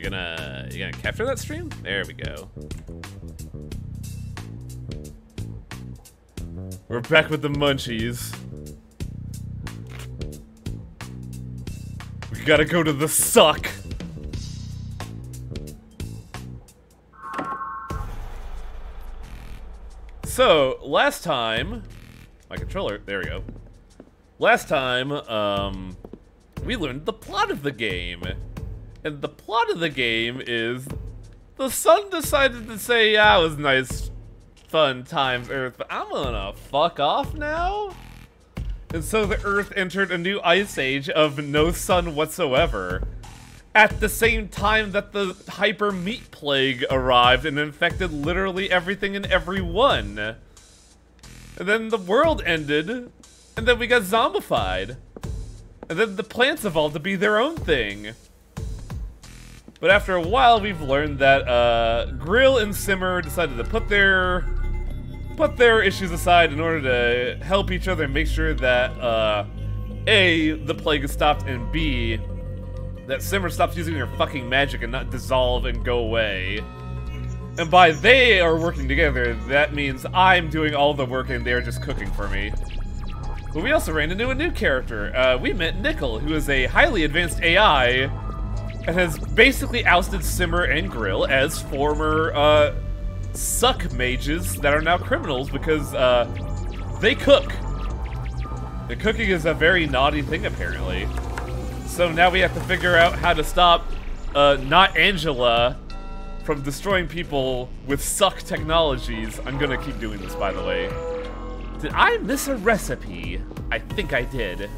You gonna capture that stream? There we go. We're back with the Munchies. We gotta go to the suck. So, last time, my controller, there we go. Last time, we learned the plot of the game. And the plot of the game is the sun decided to say, yeah, it was nice, fun times, Earth, but I'm gonna fuck off now? And so the Earth entered a new ice age of no sun whatsoever. At the same time that the hyper meat plague arrived and infected literally everything and everyone. And then the world ended, and then we got zombified. And then the plants evolved to be their own thing. But after a while, we've learned that Grill and Simmer decided to put their issues aside in order to help each other and make sure that A, the plague is stopped, and B, that Simmer stops using her fucking magic and not dissolve and go away. And by they are working together, that means I'm doing all the work and they're just cooking for me. But we also ran into a new character. We met Nickel, who is a highly advanced AI and has basically ousted Simmer and Grill as former suck mages that are now criminals because they cook. The cooking is a very naughty thing, apparently. So now we have to figure out how to stop not Angela from destroying people with suck technologies. I'm gonna keep doing this, by the way. Did I miss a recipe? I think I did.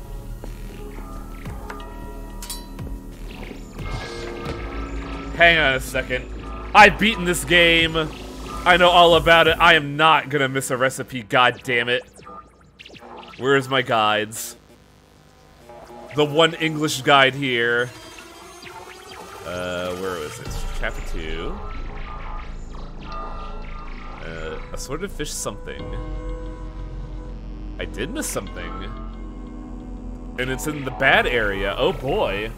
Hang on a second. I've beaten this game. I know all about it. I am not gonna miss a recipe, god damn it. Where's my guides? The one English guide here. Where was it? Chapter 2. Assorted fish something. I did miss something. And it's in the bad area. Oh boy.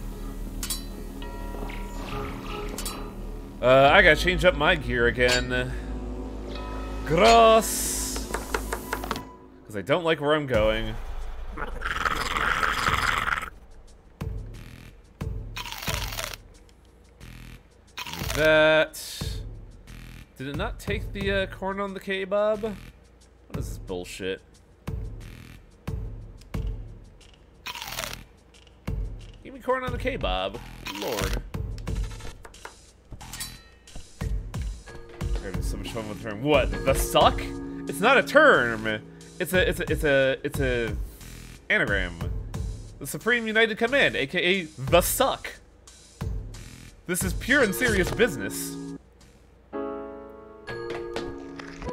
I gotta change up my gear again. Gross. Because I don't like where I'm going. That. Did it not take the corn on the kebab? What is this bullshit? Give me corn on the kebab. Lord. Having so much fun with the term. What? The suck? It's not a term. It's a anagram. The Supreme United Command, aka the suck. This is pure and serious business.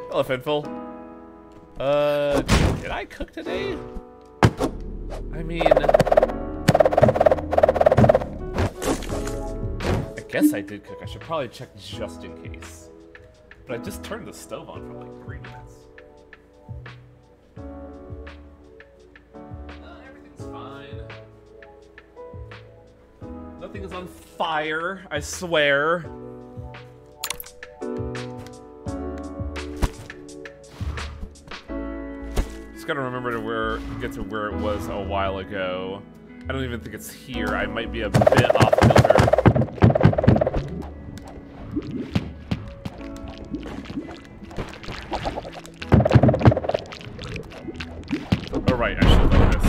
Hello, Finful. Did I cook today? I mean, I guess I did cook. I should probably check just in case. But I just turned the stove on for like 3 minutes. Everything's fine. Nothing is on fire, I swear. Just gotta remember to get to where it was a while ago. I don't even think it's here. I might be a bit off kilter. Oh right, I should like this.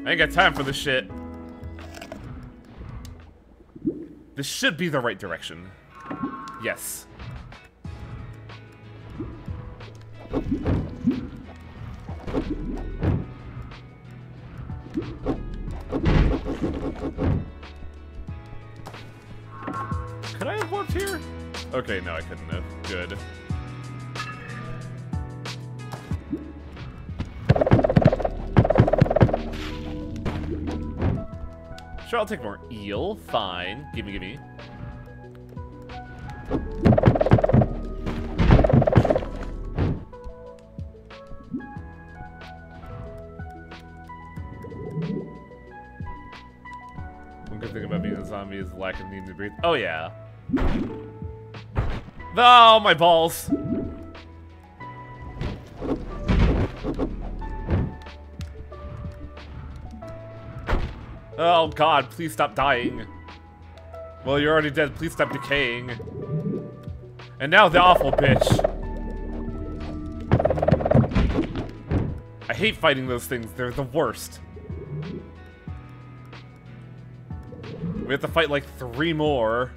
I ain't got time for this shit. This should be the right direction. Yes. Could I have walked here? Okay, no, I couldn't have. Good. Sure, I'll take more eel. Fine. Gimme, gimme. good thing about being a zombie is the lack of needing to breathe. Oh, yeah. Oh, my balls. Oh, God, please stop dying. Well, you're already dead. Please stop decaying. And now the awful bitch. I hate fighting those things. They're the worst. We have to fight like 3 more.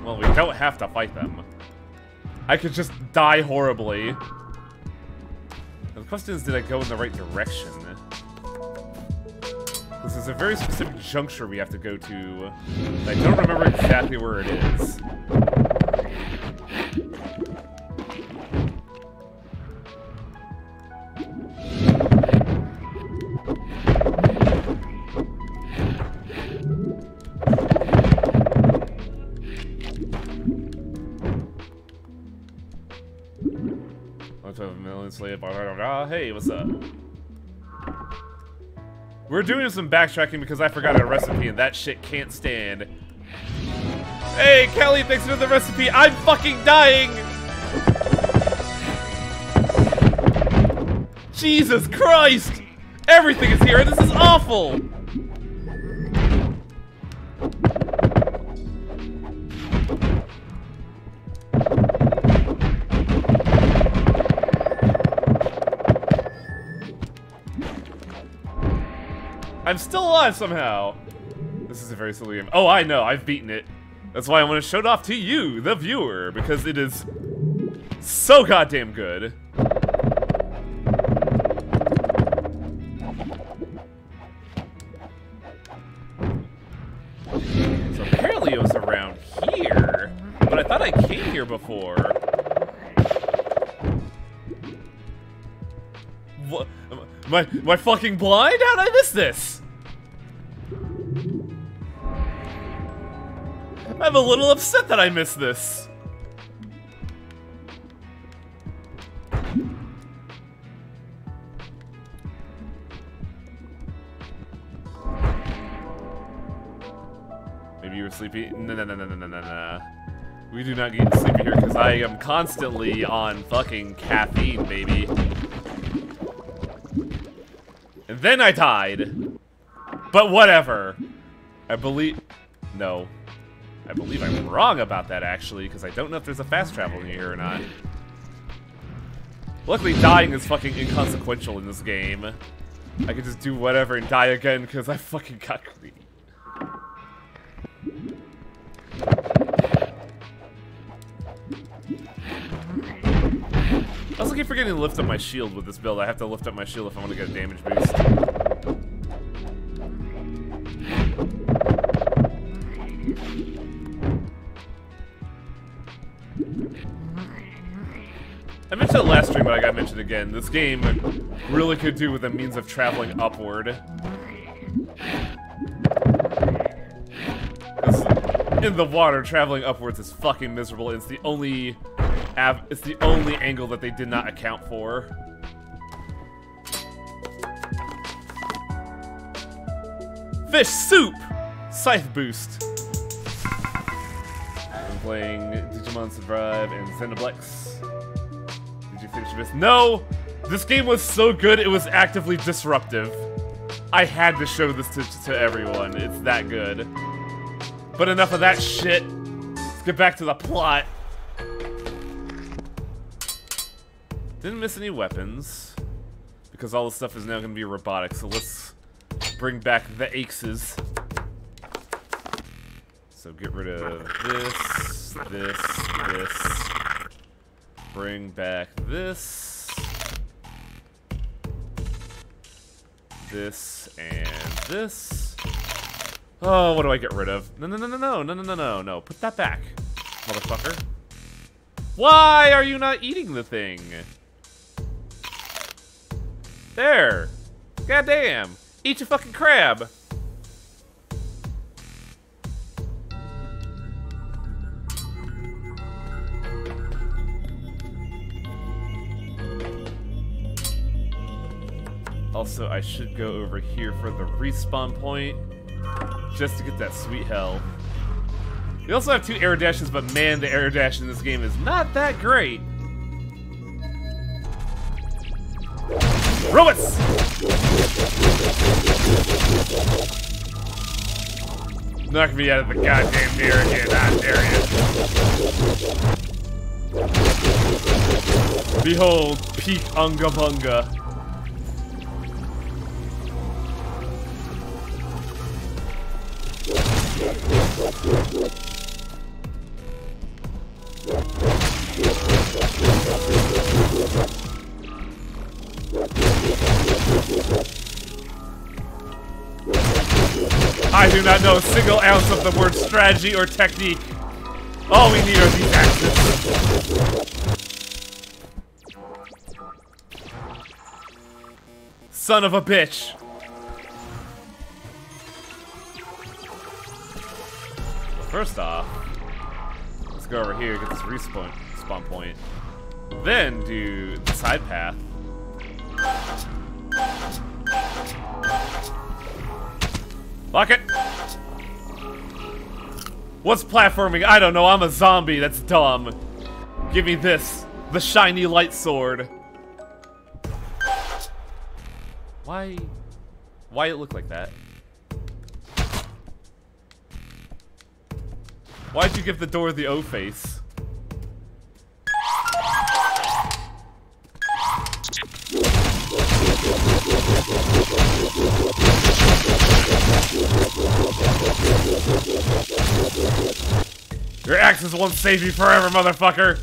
Well, we don't have to fight them. I could just die horribly. The question is, did I go in the right direction? This is a very specific juncture we have to go to. I don't remember exactly where it is. Hey, what's up? We're doing some backtracking because I forgot a recipe and that shit can't stand. Hey, Kelly, thanks for the recipe. I'm fucking dying! Jesus Christ! Everything is here and this is awful! I'm still alive somehow. This is a very silly game. Oh, I know. I've beaten it. That's why I want to show it off to you, the viewer, because it is so goddamn good. So apparently it was around here, but I thought I came here before. What? Am I fucking blind? How did I miss this? I'm a little upset that I missed this. Maybe you were sleepy? No. We do not get sleepy here because I am constantly on fucking caffeine, baby. And then I died. But whatever. I believe I'm wrong about that, actually, because I don't know if there's a fast travel in here or not. Luckily, dying is fucking inconsequential in this game. I can just do whatever and die again, because I fucking got greedy. I also keep forgetting to lift up my shield with this build. I have to lift up my shield if I want to get a damage boost. I mentioned it last stream, but I gotta mention it again. This game really could do with a means of traveling upward. In the water, traveling upwards is fucking miserable. It's the only angle that they did not account for. Fish soup! Scythe boost. I'm playing Digimon Survive and Xenoblex. Did you finish this? No! This game was so good, it was actively disruptive. I had to show this to everyone. It's that good. But enough of that shit. Let's get back to the plot. Didn't miss any weapons. Because all the stuff is now going to be robotic, so let's bring back the axes. So get rid of this. Bring back this. This and this. Oh, what do I get rid of? No. Put that back, motherfucker. Why are you not eating the thing? There. Goddamn. Eat your fucking crab. Also, I should go over here for the respawn point, just to get that sweet hell. We also have 2 air dashes, but man, the air dash in this game is not that great. Robots! Knock me out of the goddamn mirror again, I dare you. Behold, peak Unga Bunga. I do not know a single ounce of the word strategy or technique. All we need are these axes. Son of a bitch. First off, let's go over here, get this respawn point. Then do the side path. Lock it! What's platforming? I don't know, I'm a zombie, that's dumb. Give me this, the shiny light sword. Why it look like that? Why'd you give the door the O face? Your axes won't save you forever, motherfucker!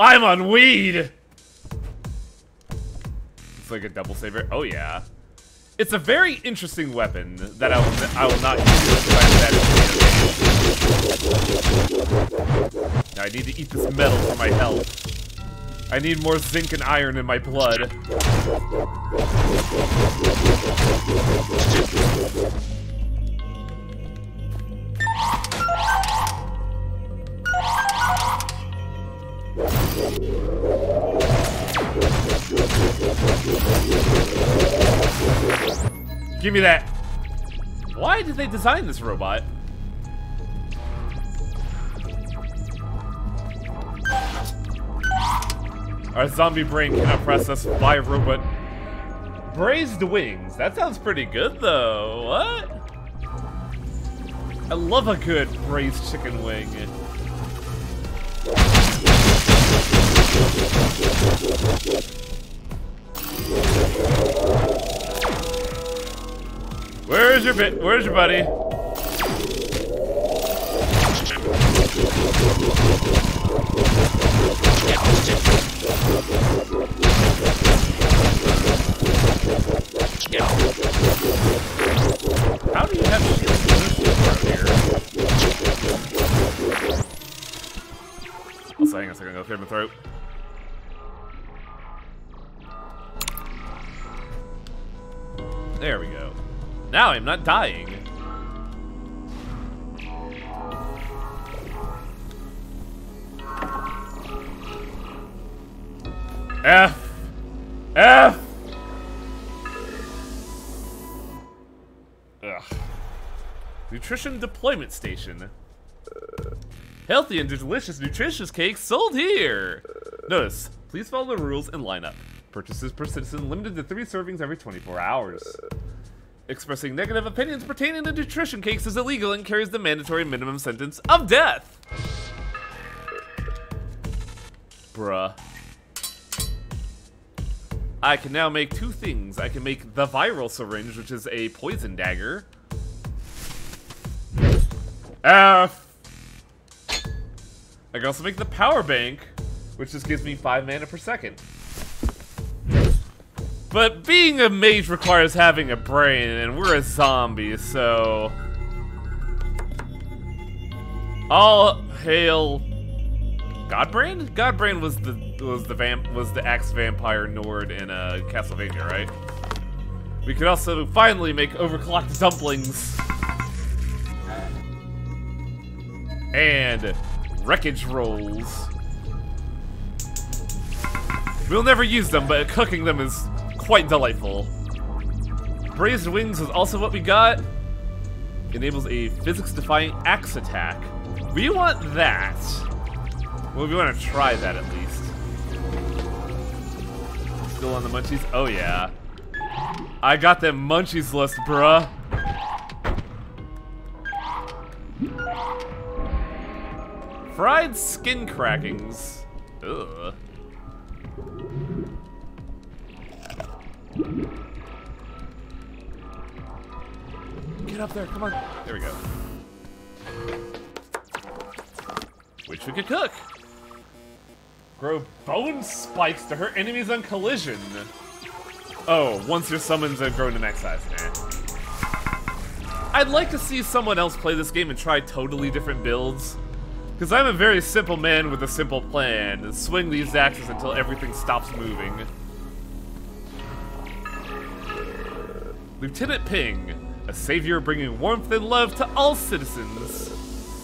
I'm on weed! It's like a double saver. Oh yeah. It's a very interesting weapon that I will not use. Now I need to eat this metal for my health. I need more zinc and iron in my blood. Give me that. Why did they design this robot? Our zombie brain cannot process 5 robot braised wings. That sounds pretty good though. What? I love a good braised chicken wing. Where's your buddy? How do you have shields here? Also, hang on a second, I'll clear my throat. There we go. Now I'm not dying. F. Ugh. Nutrition deployment station. Healthy and delicious nutritious cakes sold here. Notice, please follow the rules and line up. Purchases per citizen limited to 3 servings every 24 hours. Expressing negative opinions pertaining to nutrition cakes is illegal and carries the mandatory minimum sentence of death. Bruh. I can now make 2 things. I can make the viral syringe, which is a poison dagger. F. I can also make the power bank, which just gives me 5 mana per second. But being a mage requires having a brain, and we're a zombie, so... all hail... Godbrain? Godbrain was the axe vampire Nord in Castlevania, right? We could also finally make overclocked dumplings. And wreckage rolls. We'll never use them, but cooking them is quite delightful. Braised wings is also what we got. Enables a physics-defying axe attack. We want that. Well, we want to try that at least. Still on the Munchies? Oh yeah. I got them Munchies list, bruh. Fried skin crackings. Ugh. Get up there, come on. There we go. Which we could cook. Grow bone spikes to hurt enemies on collision. Oh, once your summons have grown to max size. I'd like to see someone else play this game and try totally different builds. Because I'm a very simple man with a simple plan. Swing these axes until everything stops moving. Lieutenant Ping, a savior bringing warmth and love to all citizens.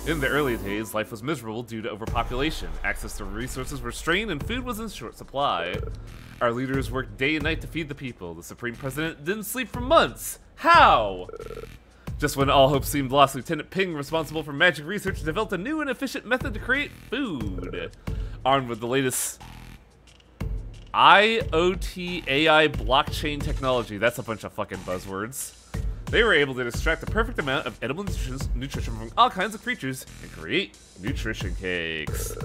In the early days, life was miserable due to overpopulation. Access to resources were strained and food was in short supply. Our leaders worked day and night to feed the people. The Supreme President didn't sleep for months. How? Just when all hope seemed lost, Lieutenant Ping, responsible for magic research, developed a new and efficient method to create food. Armed with the latest IoT AI blockchain technology, that's a bunch of fucking buzzwords, they were able to extract the perfect amount of edible nutrition from all kinds of creatures and create nutrition cakes.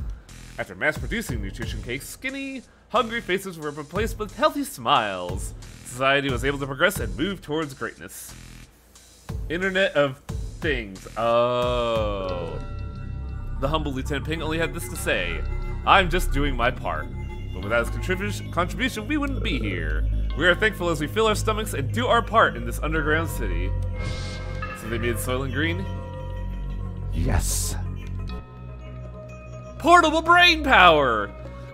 After mass-producing nutrition cakes, skinny, hungry faces were replaced with healthy smiles. Society was able to progress and move towards greatness. Internet of Things. Oh. The humble Lieutenant Ping only had this to say: I'm just doing my part. But without his contribution, we wouldn't be here. We are thankful as we fill our stomachs and do our part in this underground city. So they made Soylent Green? Yes. Portable brain power!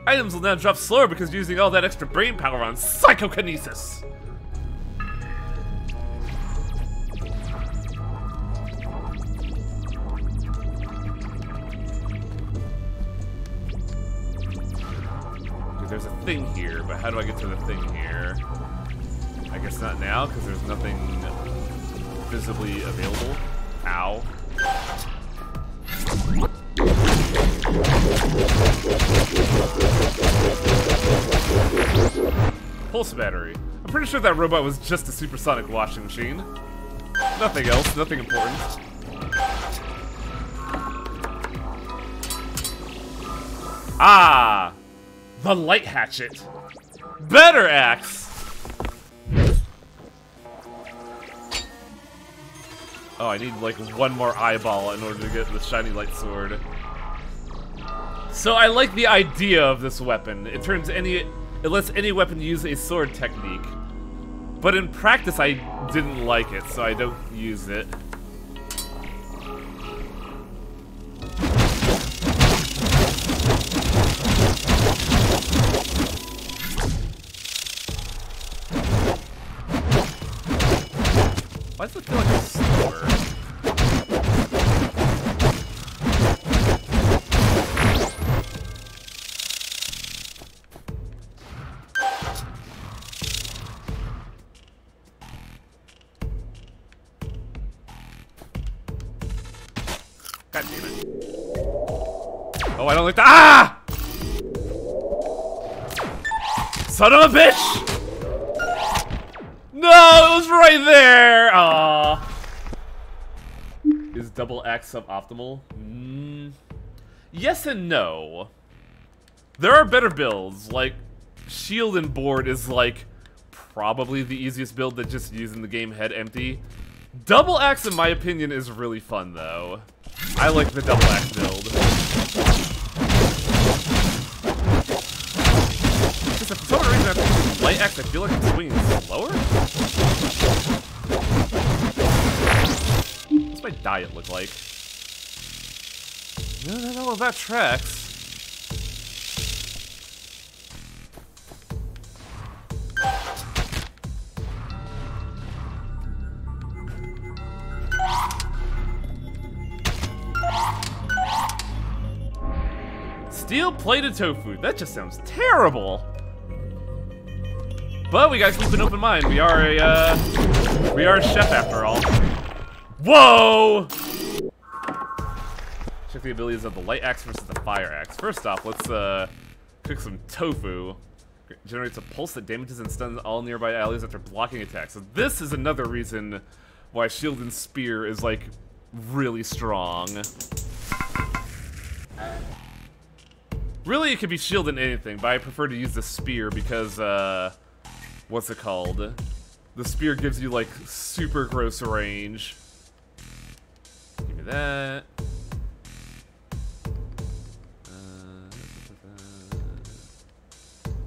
Items will now drop slower because you're using all that extra brain power on psychokinesis. There's a thing here, but how do I get to the thing here? I guess not now, because there's nothing visibly available. Ow. Pulse battery. I'm pretty sure that robot was just a supersonic washing machine. Nothing else, nothing important. Ah! The light hatchet. Better axe! Oh, I need like one more eyeball in order to get the shiny light sword. So I like the idea of this weapon. It lets any weapon use a sword technique. But in practice I didn't like it, so I don't use it. Why does it feel like it's slower? God damn it. Oh, I don't like that. Ah! Son of a bitch! No, it was right there! Aww. Is double axe suboptimal? Yes and no. There are better builds, like shield and board is like probably the easiest build that just using the game head empty. Double axe in my opinion is really fun though. I like the double axe build. For some reason, I think light axe, I feel like it's swinging slower? What's my diet look like? No, that tracks. Steel plated tofu, that just sounds terrible. But we gotta keep an open mind. We are a chef after all. Whoa! Check the abilities of the light axe versus the fire axe. First off, let's cook some tofu. Generates a pulse that damages and stuns all nearby allies after blocking attacks. So this is another reason why shield and spear is like really strong. Really, it could be shield and anything, but I prefer to use the spear because what's it called? The spear gives you like super gross range. Give me that.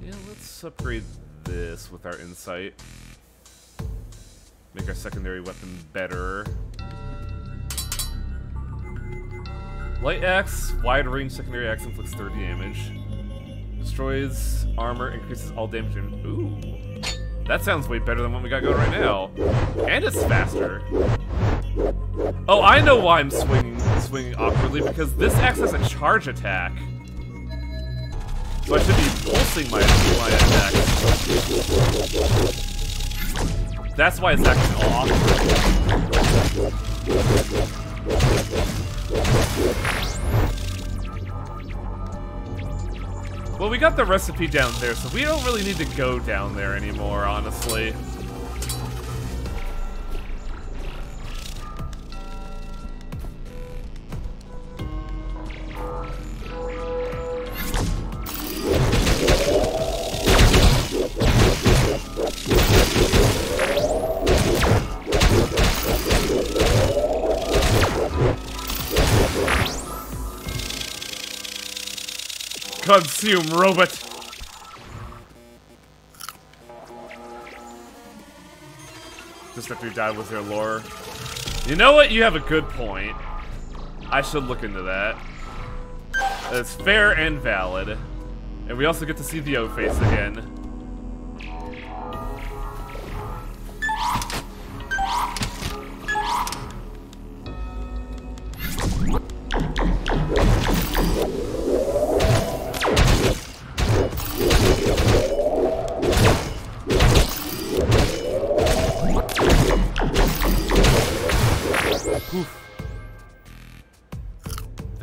Yeah, let's upgrade this with our insight. Make our secondary weapon better. Light axe, wide range secondary axe inflicts 30 damage. Destroys armor, increases all damage. Ooh, that sounds way better than what we got going right now. And it's faster. Oh, I know why I'm swinging awkwardly, because this axe has a charge attack. So I should be pulsing my attack. That's why it's acting all awkward. Well, we got the recipe down there, so we don't really need to go down there anymore, honestly. Consume, robot! Just after you died, was there lore? You know what? You have a good point. I should look into that. That's fair and valid. And we also get to see the O-face again.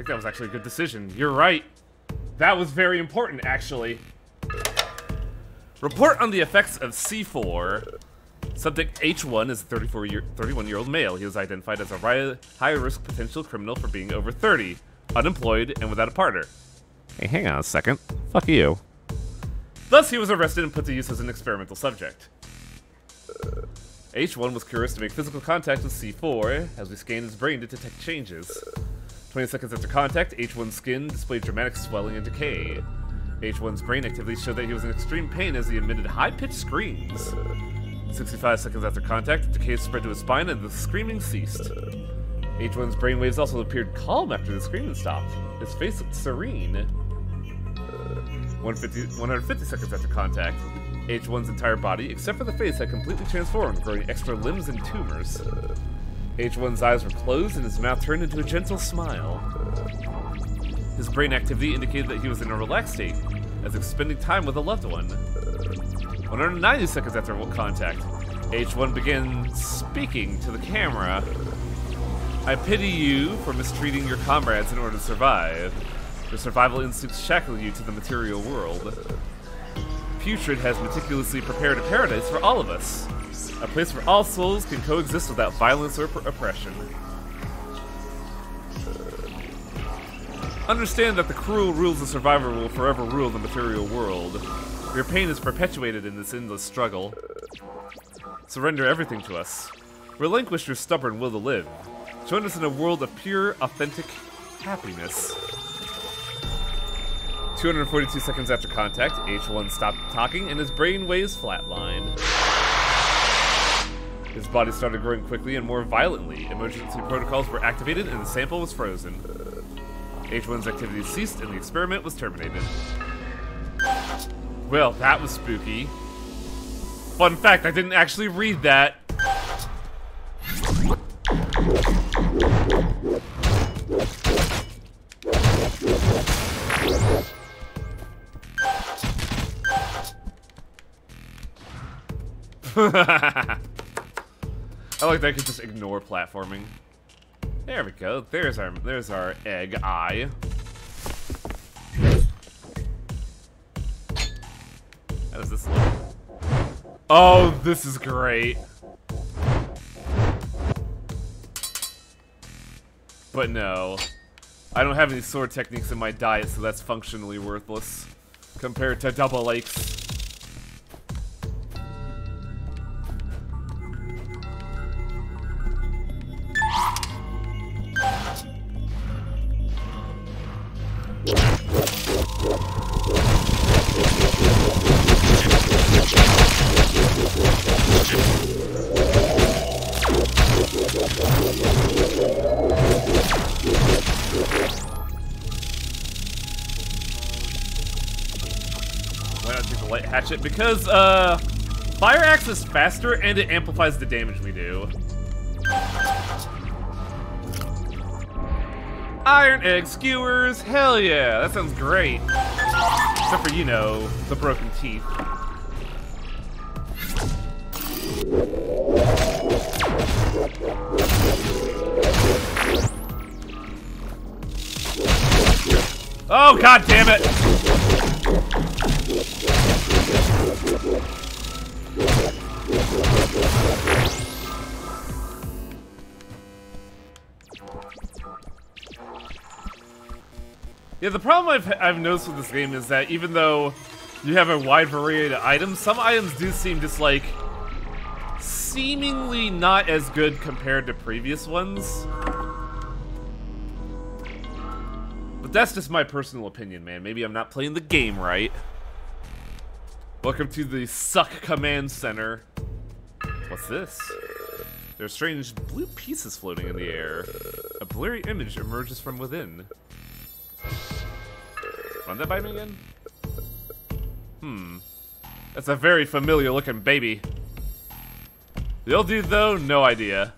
That was actually a good decision. You're right. That was very important, actually. Report on the effects of C4. Subject H1 is a 31-year-old male. He was identified as a high-risk potential criminal for being over 30, unemployed, and without a partner. Hey, hang on a second. Fuck you. Thus, he was arrested and put to use as an experimental subject. H1 was curious to make physical contact with C4 as we scanned his brain to detect changes. 20 seconds after contact, H1's skin displayed dramatic swelling and decay. H1's brain activity showed that he was in extreme pain as he emitted high-pitched screams. 65 seconds after contact, decay spread to his spine and the screaming ceased. H1's brainwaves also appeared calm after the screaming stopped. His face looked serene. 150 seconds after contact, H1's entire body, except for the face, had completely transformed, growing extra limbs and tumors. H1's eyes were closed and his mouth turned into a gentle smile. His brain activity indicated that he was in a relaxed state, as if spending time with a loved one. 190 seconds after contact, H1 began speaking to the camera. I pity you for mistreating your comrades in order to survive. Your survival instincts shackle you to the material world. Putrid has meticulously prepared a paradise for all of us. A place where all souls can coexist without violence or oppression. Understand that the cruel rules of survival will forever rule the material world. Your pain is perpetuated in this endless struggle. Surrender everything to us. Relinquish your stubborn will to live. Join us in a world of pure, authentic happiness. 242 seconds after contact, H1 stopped talking and his brain waves flatlined. His body started growing quickly and more violently. Emergency protocols were activated and the sample was frozen. H1's activity ceased and the experiment was terminated. Well, that was spooky. Fun fact, I didn't actually read that. I like that I can just ignore platforming. There we go. There's our egg eye. How does this look? Oh, this is great. But no. I don't have any sword techniques in my diet, so that's functionally worthless compared to double lakes. Why not take the light hatchet? Because, fire axe is faster and it amplifies the damage we do. Iron egg skewers, hell yeah, that sounds great. Except for, you know, the broken teeth. Oh, god damn it! Yeah, the problem I've noticed with this game is that even though you have a wide variety of items, some items do seem just like seemingly not as good compared to previous ones. But that's just my personal opinion, man. Maybe I'm not playing the game right. Welcome to the Suck Command Center. What's this? There are strange blue pieces floating in the air. A blurry image emerges from within. Run that by me again? That's a very familiar looking baby. The old dude, though, no idea.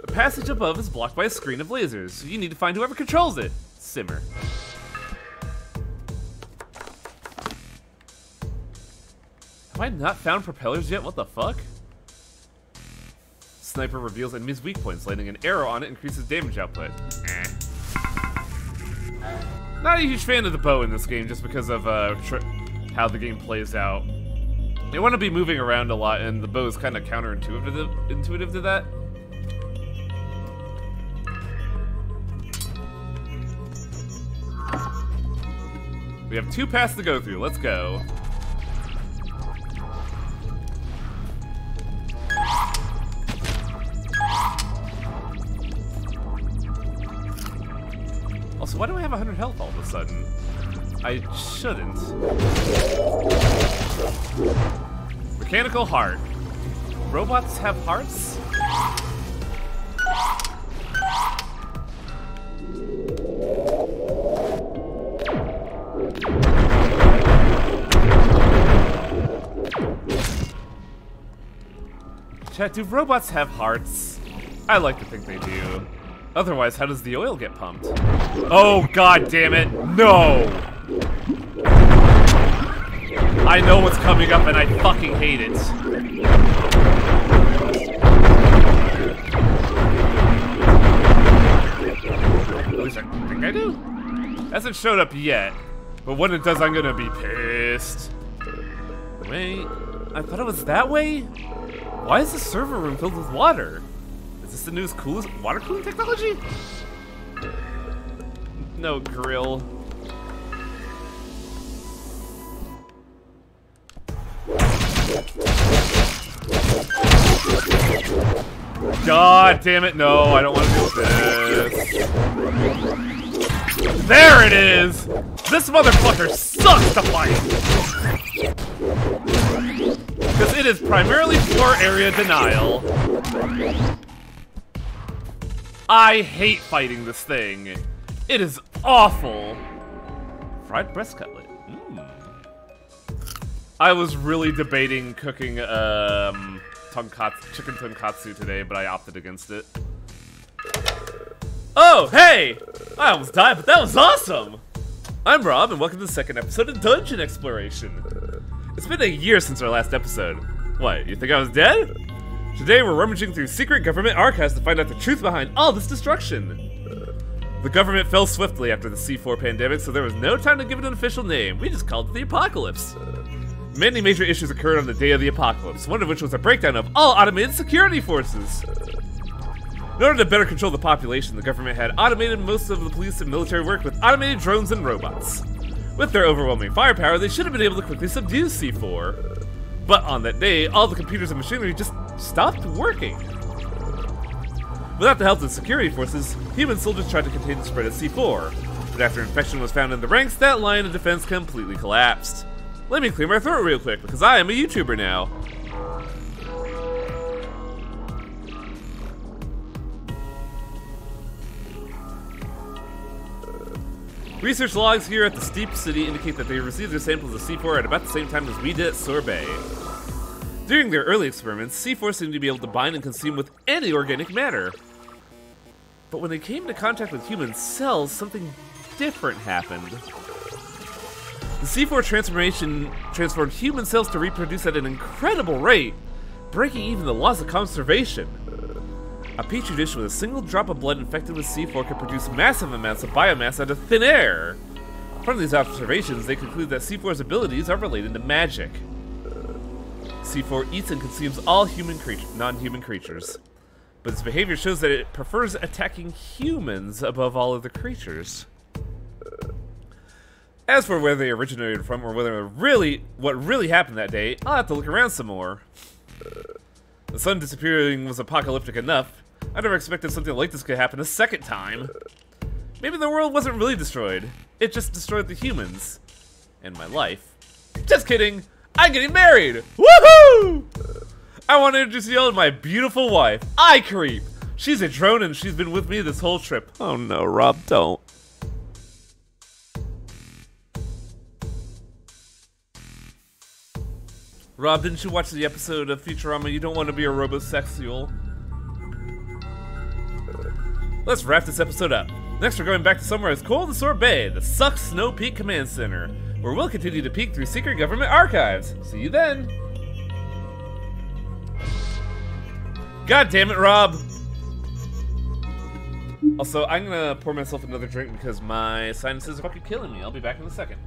The passage above is blocked by a screen of lasers, so you need to find whoever controls it. Simmer. Have I not found propellers yet? What the fuck? Sniper reveals enemies' weak points. Landing an arrow on it increases damage output. Not a huge fan of the bow in this game just because of how the game plays out. You want to be moving around a lot, and the bow is kind of counterintuitive to that. We have 2 paths to go through. Let's go. Also, why do I have 100 health all of a sudden? I shouldn't. Mechanical heart. Robots have hearts? Chat, do robots have hearts? I like to think they do. Otherwise, how does the oil get pumped? Oh, god damn it. No! I know what's coming up and I fucking hate it. At least I think I do. Hasn't showed up yet, but when it does, I'm gonna be pissed. Wait, I thought it was that way? Why is the server room filled with water? Is this the newest coolest water cooling technology? No, grill. God damn it, no, I don't want to deal with this. There it is! This motherfucker sucks to fight! Because it is primarily floor area denial. I hate fighting this thing. It is awful. Fried breast cutlet. I was really debating cooking chicken tonkatsu today, but I opted against it. Oh, hey! I almost died, but that was awesome! I'm Rob, and welcome to the second episode of Dungeon Exploration. It's been a year since our last episode. What, you think I was dead? Today we're rummaging through secret government archives to find out the truth behind all this destruction. The government fell swiftly after the C4 pandemic, so there was no time to give it an official name. We just called it the apocalypse. Many major issues occurred on the day of the apocalypse, one of which was a breakdown of all automated security forces. In order to better control the population, the government had automated most of the police and military work with automated drones and robots. With their overwhelming firepower, they should have been able to quickly subdue C4. But on that day, all the computers and machinery just stopped working. Without the help of the security forces, human soldiers tried to contain the spread of C4. But after infection was found in the ranks, that line of defense completely collapsed. Let me clear my throat real quick, because I am a YouTuber now. Research logs here at the Steep City indicate that they received their samples of C4 at about the same time as we did at Sorbet. During their early experiments, C4 seemed to be able to bind and consume with any organic matter. But when they came into contact with human cells, something different happened. The C4 transformation transformed human cells to reproduce at an incredible rate, breaking even the laws of conservation. A petri dish with a single drop of blood infected with C4 could produce massive amounts of biomass out of thin air. From these observations, they conclude that C4's abilities are related to magic. C4 eats and consumes all non-human creatures, but its behavior shows that it prefers attacking humans above all other creatures. As for where they originated from or what really happened that day, I'll have to look around some more. The sun disappearing was apocalyptic enough. I never expected something like this could happen a second time. Maybe the world wasn't really destroyed. It just destroyed the humans. And my life. Just kidding! I'm getting married! Woohoo! I want to introduce you all to my beautiful wife, iCreep. She's a drone and she's been with me this whole trip. Oh no, Rob, don't. Rob, didn't you watch the episode of Futurama You Don't Want to Be a Robosexual? Let's wrap this episode up. Next we're going back to somewhere as cold as Sorbet, the Suck Snow Peak Command Center, where we'll continue to peek through secret government archives. See you then! God damn it, Rob! Also, I'm gonna pour myself another drink because my sinuses are fucking killing me. I'll be back in a second.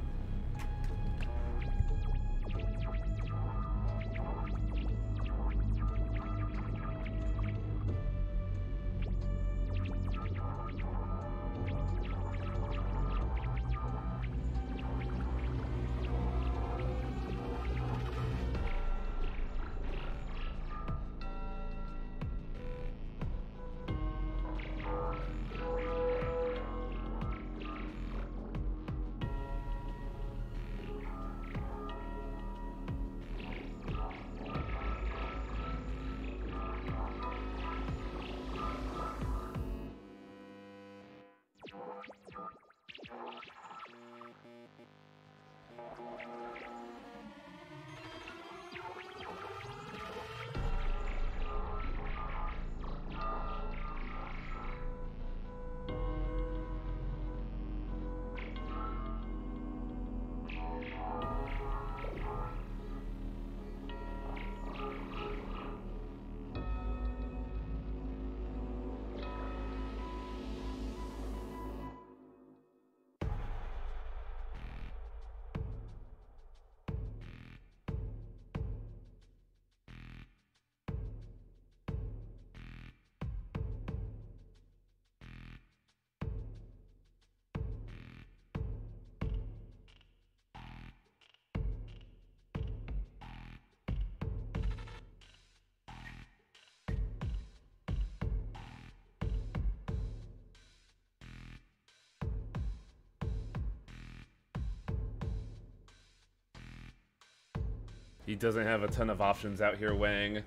He doesn't have a ton of options out here, Wang.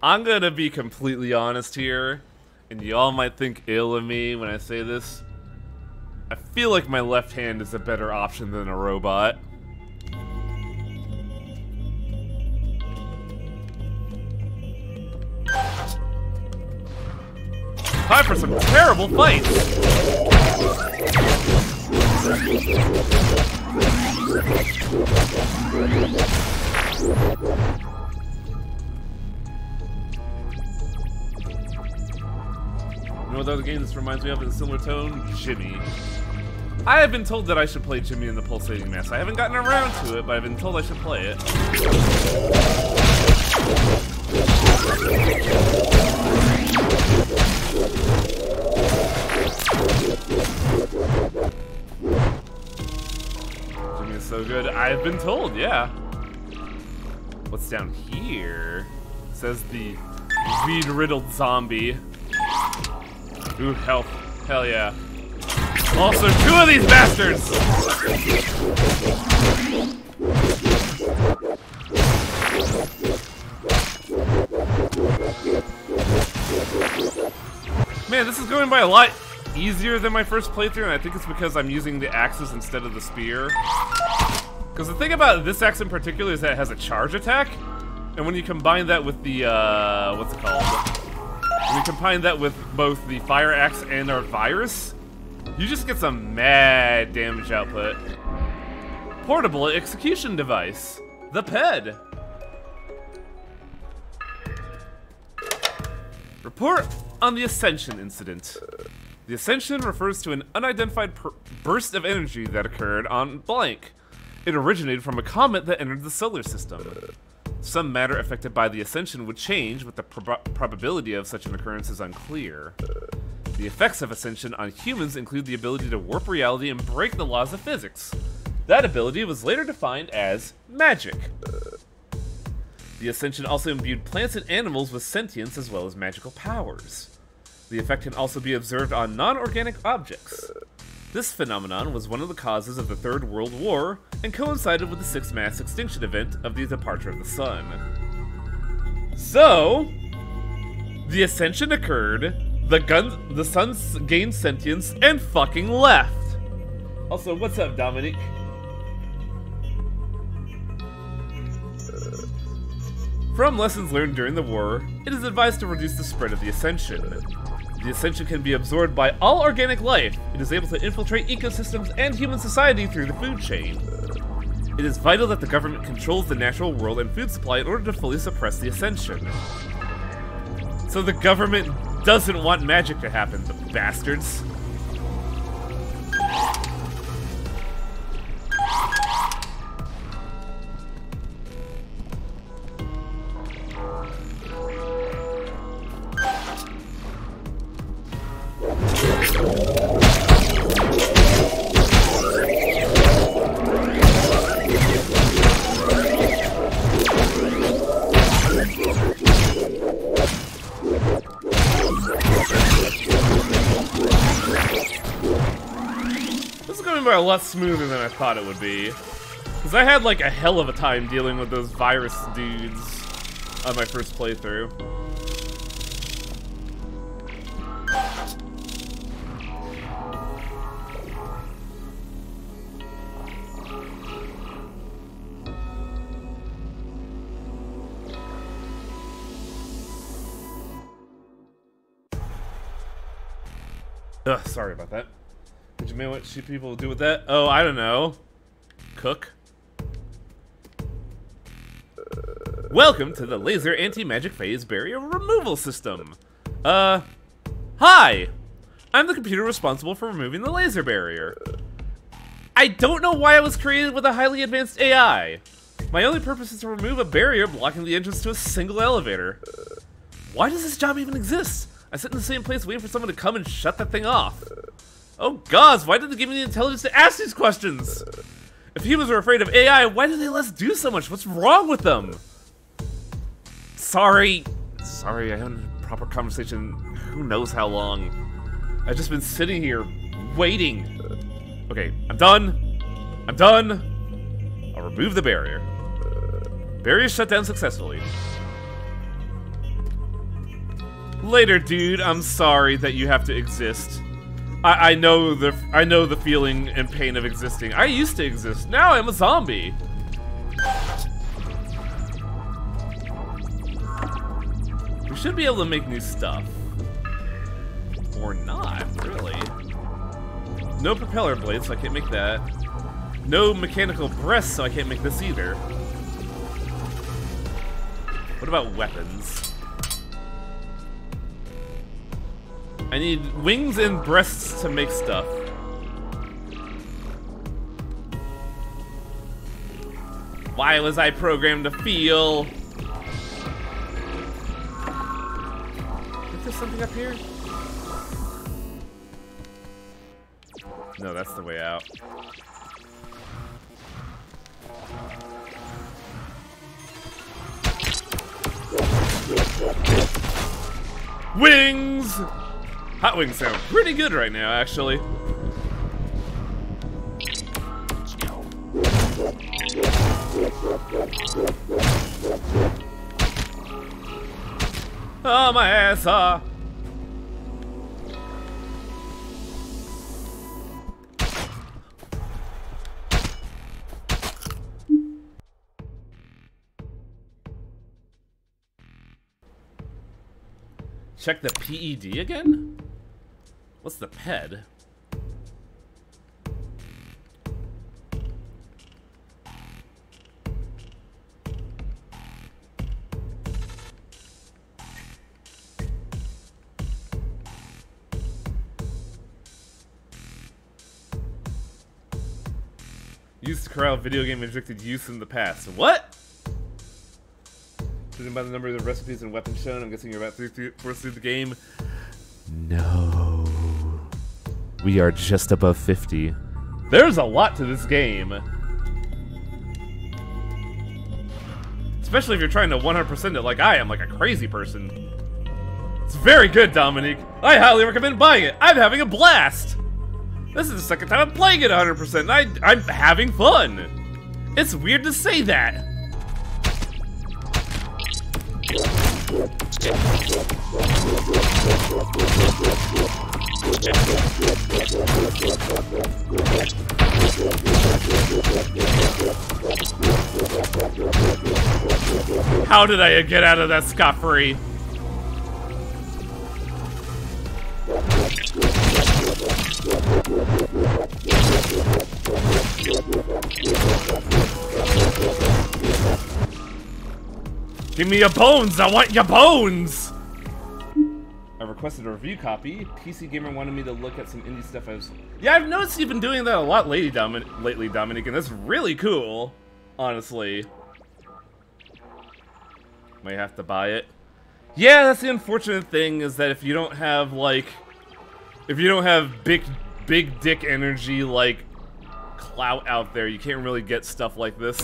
I'm gonna be completely honest here, and y'all might think ill of me when I say this. I feel like my left hand is a better option than a robot. Time for some terrible fights! what other game this reminds me of in a similar tone? Jimmy. I have been told that I should play Jimmy and the Pulsating Mass. I haven't gotten around to it, but I've been told I should play it. Jimmy is so good. I've been told, yeah. What's down here? It says the weed-riddled zombie. Ooh, health. Hell yeah. Also, 2 of these bastards! Man, this is going by a lot easier than my first playthrough, and I think it's because I'm using the axes instead of the spear. Because the thing about this axe in particular is that it has a charge attack, and when you combine that with the, what's it called? When you combine that with both the fire axe and our virus, you just get some mad damage output. Portable execution device. The PED. Report on the Ascension incident. The Ascension refers to an unidentified burst of energy that occurred on blank. It originated from a comet that entered the solar system. Some matter affected by the Ascension would change, but the probability of such an occurrence is unclear. The effects of Ascension on humans include the ability to warp reality and break the laws of physics. That ability was later defined as magic. The Ascension also imbued plants and animals with sentience as well as magical powers. The effect can also be observed on non-organic objects. This phenomenon was one of the causes of the Third World War and coincided with the sixth mass extinction event of the departure of the sun. So, the Ascension occurred, the sun gained sentience, and fucking left. Also, what's up, Dominic? From lessons learned during the war, it is advised to reduce the spread of the Ascension. The Ascension can be absorbed by all organic life. It is able to infiltrate ecosystems and human society through the food chain. It is vital that the government controls the natural world and food supply in order to fully suppress the Ascension. So the government doesn't want magic to happen, the bastards. A lot smoother than I thought it would be. Because I had like a hell of a time dealing with those virus dudes on my first playthrough. Ugh, sorry about that. Did you know what people do with that? Oh, I don't know. Cook. Welcome to the Laser Anti-Magic Phase Barrier Removal System. Hi! I'm the computer responsible for removing the laser barrier. I don't know why I was created with a highly advanced AI. My only purpose is to remove a barrier blocking the entrance to a single elevator. Why does this job even exist? I sit in the same place waiting for someone to come and shut that thing off. Oh gods, why did they give me the intelligence to ask these questions? If humans are afraid of AI, why do they let us do so much? What's wrong with them? Sorry, I haven't had a proper conversation who knows how long. I've just been sitting here, waiting. Okay, I'm done. I'll remove the barrier. Barrier shut down successfully. Later, dude, I'm sorry that you have to exist. I know the feeling and pain of existing. I used to exist. Now I'm a zombie. We should be able to make new stuff. Or not, really. No propeller blades, so I can't make that. No mechanical breasts, so I can't make this either. What about weapons? I need wings and breasts to make stuff. Why was I programmed to feel? Is there something up here? No, that's the way out. Wings! Hot wings sound pretty good right now, actually. Oh, my ass off. Check the PED again? What's the PED? Used to corral video game addicted youth in the past. What? Judging by the number of recipes and weapons shown, I'm guessing you're about 3/4 through the game. No. We are just above 50. There's a lot to this game. Especially if you're trying to 100% it like I am, like a crazy person. It's very good, Dominique. I highly recommend buying it. I'm having a blast. This is the second time I'm playing it 100%, and I'm having fun. It's weird to say that. How did I get out of that scot-free? Give me your bones! I want your bones! I requested a review copy. PC Gamer wanted me to look at some indie stuff. Yeah, I've noticed you've been doing that a lot lately, Dominic, and that's really cool. Honestly. Might have to buy it. Yeah, that's the unfortunate thing, is that if you don't have, like... If you don't have big dick energy, like, clout out there, you can't really get stuff like this.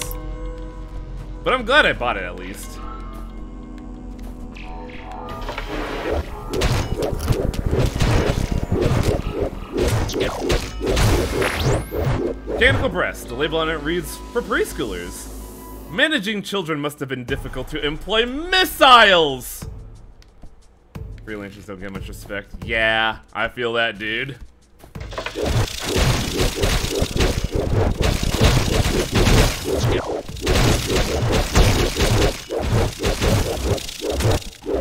But I'm glad I bought it, at least. Mechanical breast. The label on it reads, for preschoolers. Managing children must have been difficult to employ missiles! Freelancers don't get much respect. Yeah, I feel that, dude.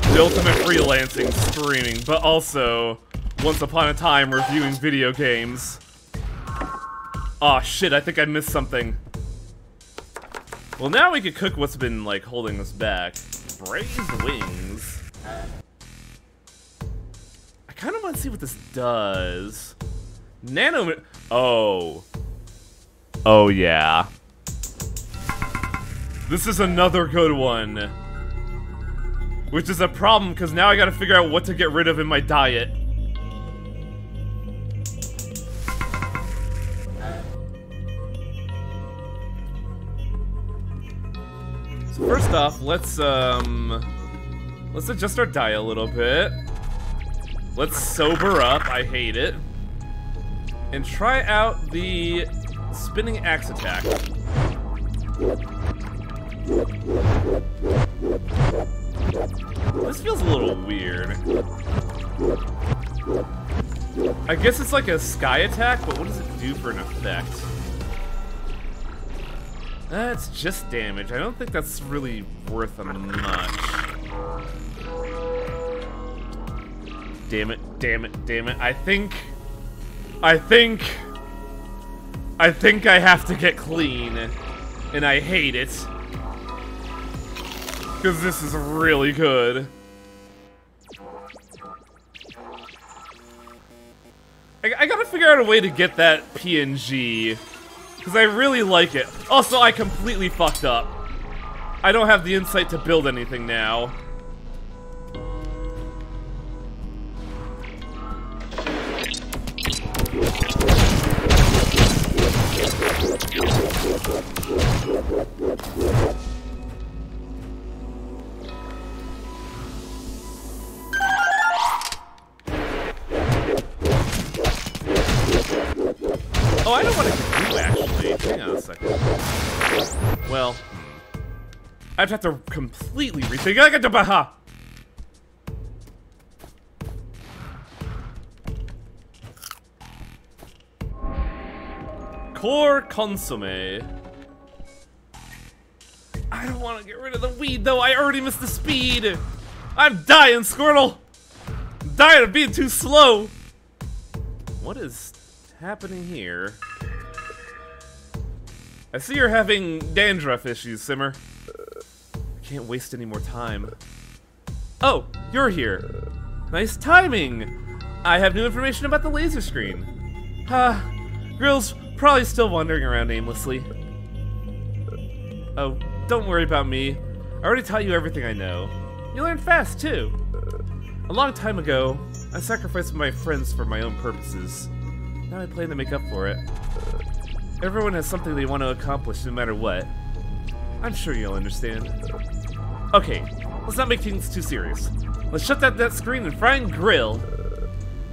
The ultimate freelancing streaming, but also once upon a time reviewing video games. Aw, shit, I think I missed something. Well, now we could cook what's been, like, holding us back. Braised wings. I kind of want to see what this does. Oh. Oh, yeah. This is another good one. Which is a problem, because now I gotta figure out what to get rid of in my diet. So first off, let's adjust our diet a little bit. Let's sober up, I hate it. And try out the spinning axe attack. This feels a little weird. I guess it's like a sky attack, but what does it do for an effect? That's just damage. I don't think that's really worth much. Damn it, damn it, damn it. I think I have to get clean. And I hate it. Because this is really good. I gotta figure out a way to get that PNG, because I really like it. Also, I completely fucked up. I don't have the insight to build anything now. Oh, I don't want to hit you, actually. Hang on a second. Well, I'd have to completely rethink. I got the baha. Core consomme. I don't want to get rid of the weed, though. I already missed the speed. I'm dying, Squirtle. I'm dying of being too slow. What is happening here? I see you're having dandruff issues, Simmer. I can't waste any more time. Oh, you're here. Nice timing. I have new information about the laser screen. Grill's probably still wandering around aimlessly. Oh, don't worry about me. I already taught you everything I know. You learn fast, too. A long time ago, I sacrificed my friends for my own purposes. Now I plan to make up for it. Everyone has something they want to accomplish no matter what. I'm sure you'll understand. Okay, let's not make things too serious. Let's shut that screen and fry and grill.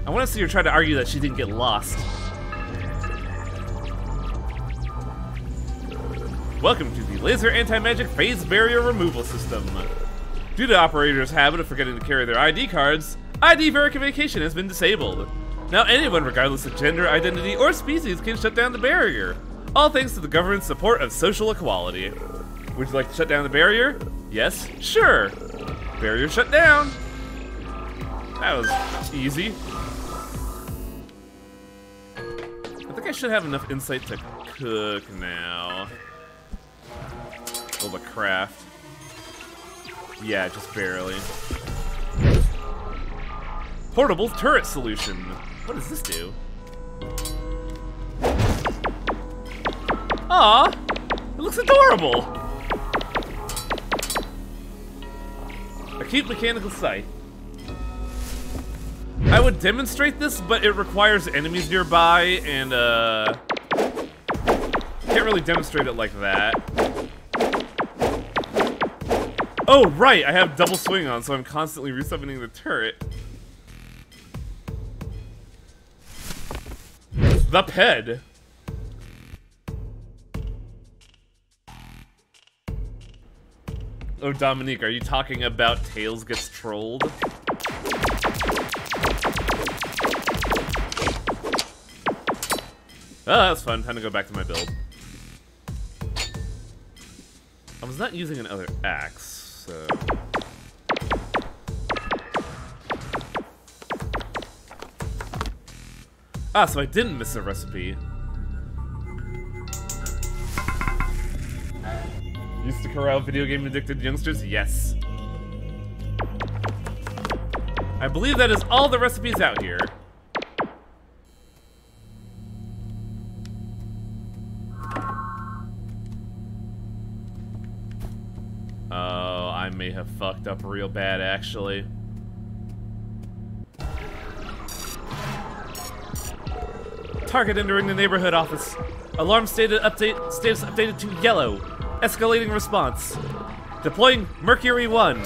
I want to see her try to argue that she didn't get lost. Welcome to the Laser Anti-Magic Phase Barrier Removal System. Due to operators' habit of forgetting to carry their ID cards, ID verification has been disabled. Now anyone, regardless of gender, identity, or species, can shut down the barrier. All thanks to the government's support of social equality. Would you like to shut down the barrier? Yes? Sure. Barrier shut down. That was easy. I think I should have enough insight to cook now. Build a craft. Yeah, just barely. Portable turret solution. What does this do? Aw, it looks adorable. Acute mechanical sight. I would demonstrate this, but it requires enemies nearby, and can't really demonstrate it like that. Oh, right, I have double swing on, so I'm constantly resummoning the turret. The ped. Oh, Dominique, are you talking about Tails gets trolled? Oh, that's fun. Time to go back to my build. I was not using another axe, so... Ah, so I didn't miss a recipe. Used to corral video game addicted youngsters? Yes. I believe that is all the recipes out here. Oh, I may have fucked up real bad, actually. Target entering the neighborhood office. Alarm status updated to yellow. Escalating response. Deploying Mercury 1.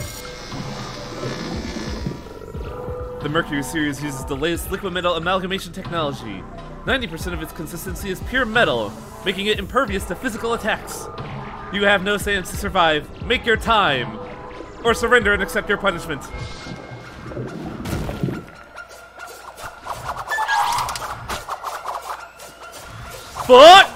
The Mercury series uses the latest liquid metal amalgamation technology. 90% of its consistency is pure metal, making it impervious to physical attacks. You have no chance to survive. Make your time. Or surrender and accept your punishment. Fuck!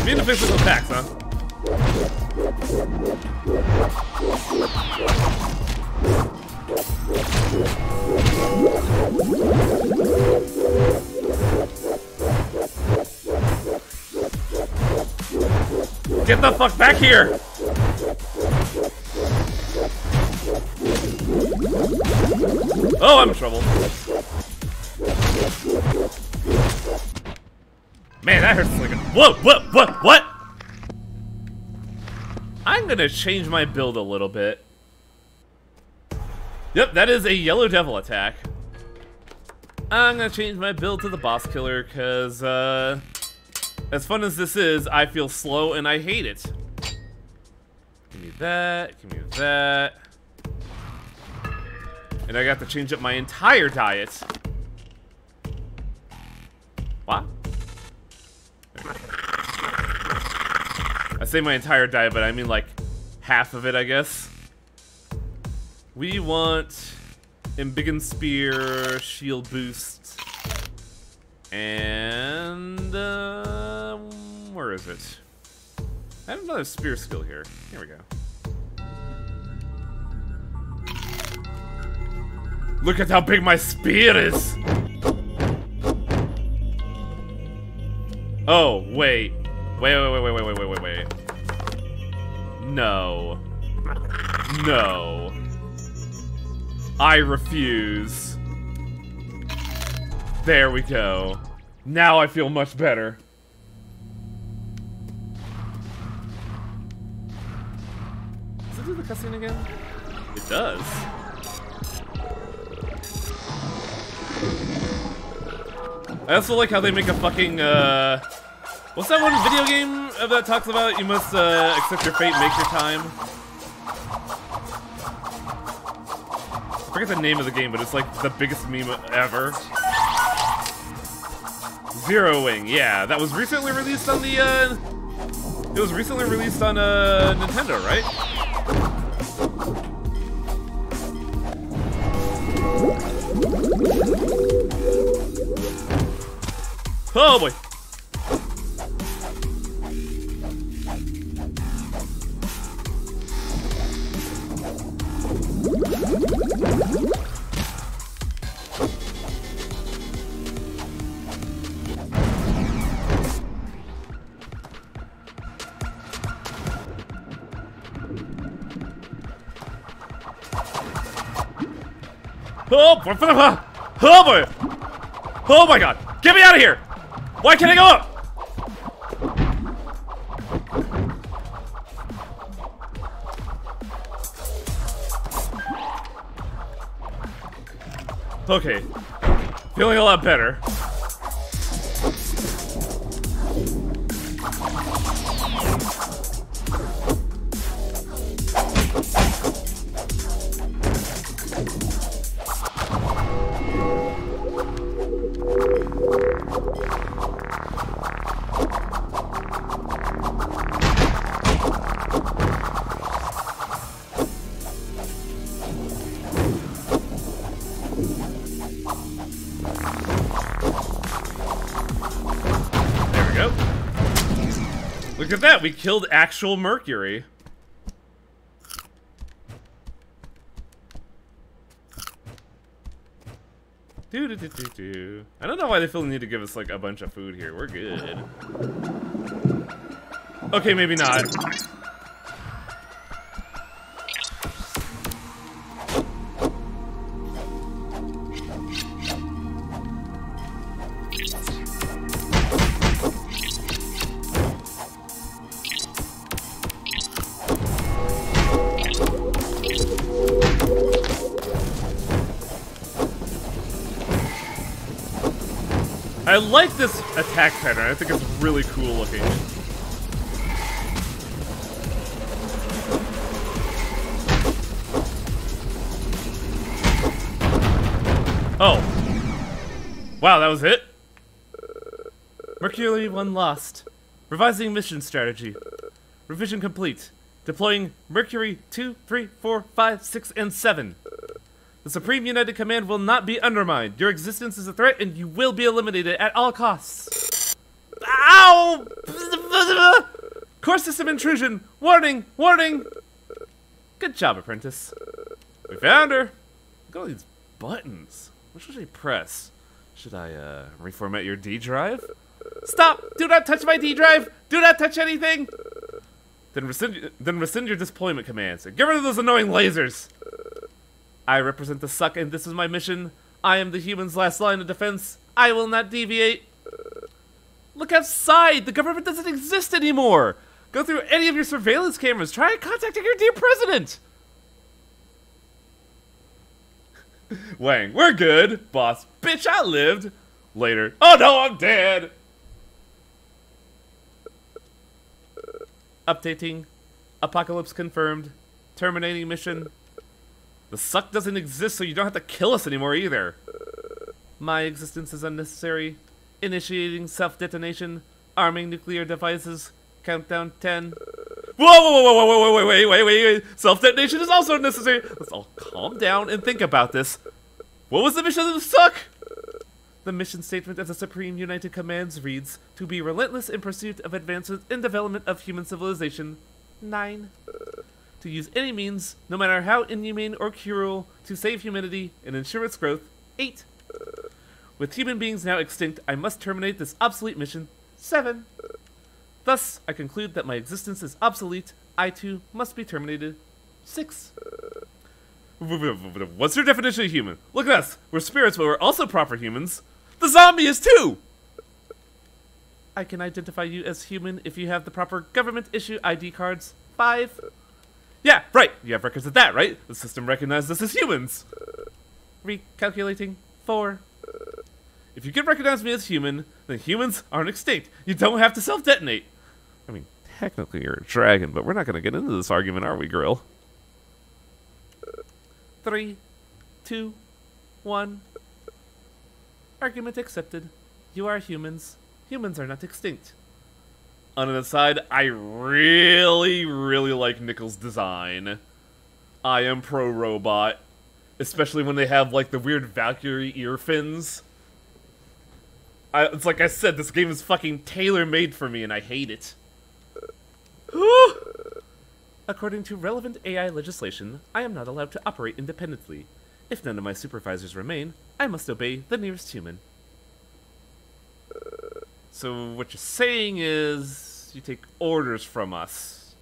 Mean the physical attacks, huh? Get the fuck back here! Oh, I'm in trouble. Man, that hurts like a... Whoa, what? I'm gonna change my build a little bit. Yep, that is a yellow devil attack. I'm gonna change my build to the boss killer, because, as fun as this is, I feel slow and I hate it. Give me that, give me that. And I got to change up my entire diet. What? I say my entire diet, but I mean like half of it, I guess. We want Embiggen Spear, Shield Boost, and where is it? I have another spear skill here. Here we go. Look at how big my spear is! Oh, wait. Wait. No. No. I refuse. There we go. Now I feel much better. Does it do the cutscene again? It does. I also like how they make a fucking, what's that one video game that talks about you must, accept your fate, make your time? I forget the name of the game, but it's like the biggest meme ever. Zeroing, yeah, that was recently released on the, it was recently released on, Nintendo, right? Oh boy! Oh boy! Oh my god! Get me out of here! Why can't I go up? Okay. Feeling a lot better. Look at that, we killed actual Mercury. I don't know why they feel the need to give us like a bunch of food here. We're good. Okay, maybe not. I like this attack pattern. I think it's really cool looking. Oh. Wow, that was it? Mercury 1 lost. Revising mission strategy. Revision complete. Deploying Mercury 2, 3, 4, 5, 6, and 7. The Supreme United Command will not be undermined. Your existence is a threat and you will be eliminated at all costs. Ow! Core system intrusion! Warning! Warning! Good job, apprentice. We found her. Look at all these buttons. Which should I press? Should I, reformat your D drive? Stop! Do not touch my D drive! Do not touch anything! Then rescind your deployment commands and get rid of those annoying lasers. I represent the suck and this is my mission. I am the human's last line of defense. I will not deviate. Look outside! The government doesn't exist anymore! Go through any of your surveillance cameras. Try contacting your dear president! Wang, we're good. Boss, bitch, I lived. Later. Oh no, I'm dead! Updating. Apocalypse confirmed. Terminating mission. The suck doesn't exist, so you don't have to kill us anymore either. My existence is unnecessary. Initiating self-detonation. Arming nuclear devices. Countdown 10. Whoa, wait. Self-detonation is also necessary. Let's all calm down and think about this. What was the mission of the suck? The mission statement of the Supreme United Commands reads, to be relentless in pursuit of advancement and development of human civilization. 9. To use any means, no matter how inhumane or cruel, to save humanity and ensure its growth. 8. With human beings now extinct, I must terminate this obsolete mission. 7. Thus, I conclude that my existence is obsolete. I too must be terminated. 6. What's your definition of human? Look at us. We're spirits, but we're also proper humans. The zombie is too! I can identify you as human if you have the proper government-issue ID cards. 5. Yeah, right. You have records of that, right? The system recognizes us as humans. Recalculating. 4. If you can recognize me as human, then humans aren't extinct. You don't have to self-detonate. I mean, technically you're a dragon, but we're not going to get into this argument, are we, Grill? 3, 2, 1. Argument accepted. You are humans. Humans are not extinct. On an aside, I really like Nickel's design. I am pro-robot. Especially when they have, like, the weird Valkyrie ear fins. It's like I said, this game is fucking tailor-made for me, and I hate it. According to relevant AI legislation, I am not allowed to operate independently. If none of my supervisors remain, I must obey the nearest human. So what you're saying is, you take orders from us.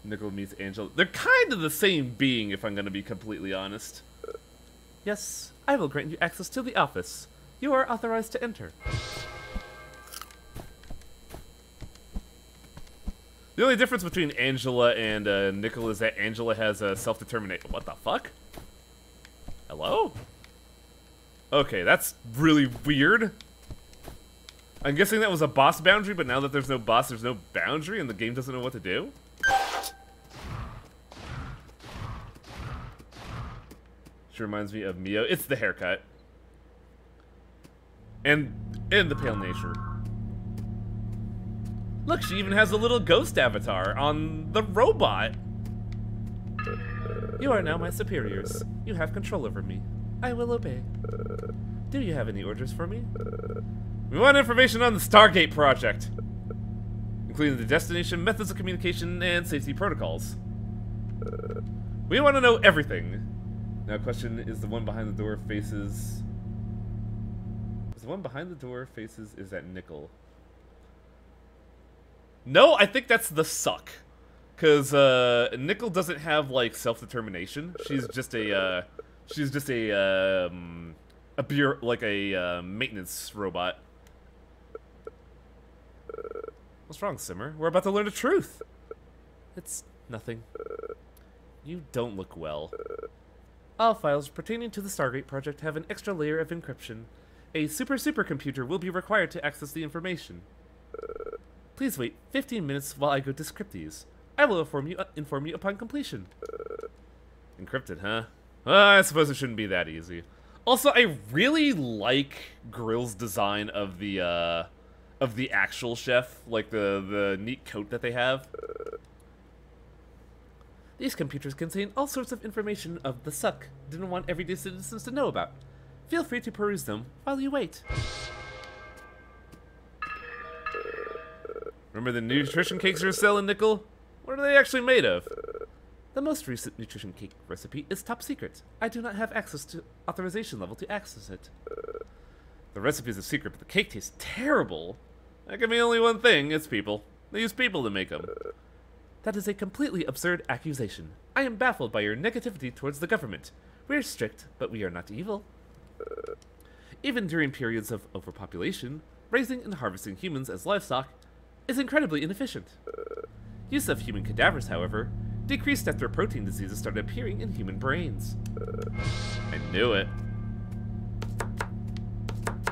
Nickel meets Angela. They're kind of the same being, if I'm going to be completely honest. Yes, I will grant you access to the office. You are authorized to enter. The only difference between Angela and Nickel is that Angela has a self-determination. What the fuck? Hello? Okay, that's really weird. I'm guessing that was a boss boundary, but now that there's no boss, there's no boundary, and the game doesn't know what to do? She reminds me of Mio. It's the haircut. And the pale nature. Look, she even has a little ghost avatar on the robot. You are now my superiors. You have control over me. I will obey. Do you have any orders for me? We want information on the Stargate project, including the destination, methods of communication, and safety protocols. We want to know everything. Now, question is the one behind the door faces... Is the one behind the door faces... Is that Nickel? No, I think that's the suck. Because, Nickel doesn't have, like, self-determination. She's just a, maintenance robot. What's wrong, Simmer? We're about to learn the truth. It's nothing. You don't look well. All files pertaining to the Stargate project have an extra layer of encryption. A supercomputer will be required to access the information. Please wait 15 minutes while I go decrypt these. I will inform you upon completion. Encrypted, huh? I suppose it shouldn't be that easy. Also, I really like Grill's design of the actual chef, like the neat coat that they have. These computers contain all sorts of information of the suck didn't want everyday citizens to know about. Feel free to peruse them while you wait. Remember the nutrition cakes you're selling, Nickel? What are they actually made of? The most recent nutrition cake recipe is top secret. I do not have access to authorization level to access it. The recipe is a secret, but the cake tastes terrible. That can be only one thing, it's people. They use people to make them. That is a completely absurd accusation. I am baffled by your negativity towards the government. We are strict, but we are not evil. Even during periods of overpopulation, raising and harvesting humans as livestock is incredibly inefficient. Use of human cadavers, however, decreased after protein diseases started appearing in human brains. I knew it.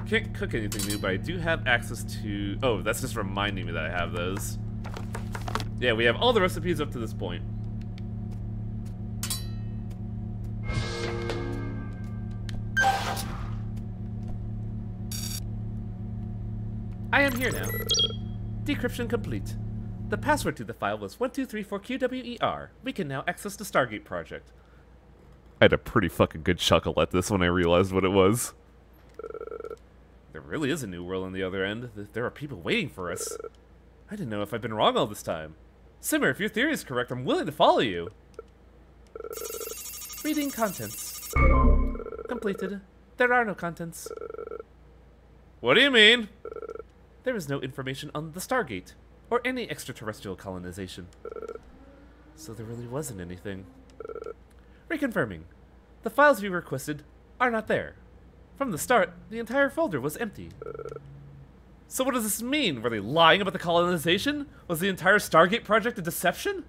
Can't cook anything new, but I do have access to... Oh, that's just reminding me that I have those. Yeah, we have all the recipes up to this point. I am here now. Decryption complete. The password to the file was 1234QWER. We can now access the Stargate project. I had a pretty fucking good chuckle at this when I realized what it was. There really is a new world on the other end. There are people waiting for us. I didn't know if I've been wrong all this time. Simmer, if your theory is correct, I'm willing to follow you. Reading contents. Completed. There are no contents. What do you mean? There is no information on the Stargate, or any extraterrestrial colonization. So there really wasn't anything. Reconfirming. The files you requested are not there. From the start, the entire folder was empty. So what does this mean? Were they lying about the colonization? Was the entire Stargate project a deception?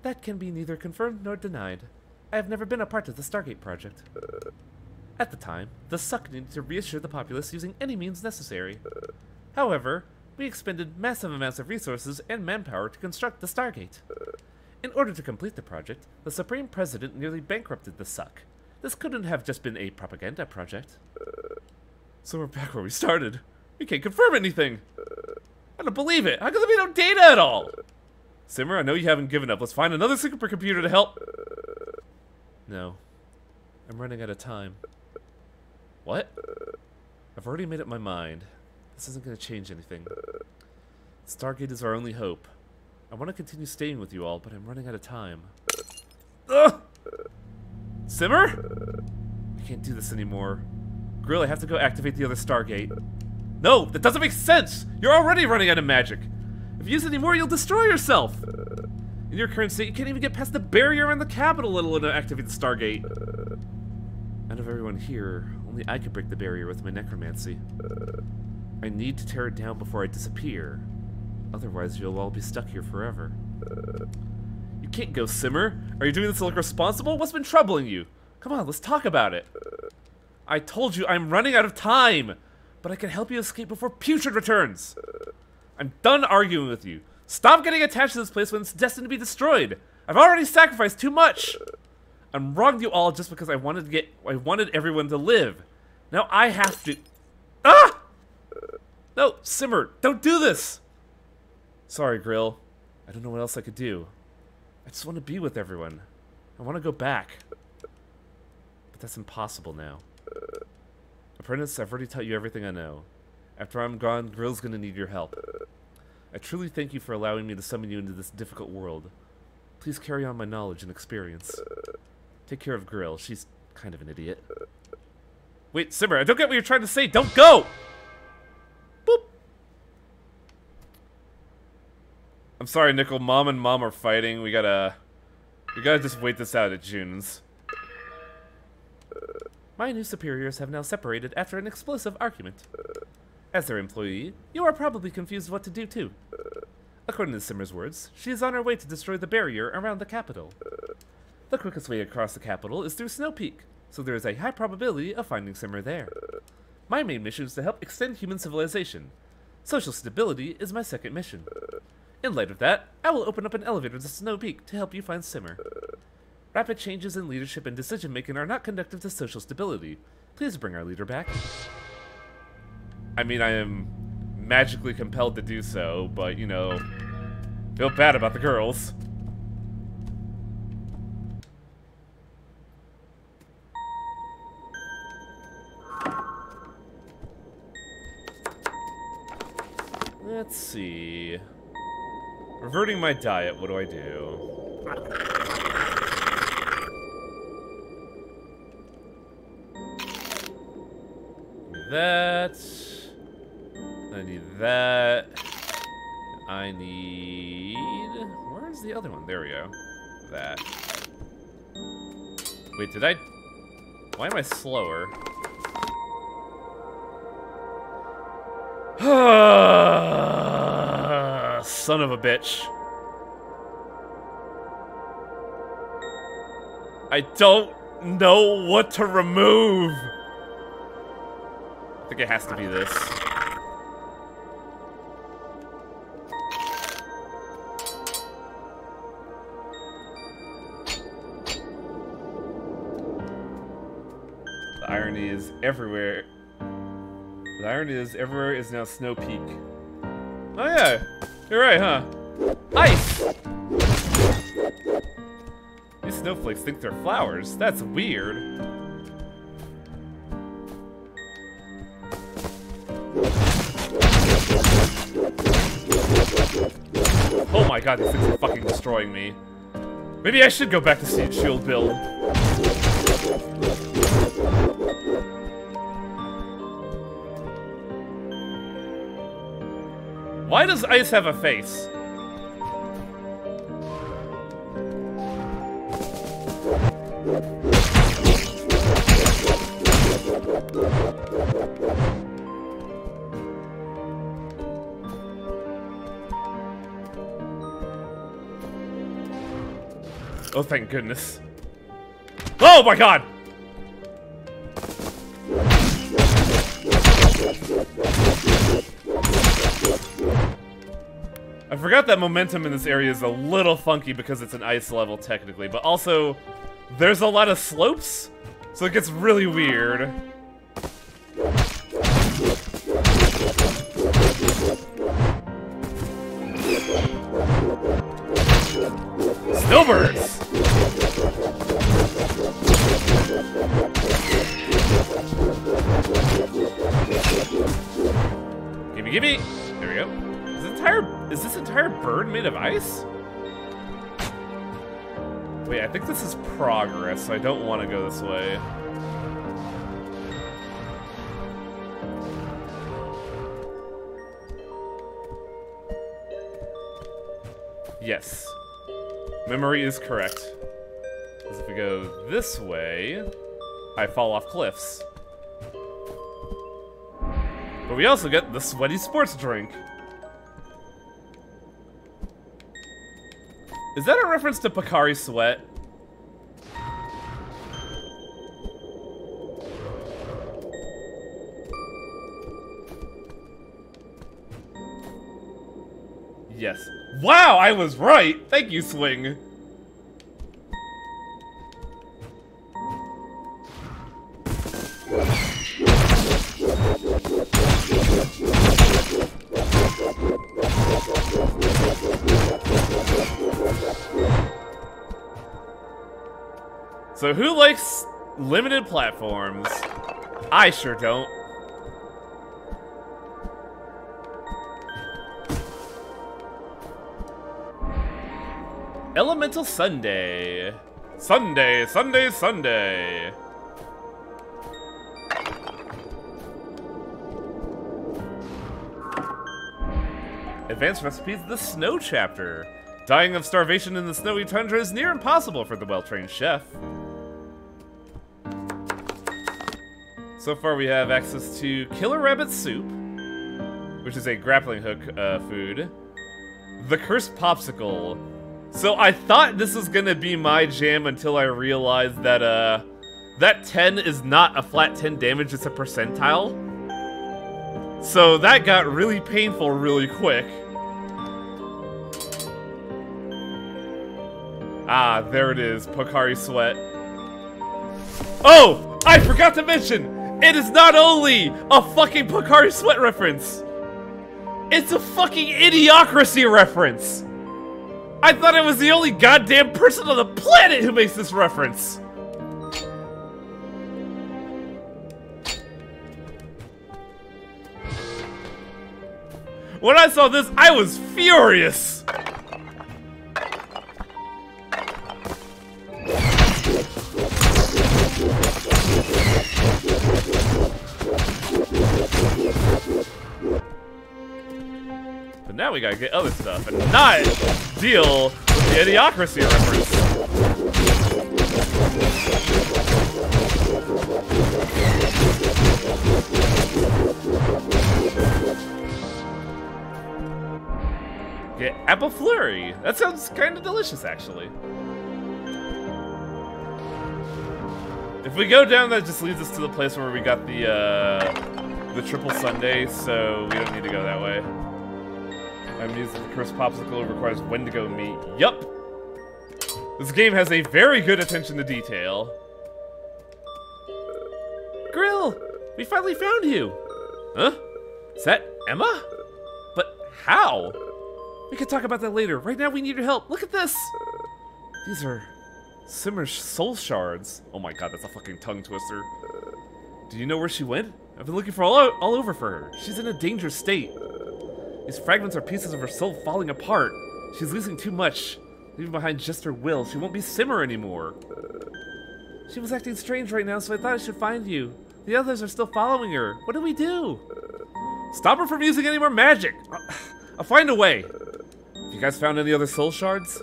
That can be neither confirmed nor denied. I have never been a part of the Stargate project. At the time, the Suck needed to reassure the populace using any means necessary. However, we expended massive amounts of resources and manpower to construct the Stargate. In order to complete the project, the Supreme President nearly bankrupted the Suck. This couldn't have just been a propaganda project. So we're back where we started. We can't confirm anything. I don't believe it. How can there be no data at all? Simmer, I know you haven't given up. Let's find another supercomputer to help. No. I'm running out of time. What? I've already made up my mind. This isn't going to change anything. Stargate is our only hope. I want to continue staying with you all, but I'm running out of time. Ugh! Simmer? I can't do this anymore. Grill, I have to go activate the other Stargate. No, that doesn't make sense! You're already running out of magic! If you use any more, you'll destroy yourself! In your current state, you can't even get past the barrier around the capital, let alone activate the Stargate. Out of everyone here, only I could break the barrier with my necromancy. I need to tear it down before I disappear. Otherwise, you'll all be stuck here forever. You can't go, Simmer. Are you doing this to look responsible? What's been troubling you? Come on, let's talk about it. I told you I'm running out of time, but I can help you escape before Putrid returns. I'm done arguing with you. Stop getting attached to this place when it's destined to be destroyed. I've already sacrificed too much. I'm wronged you all just because I wanted everyone to live. Now I have to. Ah! No, Simmer, don't do this. Sorry, Grill. I don't know what else I could do. I just want to be with everyone. I want to go back. But that's impossible now. Apprentice, I've already taught you everything I know. After I'm gone, Grill's gonna need your help. I truly thank you for allowing me to summon you into this difficult world. Please carry on my knowledge and experience. Take care of Grill. She's kind of an idiot. Wait, Simmer, I don't get what you're trying to say. Don't go! Boop. I'm sorry, Nickel. Mom and Mom are fighting. We gotta just wait this out at June's. My new superiors have now separated after an explosive argument. As their employee, you are probably confused what to do too. According to Simmer's words, she is on her way to destroy the barrier around the capital. The quickest way across the capital is through Snow Peak, so there is a high probability of finding Simmer there. My main mission is to help extend human civilization. Social stability is my second mission. In light of that, I will open up an elevator to Snow Peak to help you find Simmer. Rapid changes in leadership and decision-making are not conducive to social stability. Please bring our leader back. I mean, I am magically compelled to do so, but, you know, feel bad about the girls. Let's see. Reverting my diet, what do I do? That. I need that. I need... Where's the other one? There we go. That. Wait, did I... Why am I slower? Son of a bitch. I don't know what to remove. I think it has to be this. The irony is everywhere. The irony is everywhere is now Snow Peak. Oh yeah, you're right, huh? Ice! These snowflakes think they're flowers. That's weird. Oh my god, these things are fucking destroying me. Maybe I should go back to shield build. Why does ice have a face? Oh, thank goodness. Oh my god! I forgot that momentum in this area is a little funky because it's an ice level technically, but also there's a lot of slopes, so it gets really weird. Snowbirds! Gimme, gimme! There we go. Is this entire bird made of ice? Wait, I think this is progress, so I don't want to go this way. Yes. Memory is correct. Because if we go this way, I fall off cliffs. But we also get the sweaty sports drink. Is that a reference to Pocari Sweat? Yes. Wow, I was right! Thank you, Swing! So who likes limited platforms? I sure don't. Elemental Sunday. Sunday, Sunday, Sunday. Advanced recipes, the snow chapter. Dying of starvation in the snowy tundra is near impossible for the well-trained chef. So far we have access to killer rabbit soup, which is a grappling hook food. The cursed popsicle. So I thought this was gonna be my jam until I realized that that 10 is not a flat 10 damage, it's a percentile. So that got really painful really quick. Ah, there it is, Pocari Sweat. Oh! I forgot to mention! It is not only a fucking Pocari Sweat reference! It's a fucking Idiocracy reference! I thought I was the only goddamn person on the planet who makes this reference! When I saw this, I was furious! now we gotta get other stuff and not deal with the Idiocracy reference. Get apple flurry. That sounds kind of delicious, actually. If we go down, that just leads us to the place where we got the triple sundae, so we don't need to go that way. I'm using the cursed popsicle requires Wendigo meat. Yup. This game has a very good attention to detail. Grill, we finally found you. Huh? Is that Emma? But how? We can talk about that later. Right now we need your help. Look at this. These are Simmer's soul shards. Oh my god, that's a fucking tongue twister. Do you know where she went? I've been looking for all over for her. She's in a dangerous state. These fragments are pieces of her soul falling apart. She's losing too much. Leaving behind just her will. She won't be Simmer anymore. She was acting strange right now, so I thought I should find you. The others are still following her. What do we do? Stop her from using any more magic. I'll find a way. Have you guys found any other soul shards?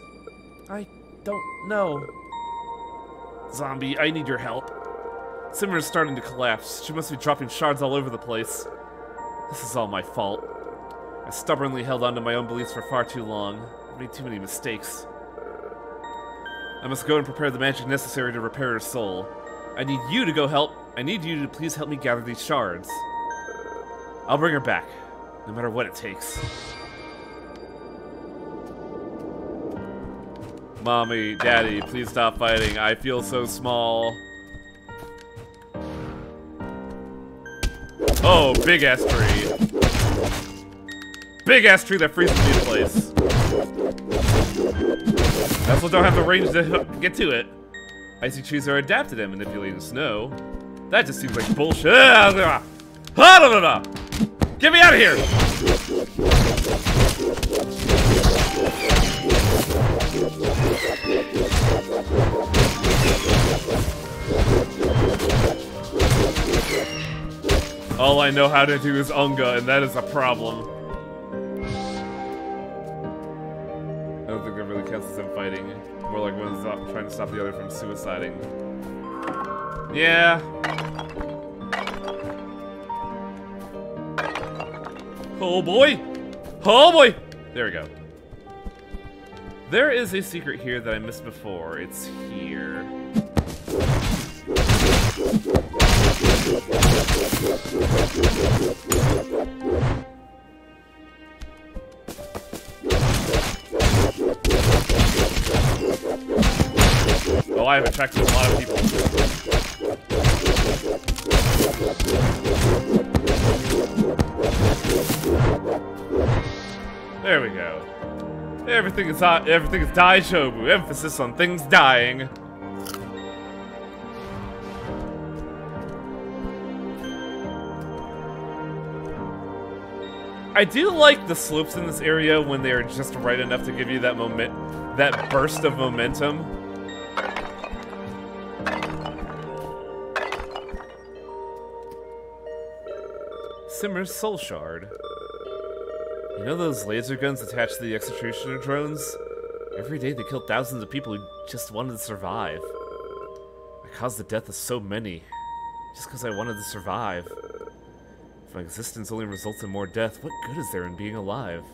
I don't know. Zombie, I need your help. Simmer is starting to collapse. She must be dropping shards all over the place. This is all my fault. I stubbornly held on to my own beliefs for far too long. I made too many mistakes. I must go and prepare the magic necessary to repair her soul. I need you to go help. I need you to please help me gather these shards. I'll bring her back, no matter what it takes. Mommy, Daddy, please stop fighting. I feel so small. Oh, big ass tree. Big ass tree that freezes me in place. I also don't have the range to get to it. Icy trees are adapted at manipulating snow. That just seems like bullshit. Get me out of here! All I know how to do is Unga, and that is a problem. I don't think that really counts as them fighting. More like one's trying to stop the other from suiciding. Yeah. Oh boy! Oh boy! There we go. There is a secret here that I missed before. It's here. Oh, I have attracted a lot of people. There we go. Everything is daishobu. Emphasis on things dying. I do like the slopes in this area when they are just right enough to give you that that burst of momentum. Simmer's soul shard. You know those laser guns attached to the executioner drones? Every day they kill thousands of people who just wanted to survive. I caused the death of so many, just because I wanted to survive. If my existence only results in more death, what good is there in being alive?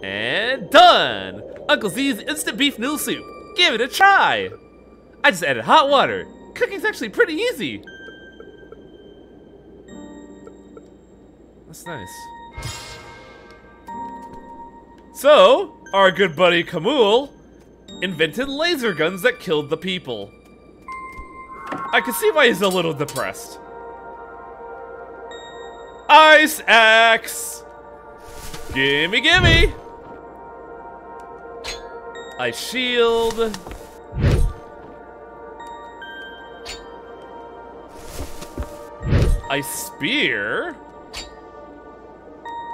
And done! Uncle Z's instant beef noodle soup. Give it a try! I just added hot water. Cooking's actually pretty easy. That's nice. So, our good buddy Kamul invented laser guns that killed the people. I can see why he's a little depressed. Ice axe! Gimme, gimme! Ice shield. Ice spear.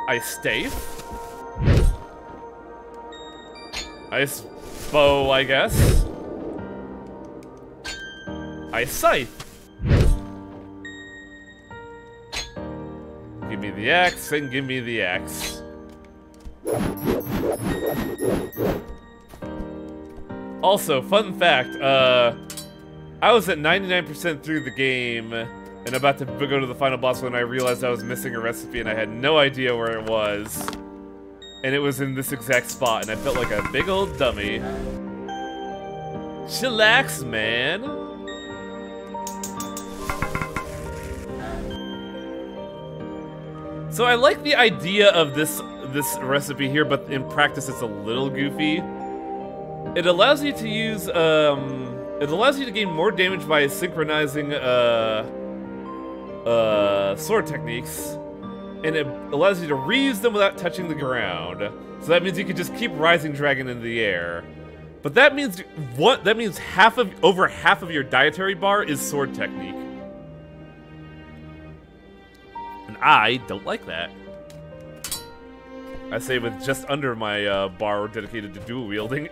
Ice staff. Ice bow, I guess. Ice scythe. Give me the axe and give me the axe. Also, fun fact, I was at 99% through the game and about to go to the final boss when I realized I was missing a recipe and I had no idea where it was. And it was in this exact spot and I felt like a big old dummy. Chillax, man. So I like the idea of this recipe here, but in practice it's a little goofy. It allows you to use it allows you to gain more damage by synchronizing sword techniques, and it allows you to reuse them without touching the ground. So that means you can just keep Rising Dragon in the air. But that means what? That means over half of your dietary bar is sword technique. And I don't like that. I say with just under my bar dedicated to dual wielding.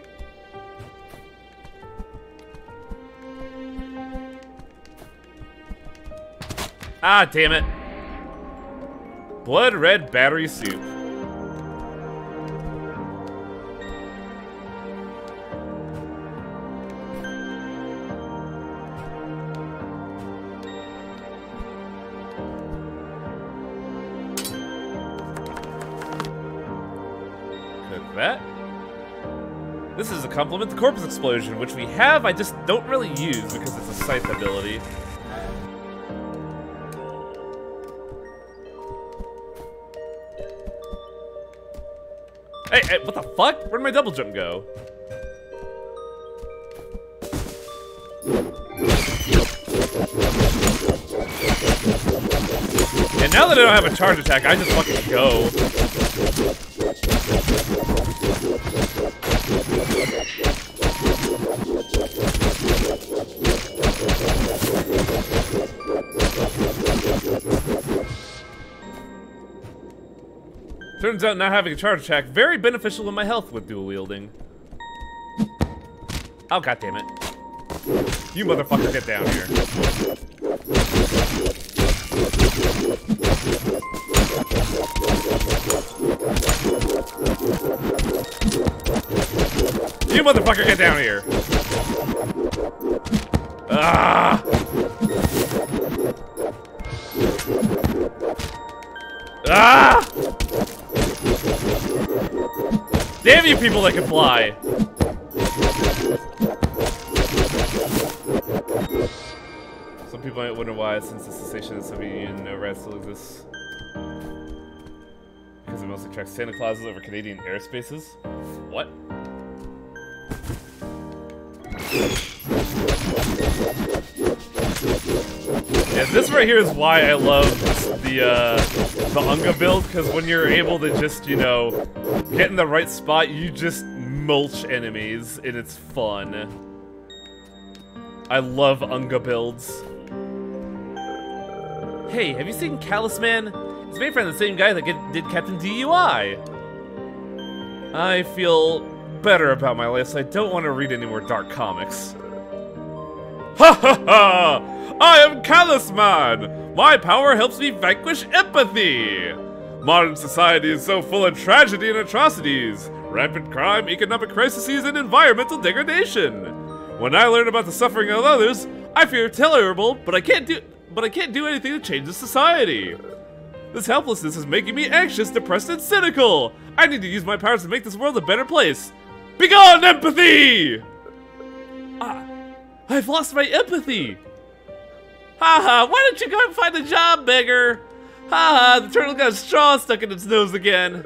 Ah, damn it. Blood red battery soup. Cook that. This is a compliment to Corpse Explosion, which we have, I just don't really use because it's a scythe ability. Hey, what the fuck? Where'd my double jump go? And now that I don't have a charge attack, I just fucking go. Turns out not having a charge attack very beneficial in my health with dual wielding. Oh, god damn it. You motherfucker, get down here. You motherfucker, get down here. Ah! Ah! Damn you people that can fly! Some people might wonder why, since the cessation of the Soviet Union, no rat still exists. Because it mostly tracks Santa Clauses over Canadian airspaces? What? Yeah, this right here is why I love the Unga build, because when you're able to just, you know, get in the right spot, you just mulch enemies, and it's fun. I love Unga builds. Hey, have you seen Callous Man? It's made from the same guy that did Captain DUI. I feel better about my life, so I don't want to read any more dark comics. Ha ha ha! I am Callous Man! My power helps me vanquish empathy! Modern society is so full of tragedy and atrocities, rampant crime, economic crises, and environmental degradation. When I learn about the suffering of others, I feel terrible, but I can't do anything to change the society. This helplessness is making me anxious, depressed, and cynical. I need to use my powers to make this world a better place. Begone, empathy! I've lost my empathy. Haha, why don't you go and find a job, beggar? Haha, the turtle got a straw stuck in its nose again.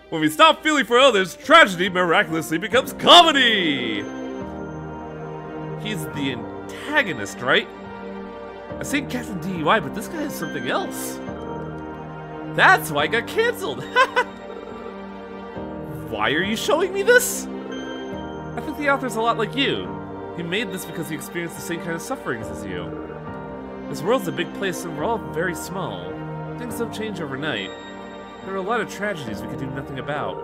When we stop feeling for others, tragedy miraculously becomes comedy. He's the antagonist, right? I say Captain DUI, but this guy is something else. That's why I got canceled. Why are you showing me this? I think the author's a lot like you. He made this because he experienced the same kind of sufferings as you. This world's a big place and we're all very small. Things don't change overnight. There are a lot of tragedies we can do nothing about.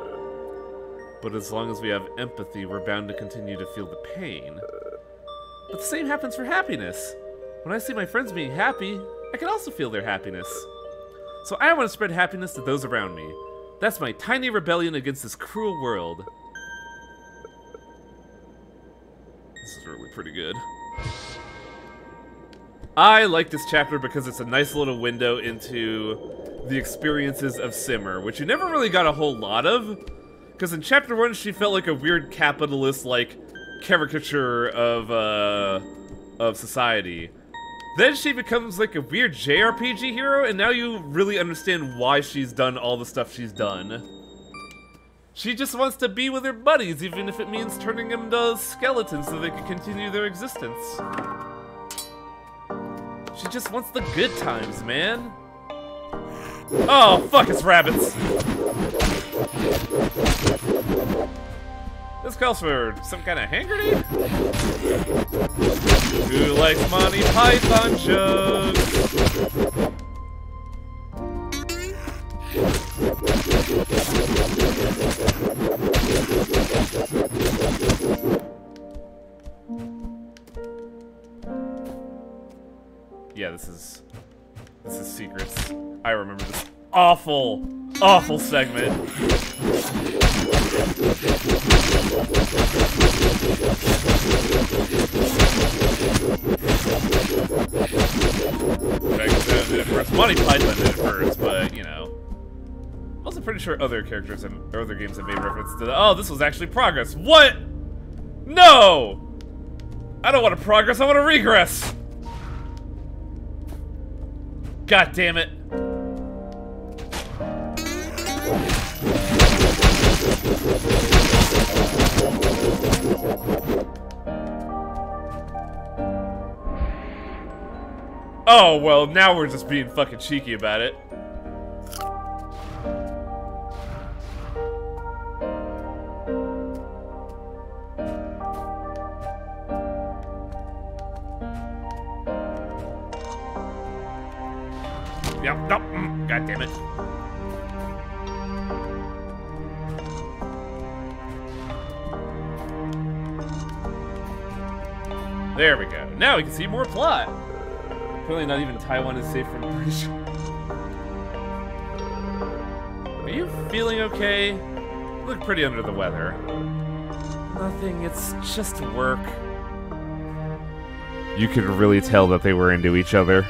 But as long as we have empathy, we're bound to continue to feel the pain. But the same happens for happiness. When I see my friends being happy, I can also feel their happiness. So I want to spread happiness to those around me. That's my tiny rebellion against this cruel world. This is really pretty good. I like this chapter because it's a nice little window into the experiences of Simmer, which you never really got a whole lot of. Because in chapter 1, she felt like a weird capitalist, like, caricature of society. Then she becomes like a weird JRPG hero, and now you really understand why she's done all the stuff she's done. She just wants to be with her buddies, even if it means turning them into skeletons so they can continue their existence. She just wants the good times, man. Oh, fuck, it's rabbits. This calls for some kind of hand grenade? Who likes Monty Python jokes? Yeah, this is Secrets. I remember this awful, awful segment. Monty Python did it first, but you know. I'm also pretty sure other characters and other games have made reference to that. Oh, this was actually progress. What? No! I don't want to progress, I want to regress! God damn it. Oh, well, now we're just being fucking cheeky about it. Yep, nope, god damn it. There we go. Now we can see more plot. Apparently not even Taiwan is safe from British. Are you feeling okay? You look pretty under the weather. Nothing, it's just work. You could really tell that they were into each other.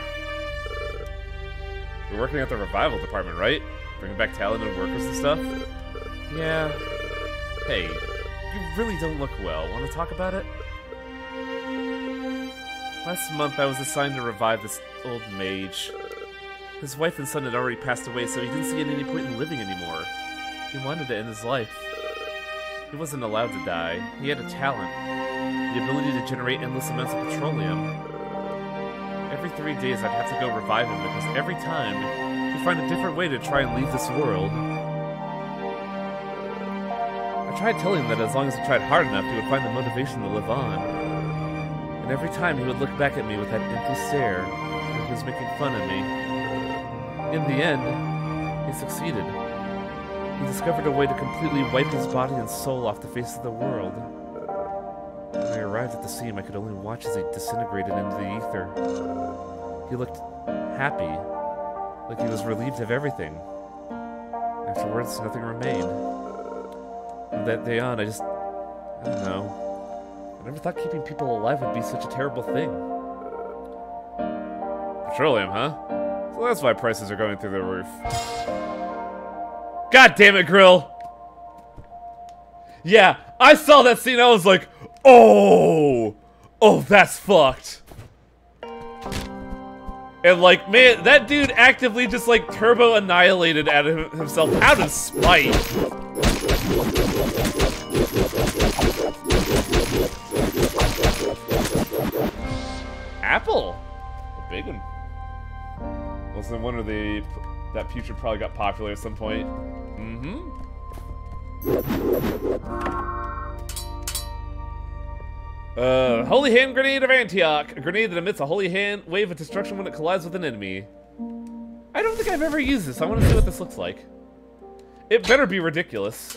You're working at the revival department, right? Bringing back talented workers and stuff? Yeah. Hey, you really don't look well. Want to talk about it? Last month, I was assigned to revive this old mage. His wife and son had already passed away, so he didn't see any point in living anymore. He wanted to end his life. He wasn't allowed to die. He had a talent. The ability to generate endless amounts of petroleum. Every 3 days, I'd have to go revive him, because every time, he'd find a different way to try and leave this world. I tried telling him that as long as he tried hard enough, he would find the motivation to live on. And every time he would look back at me with that empty stare, like he was making fun of me. In the end, he succeeded. He discovered a way to completely wipe his body and soul off the face of the world. When I arrived at the scene, I could only watch as he disintegrated into the ether. He looked happy, like he was relieved of everything. Afterwards, nothing remained. From that day on, I don't know. I never thought keeping people alive would be such a terrible thing. Petroleum, huh? So that's why prices are going through the roof. God damn it, Grill! Yeah, I saw that scene, I was like, oh! Oh, that's fucked. And like, man, that dude actively just like turbo annihilated himself out of spite. Apple, a big one. Well, no wonder that Putrid probably got popular at some point. Holy Hand Grenade of Antioch. A grenade that emits a holy hand wave of destruction when it collides with an enemy. I don't think I've ever used this. I want to see what this looks like. It better be ridiculous.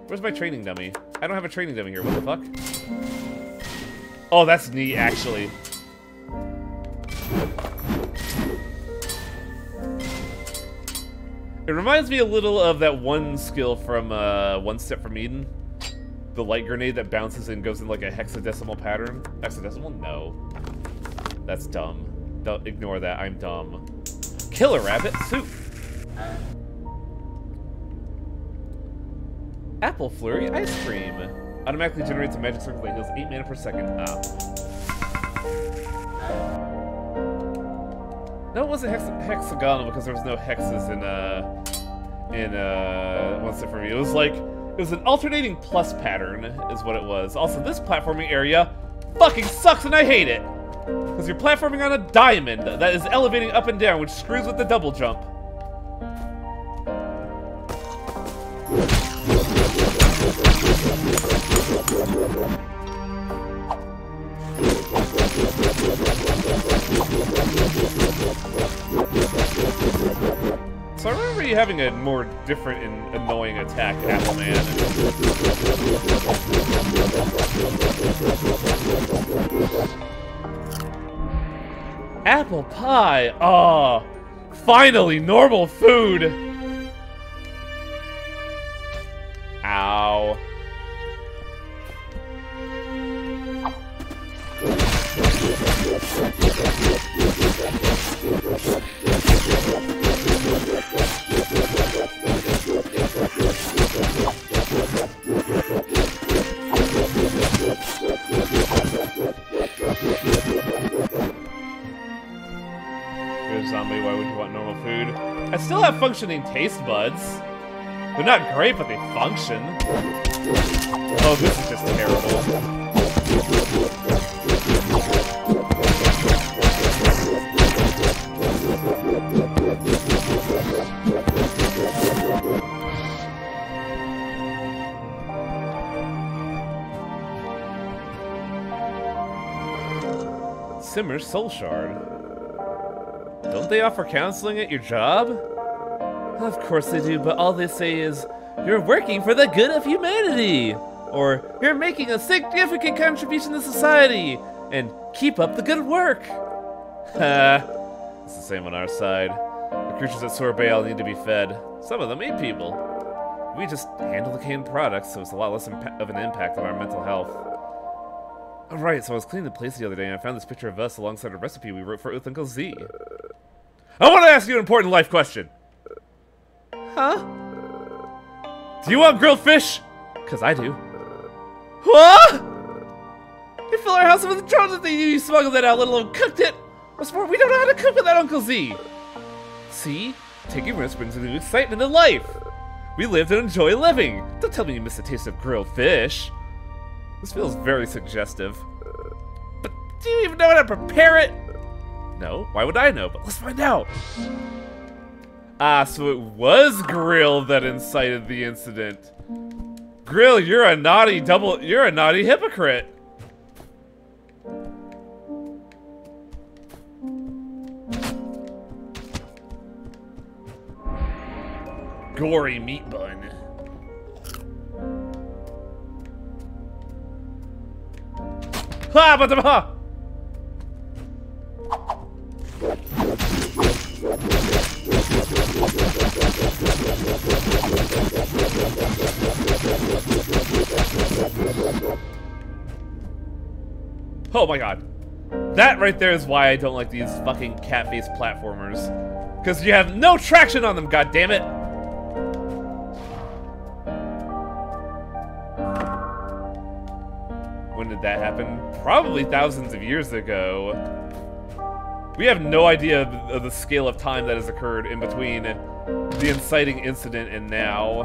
Where's my training dummy? I don't have a training dummy here. What the fuck? Oh, that's neat, actually. It reminds me a little of that one skill from One Step from Eden. The light grenade that bounces and goes in like a hexadecimal pattern. Hexadecimal? No. That's dumb. Don't ignore that, I'm dumb. Killer rabbit soup. Apple flurry ice cream. Automatically generates a magic circle that heals 8 mana per second. Ah. No, it wasn't hexagonal because there was no hexes in One Step from Eden. It was like, it was an alternating plus pattern, is what it was. Also, this platforming area fucking sucks and I hate it! Because you're platforming on a diamond that is elevating up and down, which screws with the double jump. So I remember you having a more different and annoying attack, Appleman. Apple pie! Oh, finally, normal food! Ow. You're a zombie, why would you want normal food? I still have functioning taste buds. They're not great, but they function. Oh, this is just terrible. Simmer's Soul Shard. Don't they offer counseling at your job? Of course they do, but all they say is, you're working for the good of humanity! Or, you're making a significant contribution to society! And keep up the good work! Ha! It's the same on our side. The creatures at Sorbet need to be fed. Some of them eat people. We just handle the canned products, so it's a lot less of an impact on our mental health. Alright, so I was cleaning the place the other day and I found this picture of us alongside a recipe we wrote for with Uncle Z. I want to ask you an important life question. Huh? Do you want grilled fish? Cause I do. What? You fill our house with the drones that you smuggled that out, let alone cooked it. What's more, we don't know how to cook without Uncle Z. See? Taking risks brings a new excitement in life. We live and enjoy living. Don't tell me you miss the taste of grilled fish. This feels very suggestive. But do you even know how to prepare it? No, why would I know? But let's find out. Ah, so it was Grill that incited the incident. Grill, you're a naughty hypocrite. Gory meat bun. Ha! Ba-da-ba! Oh my god. That right there is why I don't like these fucking cat-based platformers. Because you have no traction on them, goddammit! When did that happen? Probably thousands of years ago. We have no idea of the scale of time that has occurred in between the inciting incident and now.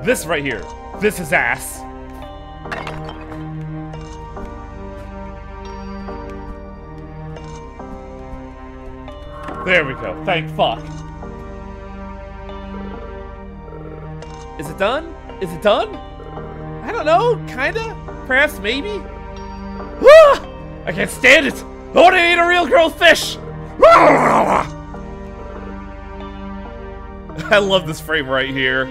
This right here. This is ass. There we go. Thank fuck. Is it done? Is it done? I don't know. Kinda? Perhaps, maybe? Ah! I can't stand it! I want to eat a real grilled fish! I love this frame right here.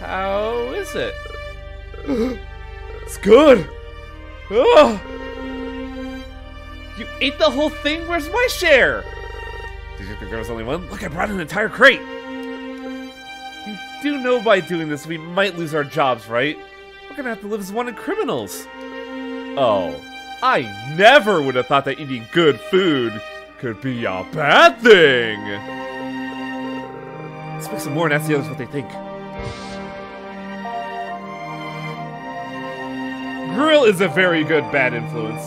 How is it? It's good! Oh. You ate the whole thing? Where's my share? Did you think there was only one? Look, I brought an entire crate. You do know by doing this we might lose our jobs, right? We're gonna have to live as wanted criminals. Oh, I never would have thought that eating good food could be a bad thing. Let's make some more and ask the others what they think. Grill is a very good bad influence.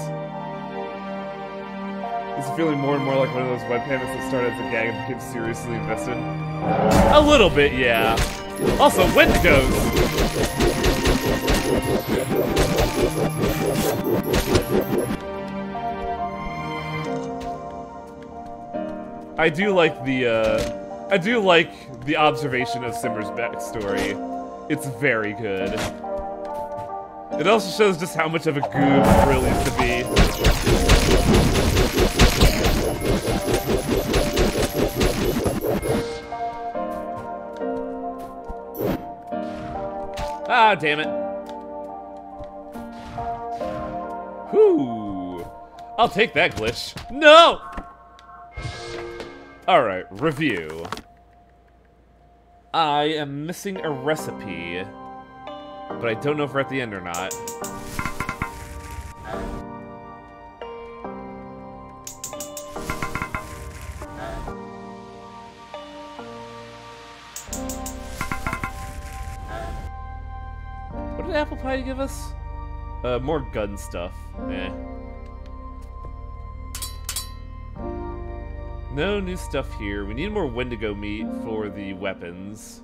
It's feeling more and more like one of those webcams that started as a gag and became seriously invested. A little bit, yeah. Also, Wendigos! I do like the observation of Simmer's backstory. It's very good. It also shows just how much of a goob Grill used to be. Ah, damn it. Whew. I'll take that glitch. No! Alright, review. I am missing a recipe, but I don't know if we're at the end or not. What did Apple Pie give us? More gun stuff. Eh. No new stuff here. We need more Wendigo meat for the weapons.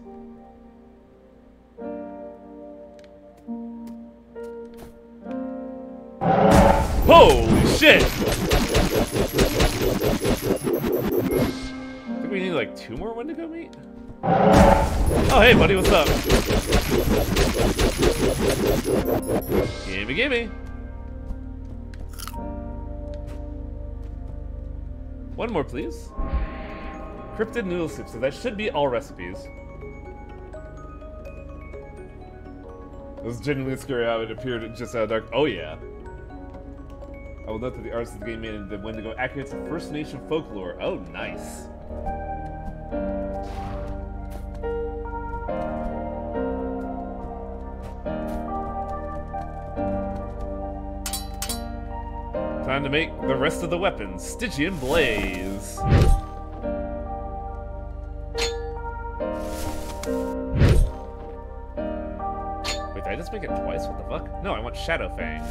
Holy shit! I think we need like 2 more Wendigo meat? Oh, hey, buddy, what's up? Gimme, gimme! One more, please. Cryptid noodle soup, so that should be all recipes. It was genuinely scary how it appeared just out of dark. Oh, yeah. I will note that the artist of the game made the Wendigo accurate to First Nation folklore. Oh, nice. Time to make the rest of the weapons. Stygian Blaze. Wait, did I just make it twice? What the fuck? No, I want Shadow Fang.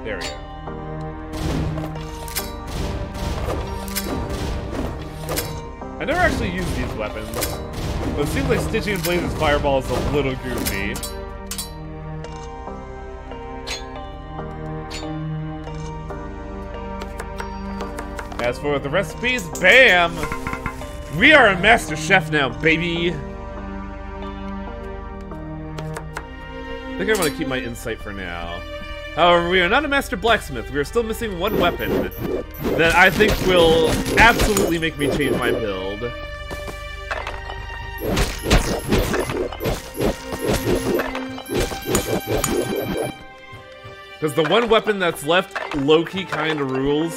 There we go. I never actually used these weapons, but it seems like Stygian Blaze's fireball is a little goofy. As for the recipes, bam! We are a master chef now, baby! I think I'm gonna keep my insight for now. However, we are not a master blacksmith. We are still missing one weapon that I think will absolutely make me change my build. Because the one weapon that's left low-key kind of rules.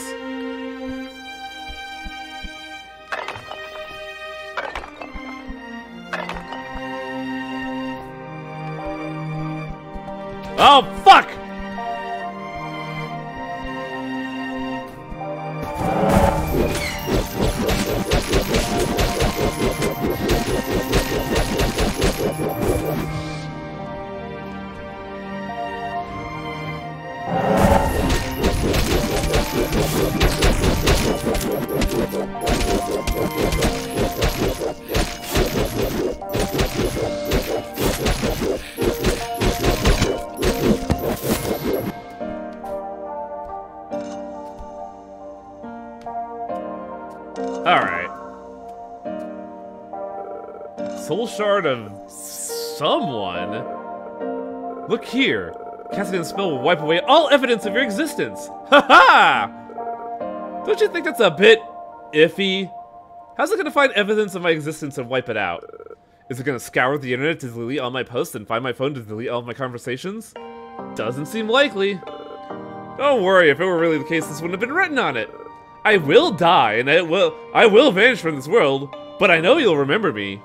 Oh, fuck! Alright. Soul Shard of someone? Look here. Casting a spell will wipe away all evidence of your existence. Ha-ha! Don't you think that's a bit iffy? How's it gonna find evidence of my existence and wipe it out? Is it gonna scour the internet to delete all my posts and find my phone to delete all of my conversations? Doesn't seem likely. Don't worry, if it were really the case, this wouldn't have been written on it. I will die, and I will vanish from this world, but I know you'll remember me.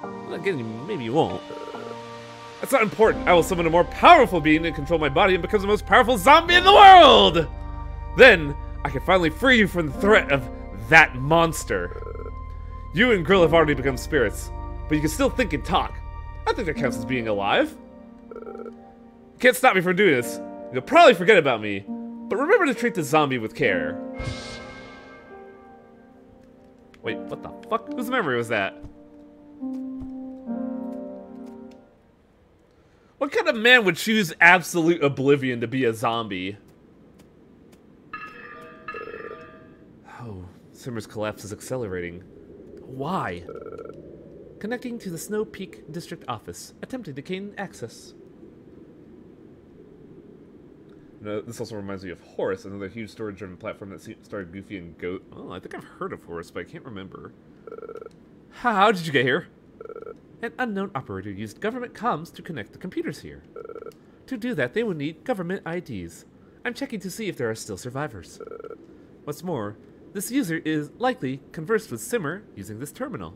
Well, again, maybe you won't. That's not important. I will summon a more powerful being to control my body and become the most powerful zombie in the world! Then, I can finally free you from the threat of that monster. You and Grill have already become spirits, but you can still think and talk. I think that counts as being alive. You can't stop me from doing this. You'll probably forget about me, but remember to treat the zombie with care. Wait, what the fuck? Whose memory was that? What kind of man would choose absolute oblivion to be a zombie? Oh, Simmer's collapse is accelerating. Why? Connecting to the Snow Peak District Office, attempting to gain access. This also reminds me of Horus, another huge storage-driven platform that started Goofy and Goat. Oh, I think I've heard of Horus, but I can't remember. How did you get here? An unknown operator used government comms to connect the computers here. To do that, they would need government IDs. I'm checking to see if there are still survivors. What's more, this user is likely conversed with Simmer using this terminal.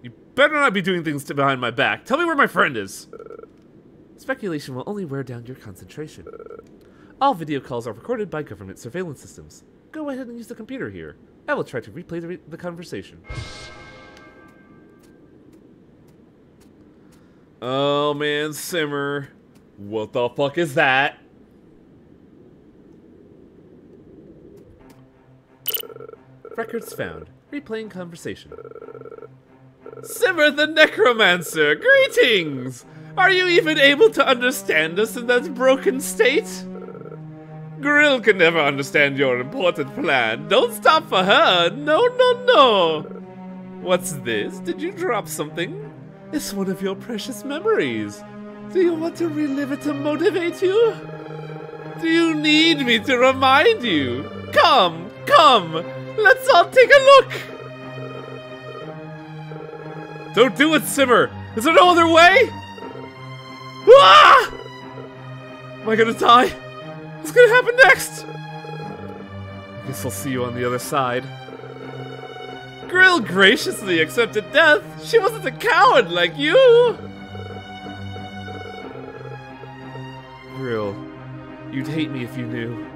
You better not be doing things behind my back. Tell me where my friend is. Speculation will only wear down your concentration. All video calls are recorded by government surveillance systems. Go ahead and use the computer here. I will try to replay the conversation. Oh man, Simmer. What the fuck is that? Records found. Replaying conversation. Simmer the Necromancer! Greetings! Are you even able to understand us in that broken state? Grill can never understand your important plan. Don't stop for her! No, no, no! What's this? Did you drop something? It's one of your precious memories. Do you want to relive it to motivate you? Do you need me to remind you? Come, come! Let's all take a look! Don't do it, Simmer! Is there no other way? Ah! Am I gonna die? What's gonna happen next? I guess I'll see you on the other side. Grill graciously accepted death. She wasn't a coward like you. Grill, you'd hate me if you knew.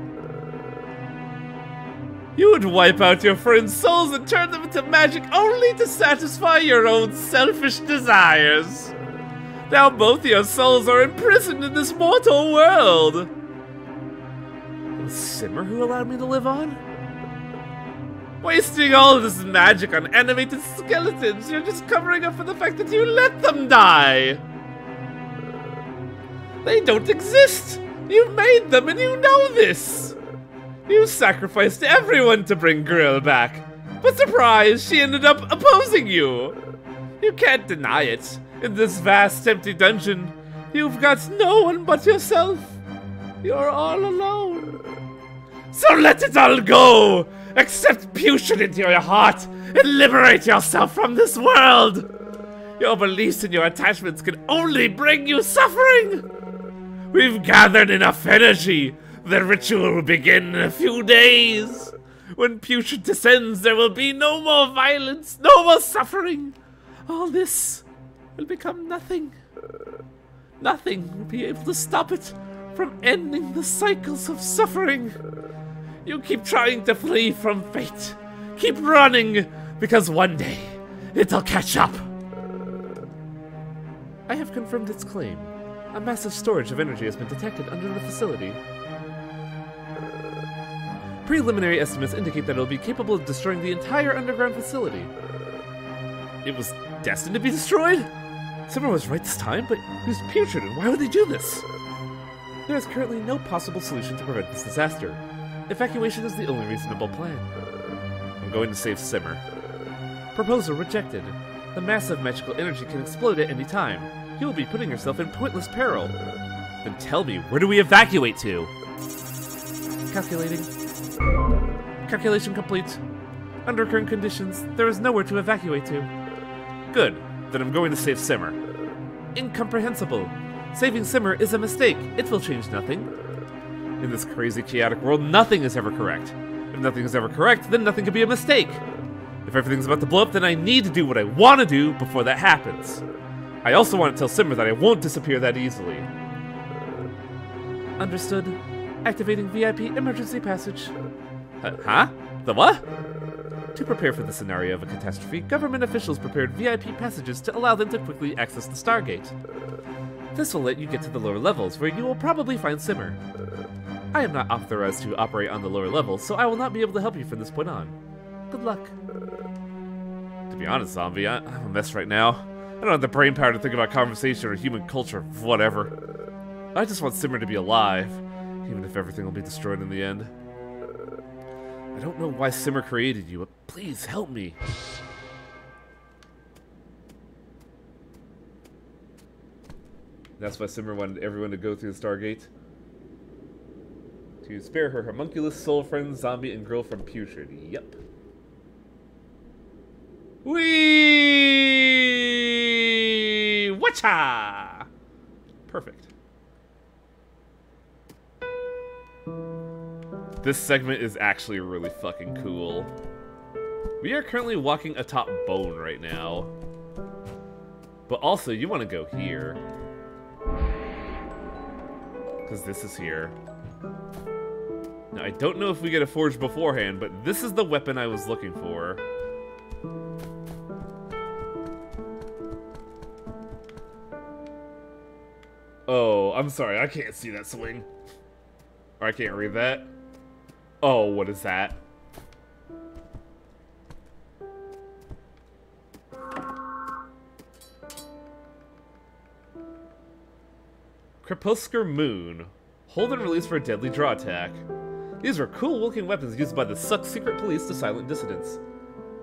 You would wipe out your friends' souls and turn them into magic only to satisfy your own selfish desires. Now both your souls are imprisoned in this mortal world. It was Simmer who allowed me to live on? Wasting all of this magic on animated skeletons, you're just covering up for the fact that you let them die. They don't exist. You made them and you know this. You sacrificed everyone to bring Grill back. But surprise, she ended up opposing you. You can't deny it. In this vast, empty dungeon, you've got no one but yourself. You're all alone. So let it all go! Accept putrid into your heart and liberate yourself from this world! Your beliefs and your attachments can only bring you suffering! We've gathered enough energy. The ritual will begin in a few days. When putrid descends, there will be no more violence, no more suffering. All this will become nothing. Nothing will be able to stop it from ending the cycles of suffering. You keep trying to flee from fate. Keep running, because one day it'll catch up. I have confirmed its claim. A massive storage of energy has been detected under the facility. Preliminary estimates indicate that it will be capable of destroying the entire underground facility. It was destined to be destroyed? Someone was right this time, but he was putrid, and why would they do this? There is currently no possible solution to prevent this disaster. Evacuation is the only reasonable plan. I'm going to save Simmer. Proposal rejected. The massive magical energy can explode at any time. You will be putting yourself in pointless peril. Then tell me, where do we evacuate to? Calculating. Calculation complete. Under current conditions, there is nowhere to evacuate to. Good. Then I'm going to save Simmer. Incomprehensible. Saving Simmer is a mistake. It will change nothing. In this crazy, chaotic world, nothing is ever correct. If nothing is ever correct, then nothing can be a mistake. If everything's about to blow up, then I need to do what I want to do before that happens. I also want to tell Simmer that I won't disappear that easily. Understood. Activating VIP emergency passage. Huh? The what? To prepare for the scenario of a catastrophe, government officials prepared VIP passages to allow them to quickly access the Stargate. This will let you get to the lower levels, where you will probably find Simmer. I am not authorized to operate on the lower levels, so I will not be able to help you from this point on. Good luck. To be honest, Zombie, I'm a mess right now. I don't have the brain power to think about conversation or human culture, whatever. I just want Simmer to be alive, even if everything will be destroyed in the end. I don't know why Simmer created you, but please help me. That's why Simmer wanted everyone to go through the Stargate. To spare her homunculus, soul friend, zombie, and girl from putrid. Yep. Whee! Whatcha! Perfect. This segment is actually really fucking cool. We are currently walking atop bone right now. But also, you want to go here. Because this is here. Now, I don't know if we get a forge beforehand, but this is the weapon I was looking for. Oh, I'm sorry, I can't see that swing. Or I can't read that. Oh, what is that? Crepuscular Moon. Hold and release for a deadly draw attack. These are cool-looking weapons used by the Suck secret police to silent dissidents.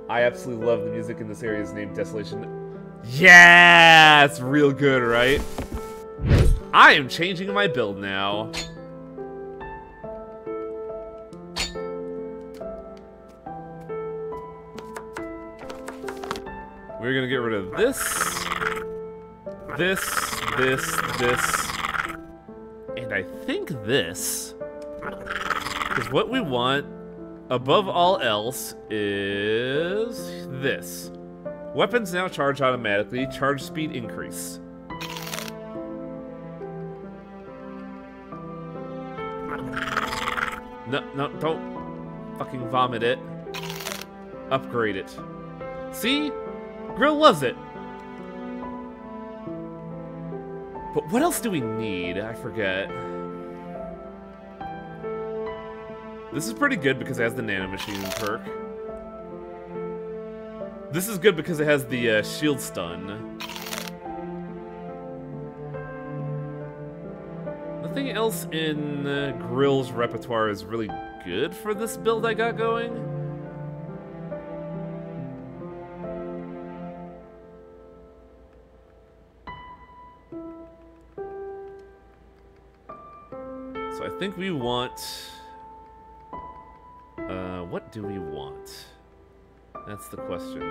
I absolutely love the music in this area's named Desolation. Yeah! It's real good, right? I am changing my build now. We're gonna get rid of this, this, and I think this. Because what we want, above all else, is this. Weapons now charge automatically, charge speed increase. No, don't fucking vomit it. Upgrade it. See? Grill loves it. But what else do we need? I forget. This is pretty good because it has the nanomachine perk. This is good because it has the shield stun. Nothing else in Grill's repertoire is really good for this build I got going. So I think we want... what do we want? That's the question.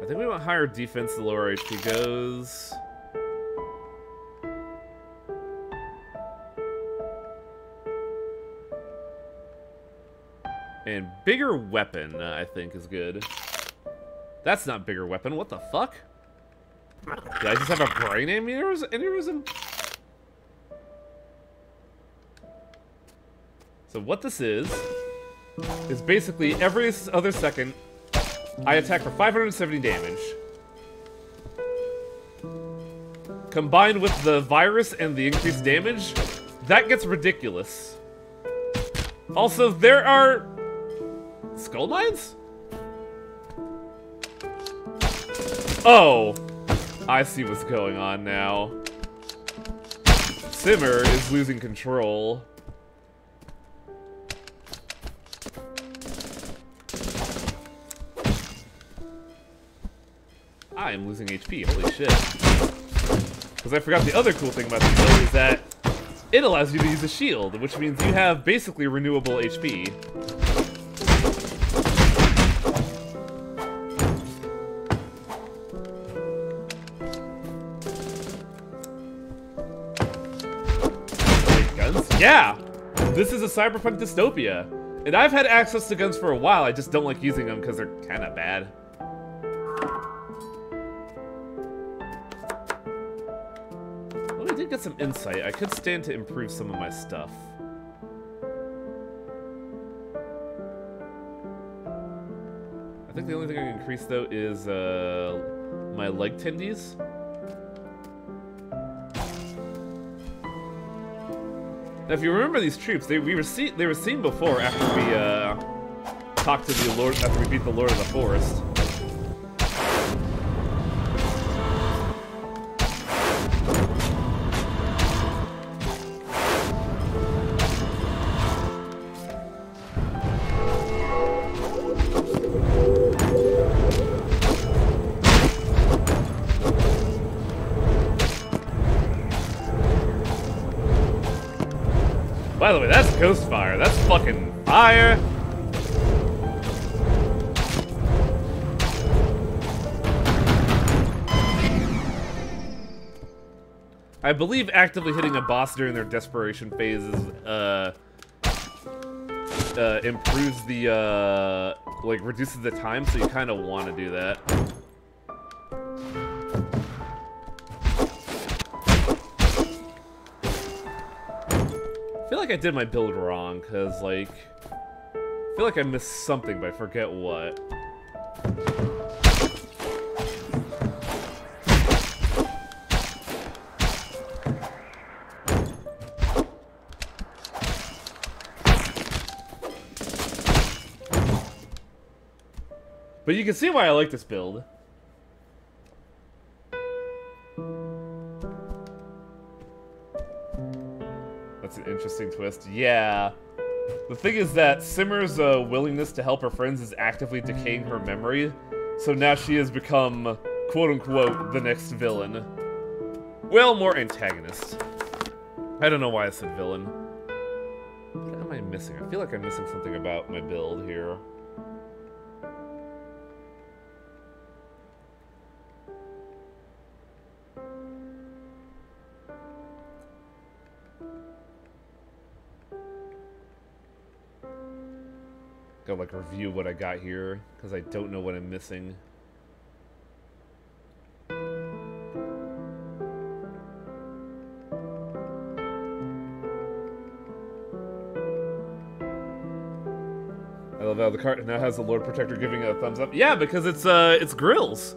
I think we want higher defense the lower HP goes. And bigger weapon, I think, is good. That's not bigger weapon. What the fuck? Did I just have a brain aneurysm? So what this is basically every other second, I attack for 570 damage. Combined with the virus and the increased damage, that gets ridiculous. Also, there are... skull mines? Oh! I see what's going on now. Simmer is losing control. I am losing HP, holy shit. Because I forgot the other cool thing about this build is that it allows you to use a shield, which means you have basically renewable HP. Yeah! This is a cyberpunk dystopia. And I've had access to guns for a while, I just don't like using them because they're kinda bad. Well, I did get some insight. I could stand to improve some of my stuff. I think the only thing I can increase, though, is my leg tendies. Now, if you remember these troops, they were seen before after we talked to the Lord, after we beat the Lord of the Forest. By the way, that's ghost fire. That's fucking fire. I believe actively hitting a boss during their desperation phases improves the like reduces the time, so you kind of want to do that. I feel like I did my build wrong, because, like, I feel like I missed something, but I forget what. But you can see why I like this build. That's an interesting twist. Yeah. The thing is that Simmer's willingness to help her friends is actively decaying her memory, so now she has become, quote-unquote, the next villain. Well, more antagonist. I don't know why I said villain. What am I missing? I feel like I'm missing something about my build here. Gotta, like, review what I got here, because I don't know what I'm missing. I love how the cart now has the Lord Protector giving it a thumbs up. Yeah, because it's grills.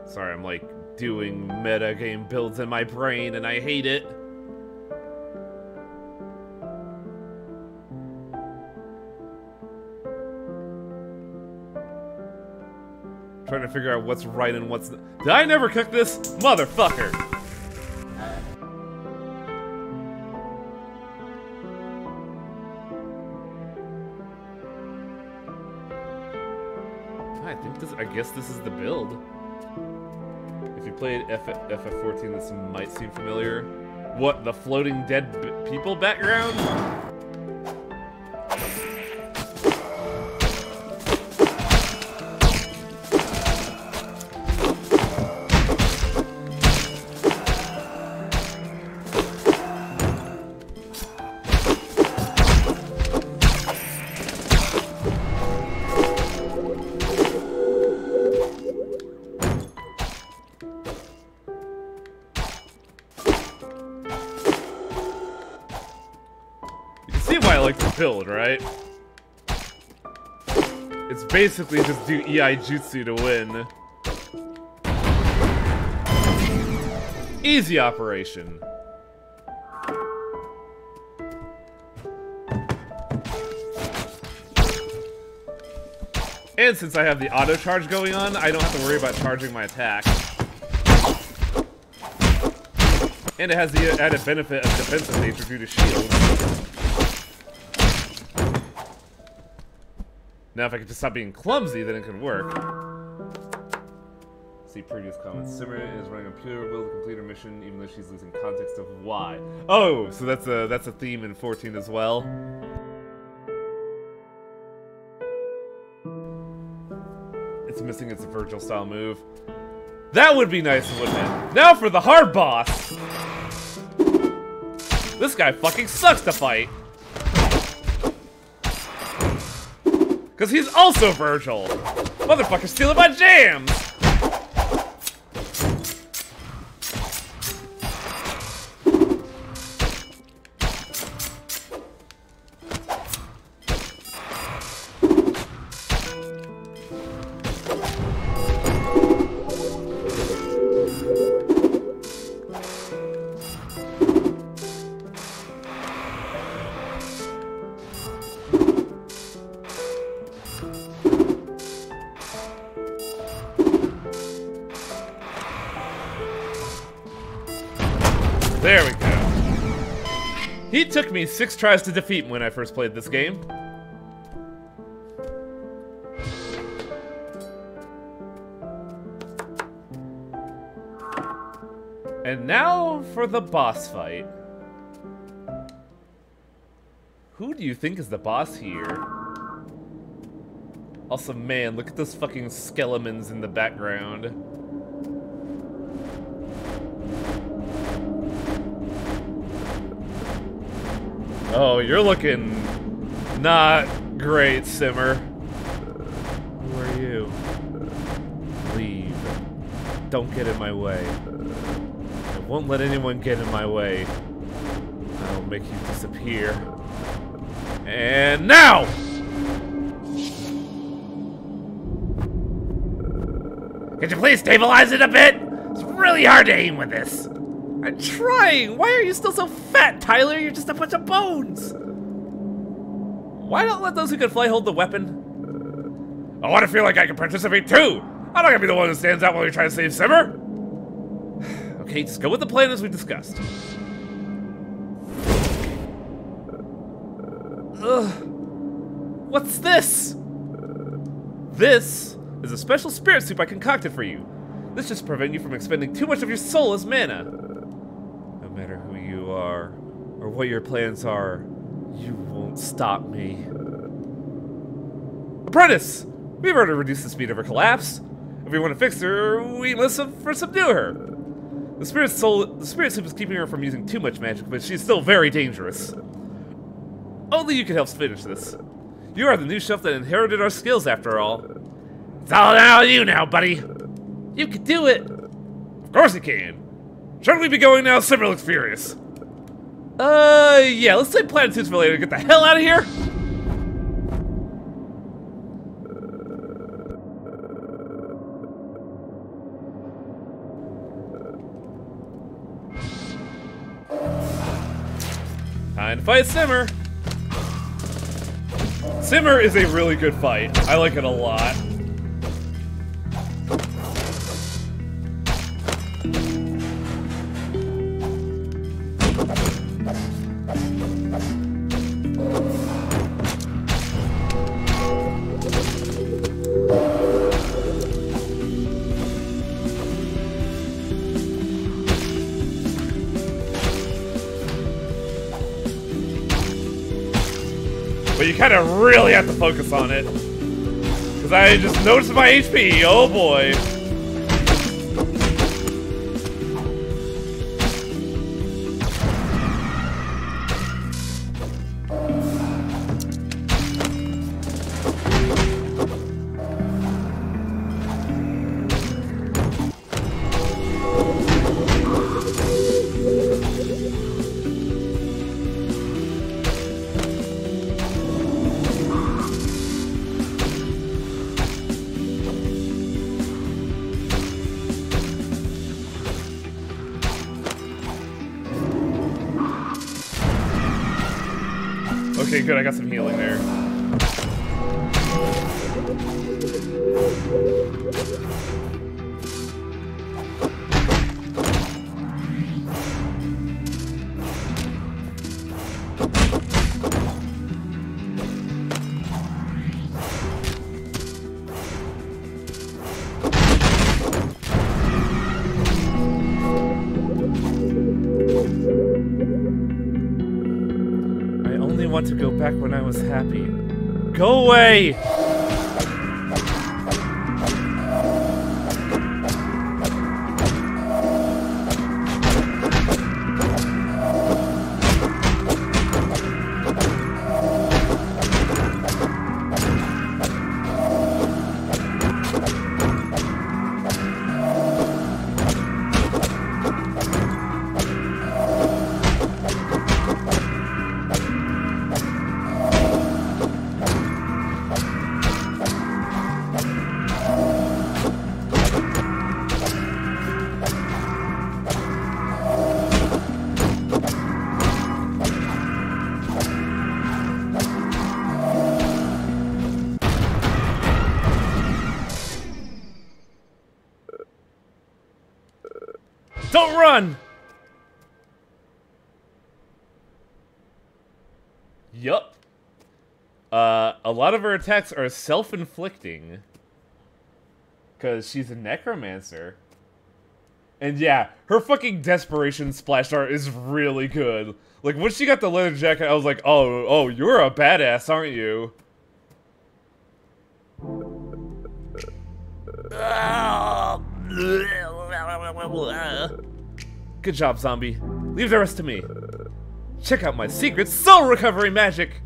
Sorry, I'm like doing metagame builds in my brain and I hate it. Trying to figure out what's right and what's... Did I never cook this? Motherfucker! I guess this is the build. If you played FF14, this might seem familiar. What, the floating dead people background? Build, right? It's basically just do EI Jutsu to win. Easy operation. And since I have the auto charge going on, I don't have to worry about charging my attack. And it has the added benefit of defensive nature due to shields. Now, if I could just stop being clumsy, then it could work. See previous comments. Simmer is running a pure will to complete her mission, even though she's losing context of why. Oh, so that's a theme in 14 as well. It's missing its Virgil style move. That would be nice, wouldn't it? Now for the hard boss! This guy fucking sucks to fight. Cause he's also Virgil. Motherfucker's stealing my jams! There we go. He took me 6 tries to defeat when I first played this game. And now for the boss fight. Who do you think is the boss here? Also, man, look at those fucking skeletons in the background. Oh, you're looking not great, Simmer. Who are you? Leave. Don't get in my way. I won't let anyone get in my way. I'll make you disappear. And now! Could you please stabilize it a bit? It's really hard to aim with this. I'm trying! Why are you still so fat, Tyler? You're just a bunch of bones! Why not let those who can fly hold the weapon? I want to feel like I can participate too! I'm not gonna be the one who stands out while you're trying to save Simmer! Okay, just go with the plan as we discussed. Ugh. What's this? This is a special spirit soup I concocted for you. This should prevent you from expending too much of your soul as mana. No matter who you are, or what your plans are, you won't stop me. Apprentice! We've already reduced the speed of her collapse. If we want to fix her, we must first subdue her. The spirit soup is keeping her from using too much magic, but she's still very dangerous. Only you can help us finish this. You are the new chef that inherited our skills, after all. It's all down to you now, buddy. You can do it. Of course you can. Shouldn't we be going now? Simmer looks furious. Yeah, let's save platitudes for later. Get the hell out of here. Time to fight Simmer. Simmer is a really good fight. I like it a lot. But you kind of really have to focus on it. Because I just noticed my HP. Oh boy. Okay, good, I got some healing there. I want to go back when I was happy. Go away! Don't run! Yup. A lot of her attacks are self-inflicting. Because she's a necromancer. And yeah, her fucking desperation splash art is really good. Like, when she got the leather jacket, I was like, oh, you're a badass, aren't you? Good job, zombie. Leave the rest to me. Check out my secret soul recovery magic!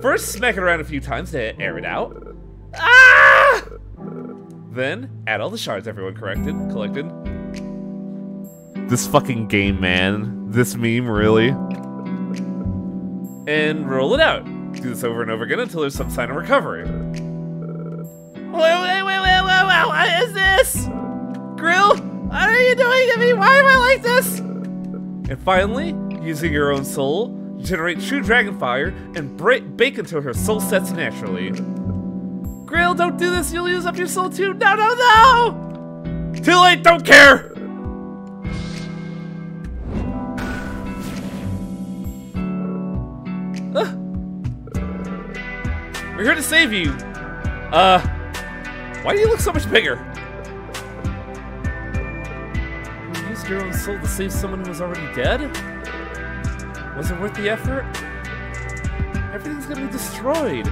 First, smack it around a few times to air it out. Ah! Then, add all the shards everyone collected. This fucking game, man. This meme, really. And roll it out. Do this over and over again until there's some sign of recovery. Wait, what is this? Grill, what are you doing to me? Why am I like this? And finally, using your own soul, generate true dragon fire and bake until her soul sets naturally. Grill, don't do this, you'll use up your soul too. No, no, no! Too late, don't care! We're here to save you. Why do you look so much bigger? You used your own soul to save someone who was already dead? Was it worth the effort? Everything's gonna be destroyed.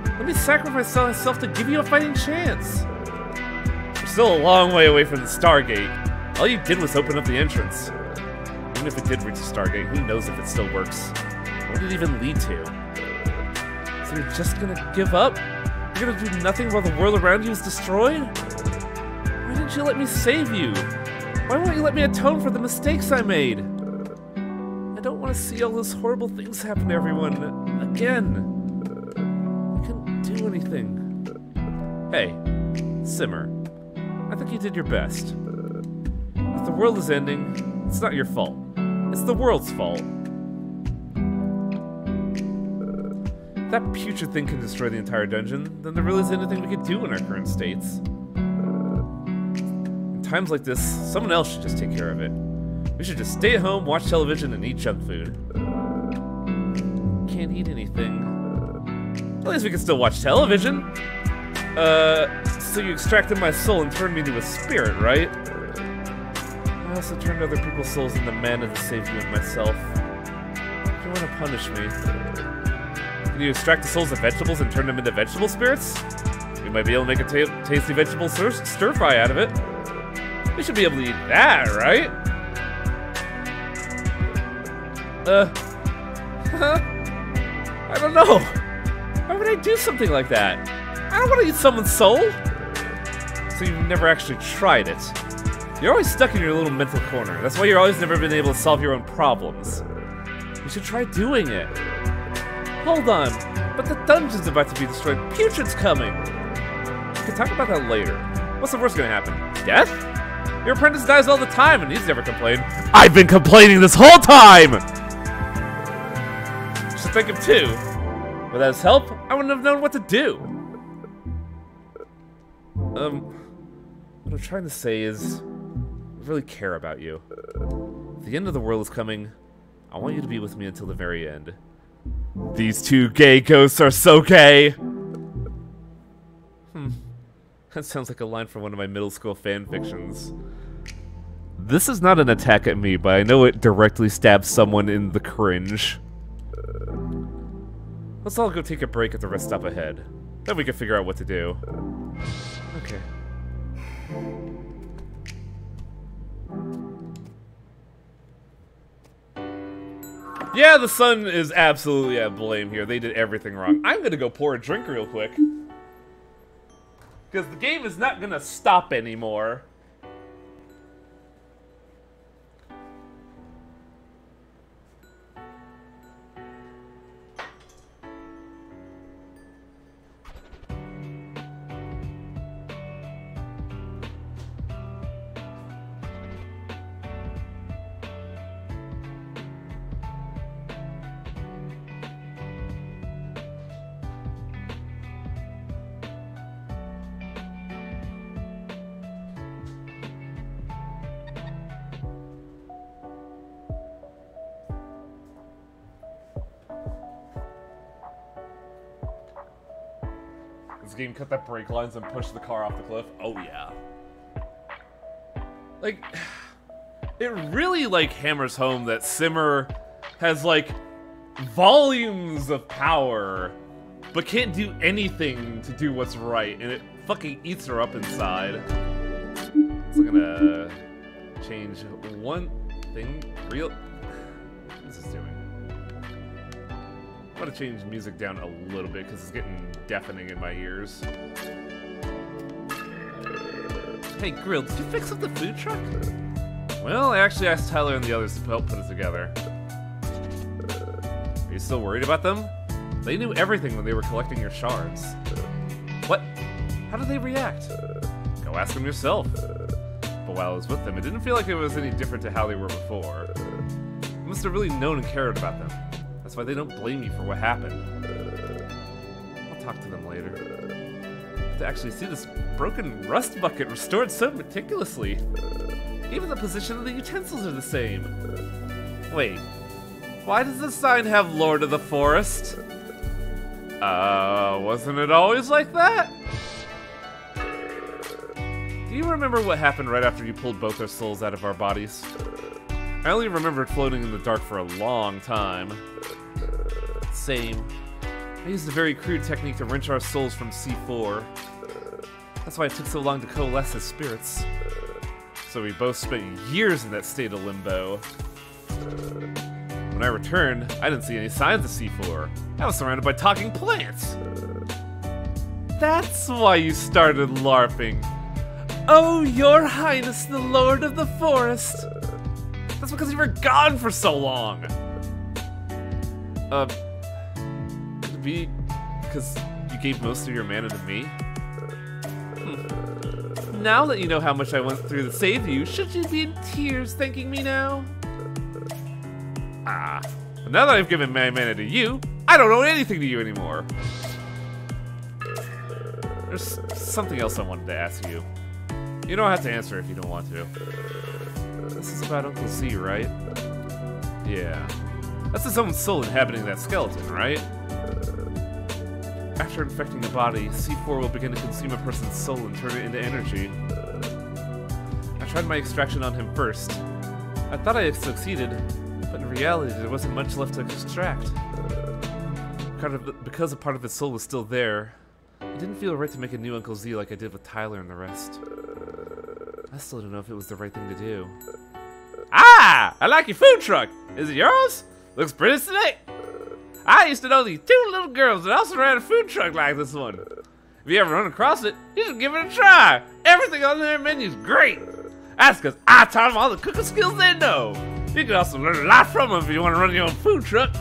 Let me sacrifice myself to give you a fighting chance. We're still a long way away from the Stargate. All you did was open up the entrance. Even if it did reach the Stargate, who knows if it still works? What did it even lead to? So you're just gonna give up? You're gonna do nothing while the world around you is destroyed? Why didn't you let me save you? Why won't you let me atone for the mistakes I made? I don't want to see all those horrible things happen to everyone again. I couldn't do anything. Hey, simmer. I think you did your best. If the world is ending, it's not your fault. It's the world's fault. If that putrid thing can destroy the entire dungeon, then there really isn't anything we could do in our current states. In times like this, someone else should just take care of it. We should just stay at home, watch television, and eat junk food. Can't eat anything. At least we can still watch television. So you extracted my soul and turned me into a spirit, right? I also turned other people's souls into mana to save you and myself. If you want to punish me, can you extract the souls of vegetables and turn them into vegetable spirits? We might be able to make a tasty vegetable stir-fry out of it. We should be able to eat that, right? I don't know. Why would I do something like that? I don't want to eat someone's soul. So you've never actually tried it. You're always stuck in your little mental corner. That's why you're always never been able to solve your own problems. You should try doing it. Hold on, but the dungeon's about to be destroyed. Putrid's coming. We can talk about that later. What's the worst gonna happen? Death? Your apprentice dies all the time and he's never complained. I've been complaining this whole time! Should think of two. Without his help, I wouldn't have known what to do. What I'm trying to say is, I really care about you. If the end of the world is coming, I want you to be with me until the very end. These two gay ghosts are so gay! That sounds like a line from one of my middle school fan fictions. This is not an attack at me, but I know it directly stabs someone in the cringe. Let's all go take a break at the rest stop ahead. Then we can figure out what to do. Okay. Yeah, the sun is absolutely at blame here. They did everything wrong. I'm gonna go pour a drink real quick. Because the game is not gonna stop anymore. this game cut that brake lines and push the car off the cliff? Oh yeah. Like, it really like hammers home that Simmer has like volumes of power, but can't do anything to do what's right, and it fucking eats her up inside. So I'm gonna change one thing. What's this doing? I'm gonna change music down a little bit because it's getting deafening in my ears. Hey, Grill, did you fix up the food truck? Well, I actually asked Tyler and the others to help put it together. Are you still worried about them? They knew everything when they were collecting your shards. What? How did they react? Go ask them yourself. But while I was with them, it didn't feel like it was any different to how they were before. I must have really known and cared about them. That's why they don't blame you for what happened. I'll talk to them later. To actually see this broken rust bucket restored so meticulously. Even the position of the utensils are the same. Wait, why does the sign have Lord of the Forest? Wasn't it always like that? Do you remember what happened right after you pulled both our souls out of our bodies? I only remembered floating in the dark for a long time. Same. I used a very crude technique to wrench our souls from C4. That's why it took so long to coalesce as spirits. So we both spent years in that state of limbo. When I returned, I didn't see any signs of C4. I was surrounded by talking plants. That's why you started LARPing. Oh, your highness, the Lord of the Forest. That's because you were gone for so long. Could it be because you gave most of your mana to me? Now that you know how much I went through to save you, should you be in tears thanking me now? But now that I've given my mana to you, I don't owe anything to you anymore. There's something else I wanted to ask you. You don't have to answer if you don't want to. This is about Uncle Z, right? Yeah. That's his own soul inhabiting that skeleton, right? After infecting the body, C4 will begin to consume a person's soul and turn it into energy. I tried my extraction on him first. I thought I had succeeded, but in reality there wasn't much left to extract. Because a part of his soul was still there, it didn't feel right to make a new Uncle Z like I did with Tyler and the rest. I still don't know if it was the right thing to do. Ah! I like your food truck! Is it yours? Looks pretty slick! I used to know these two little girls that also ran a food truck like this one. If you ever run across it, you should give it a try. Everything on their menu's great. That's because I taught them all the cooking skills they know. You can also learn a lot from them if you want to run your own food truck.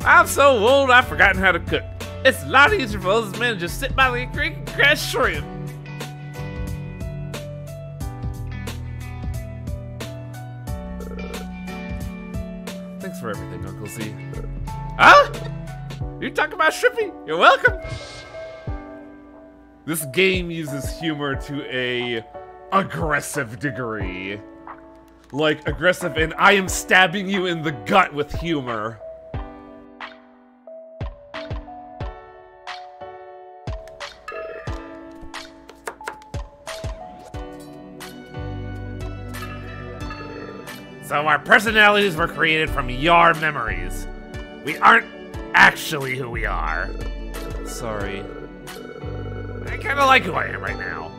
I'm so old I've forgotten how to cook. It's a lot easier for those men to just sit by the creek and catch shrimp. Thanks for everything, Uncle Z. Huh? You talking about Shrimpy? You're welcome. This game uses humor to a aggressive degree. Like, aggressive in I am stabbing you in the gut with humor. So our personalities were created from your memories. We aren't actually who we are. Sorry. I kinda like who I am right now.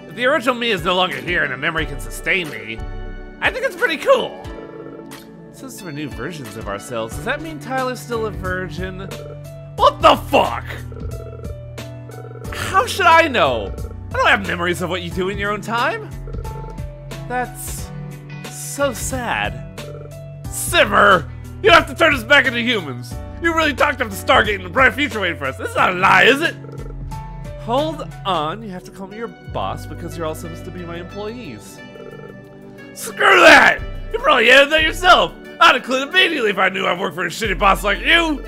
If the original me is no longer here and a memory can sustain me, I think it's pretty cool. Since we're new versions of ourselves, does that mean Tyler's still a virgin? What the fuck? How should I know? I don't have memories of what you do in your own time. That's so sad. Simmer! You have to turn us back into humans. You really talked up to Stargate and the bright future waiting for us. This is not a lie, is it? Hold on, you have to call me your boss because you're all supposed to be my employees. Screw that! You probably added that yourself. I'd have quit immediately if I knew I worked for a shitty boss like you.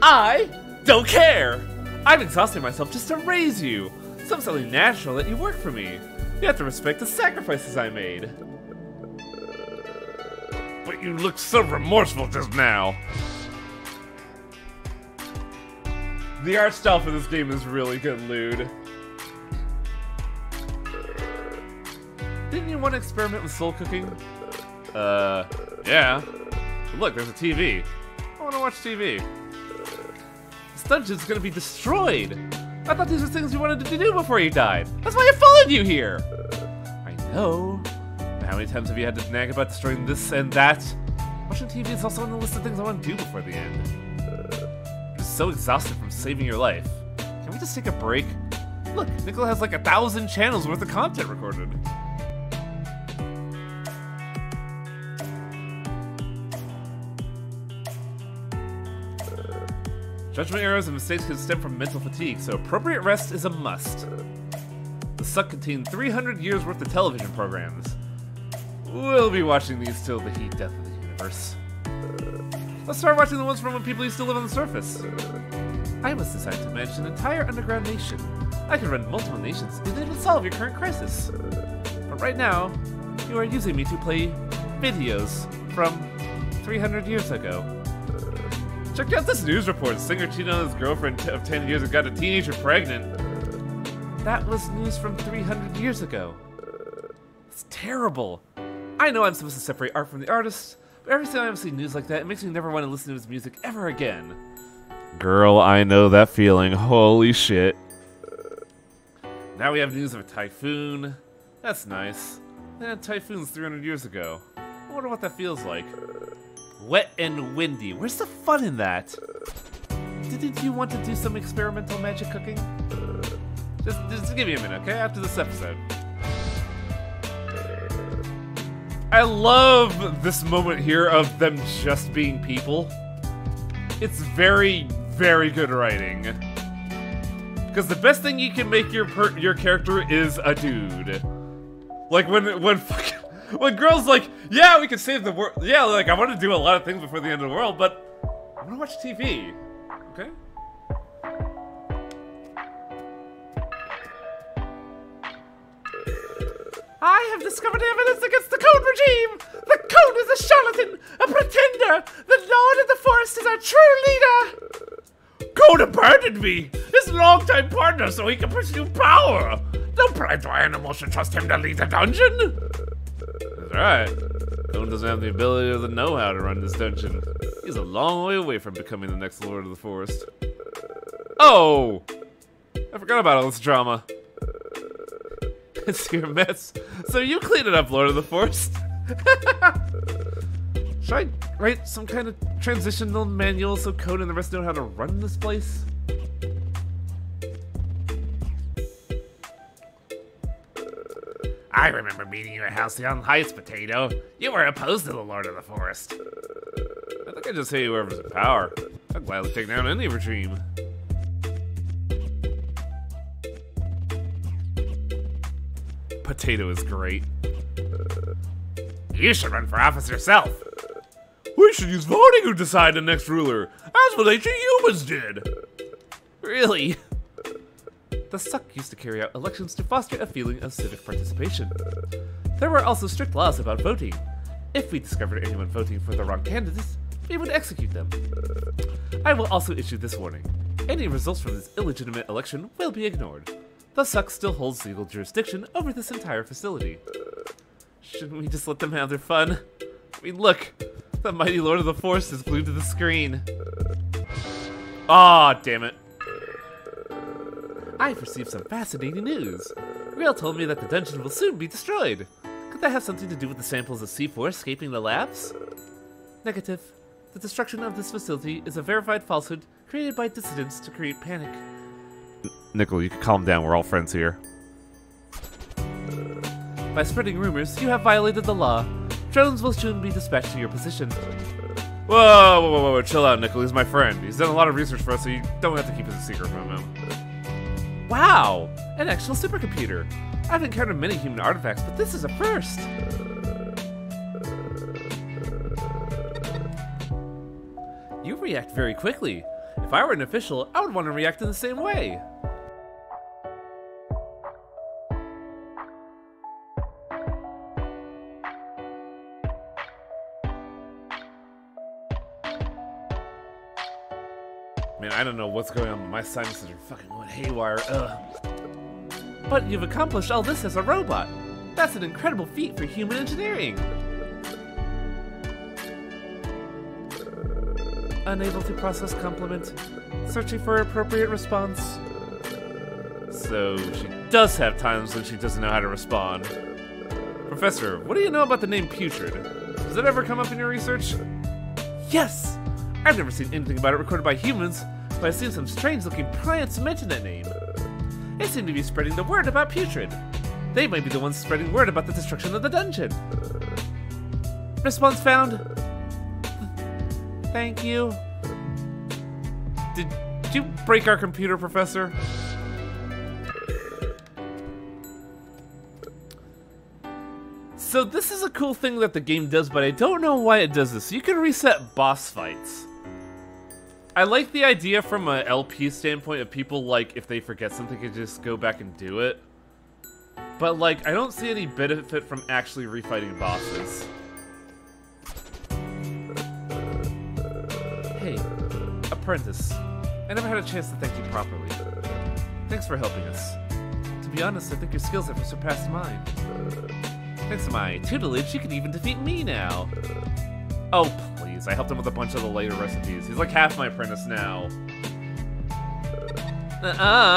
I don't care. I've exhausted myself just to raise you. So it's only natural that you work for me. You have to respect the sacrifices I made. But you looked so remorseful just now. The art style for this game is really good, Lude. Didn't you want to experiment with soul cooking? Yeah. But look, there's a TV. I want to watch TV. This dungeon's gonna be destroyed. I thought these were things you wanted to do before you died. That's why I followed you here. I know. But how many times have you had to nag about destroying this and that? Watching TV is also on the list of things I want to do before the end. I'm just so exhausted from saving your life. Can we just take a break? Look, Nickel has like 1,000 channels worth of content recorded. Judgment errors and mistakes can stem from mental fatigue, so appropriate rest is a must. The suck contained 300 years worth of television programs. We'll be watching these till the heat death of the universe. Let's start watching the ones from when people used to live on the surface. I was designed to manage an entire underground nation. I can run multiple nations and it will solve your current crisis. But right now, you are using me to play videos from 300 years ago. Check out this news report. Singer cheated on his girlfriend of 10 years and got a teenager pregnant. That was news from 300 years ago. It's terrible. I know I'm supposed to separate art from the artist, but every time I see news like that, it makes me never want to listen to his music ever again. Girl, I know that feeling. Holy shit. Now we have news of a typhoon. That's nice. They had typhoons 300 years ago. I wonder what that feels like. Wet and windy. Where's the fun in that? Didn't you want to do some experimental magic cooking? Just give me a minute, okay? After this episode. I love this moment here of them just being people. It's very, very good writing. Because the best thing you can make your character is a dude. Like when girls like, yeah, we can save the world. Yeah, like I want to do a lot of things before the end of the world, but I want to watch TV. Okay. I have discovered evidence against the Code regime! The Code is a charlatan, a pretender! The Lord of the Forest is our true leader! Code abandoned me! His longtime partner so he can pursue power! No plant or animal should trust him to lead the dungeon! That's right. Code doesn't have the ability or the know-how to run this dungeon. He's a long way away from becoming the next Lord of the Forest. Oh! I forgot about all this drama. It's your mess. So you clean it up, Lord of the Forest. Should I write some kind of transitional manual so Code and the rest know how to run this place? I remember meeting you at Halcyon Heights, Potato. You were opposed to the Lord of the Forest. I think I just hate whoever's in power. I'd gladly take down any regime. Potato is great. You should run for office yourself. We should use voting to decide the next ruler, as what ancient humans did. Really? The Suck used to carry out elections to foster a feeling of civic participation. There were also strict laws about voting. If we discovered anyone voting for the wrong candidates, we would execute them. I will also issue this warning. Any results from this illegitimate election will be ignored. The Suck still holds legal jurisdiction over this entire facility. Shouldn't we just let them have their fun? I mean, look! The mighty Lord of the Forest is glued to the screen. Aw, damn it. I've received some fascinating news. Real told me that the dungeon will soon be destroyed. Could that have something to do with the samples of C4 escaping the labs? Negative. The destruction of this facility is a verified falsehood created by dissidents to create panic. Nickel, you can calm down. We're all friends here. By spreading rumors, you have violated the law. Drones will soon be dispatched to your position. Whoa, chill out, Nickel. He's my friend. He's done a lot of research for us, so you don't have to keep it a secret from him. Wow! An actual supercomputer. I've encountered many human artifacts, but this is a first. You react very quickly. If I were an official, I would want to react in the same way. Man, I don't know what's going on, but my sinuses are fucking going haywire. Ugh. But you've accomplished all this as a robot. That's an incredible feat for human engineering. Unable to process compliment. Searching for appropriate response. So, she does have times when she doesn't know how to respond. Professor, what do you know about the name Putrid? Does it ever come up in your research? Yes! I've never seen anything about it recorded by humans, but I've seen some strange-looking plants mention that name. They seem to be spreading the word about Putrid. They might be the ones spreading word about the destruction of the dungeon. Response found. Thank you. Did you break our computer, Professor? So this is a cool thing that the game does, but I don't know why it does this. You can reset boss fights. I like the idea from a LP standpoint of people, like, if they forget something, can just go back and do it. But, like, I don't see any benefit from actually refighting bosses. Hey, apprentice. I never had a chance to thank you properly. Thanks for helping us. To be honest, I think your skills have surpassed mine. Thanks to my tutelage, you can even defeat me now. Oh, please. I helped him with a bunch of the later recipes. He's like half my apprentice now.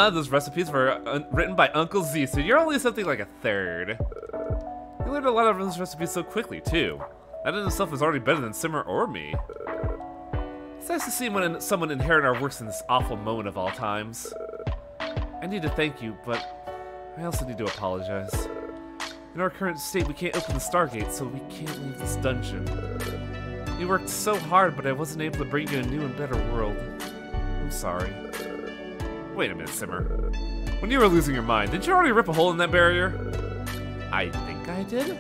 Those recipes were written by Uncle Z, so you're only something like a third. You learned a lot of those recipes so quickly, too. That in itself is already better than Simmer or me. It's nice to see someone inherit our works in this awful moment of all times. I need to thank you, but I also need to apologize. In our current state, we can't open the Stargate, so we can't leave this dungeon. You worked so hard, but I wasn't able to bring you a new and better world. I'm sorry. Wait a minute, Simmer. When you were losing your mind, didn't you already rip a hole in that barrier? I think I did?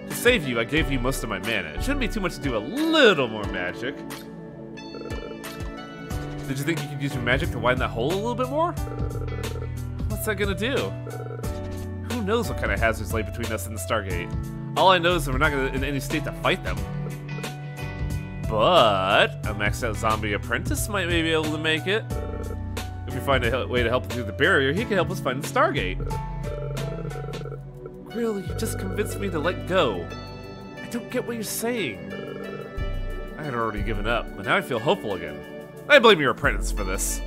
To save you, I gave you most of my mana. It shouldn't be too much to do a little more magic. Did you think you could use your magic to widen that hole a little bit more? What's that gonna do? Who knows what kind of hazards lay between us and the Stargate? All I know is that we're not in any state to fight them. But a maxed out zombie apprentice might maybe be able to make it. If we find a way to help him through the barrier, he can help us find the Stargate. Really, you just convinced me to let go. I don't get what you're saying. I had already given up, but now I feel hopeful again. I blame your apprentice for this.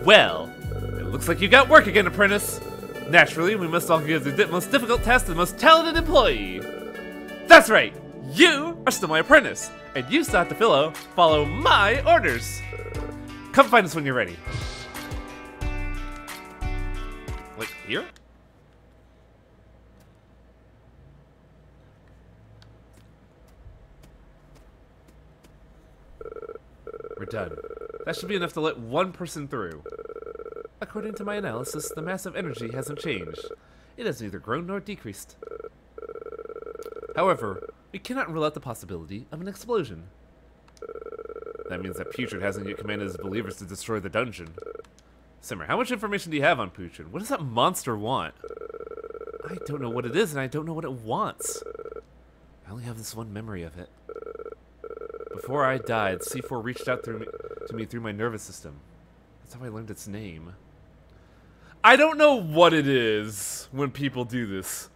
Well, it looks like you got work again, apprentice. Naturally, we must all give the most difficult task to the most talented employee. That's right, you are still my apprentice, and you still have to follow my orders. Come find us when you're ready. Like, here? We're done. That should be enough to let one person through. According to my analysis, the massive energy hasn't changed. It has neither grown nor decreased. However, we cannot rule out the possibility of an explosion. That means that Putrid hasn't yet commanded his believers to destroy the dungeon. Simmer, how much information do you have on Putrid? What does that monster want? I don't know what it is, and I don't know what it wants. I only have this one memory of it. Before I died, C4 reached out to me through my nervous system. That's how I learned its name. I don't know what it is when people do this,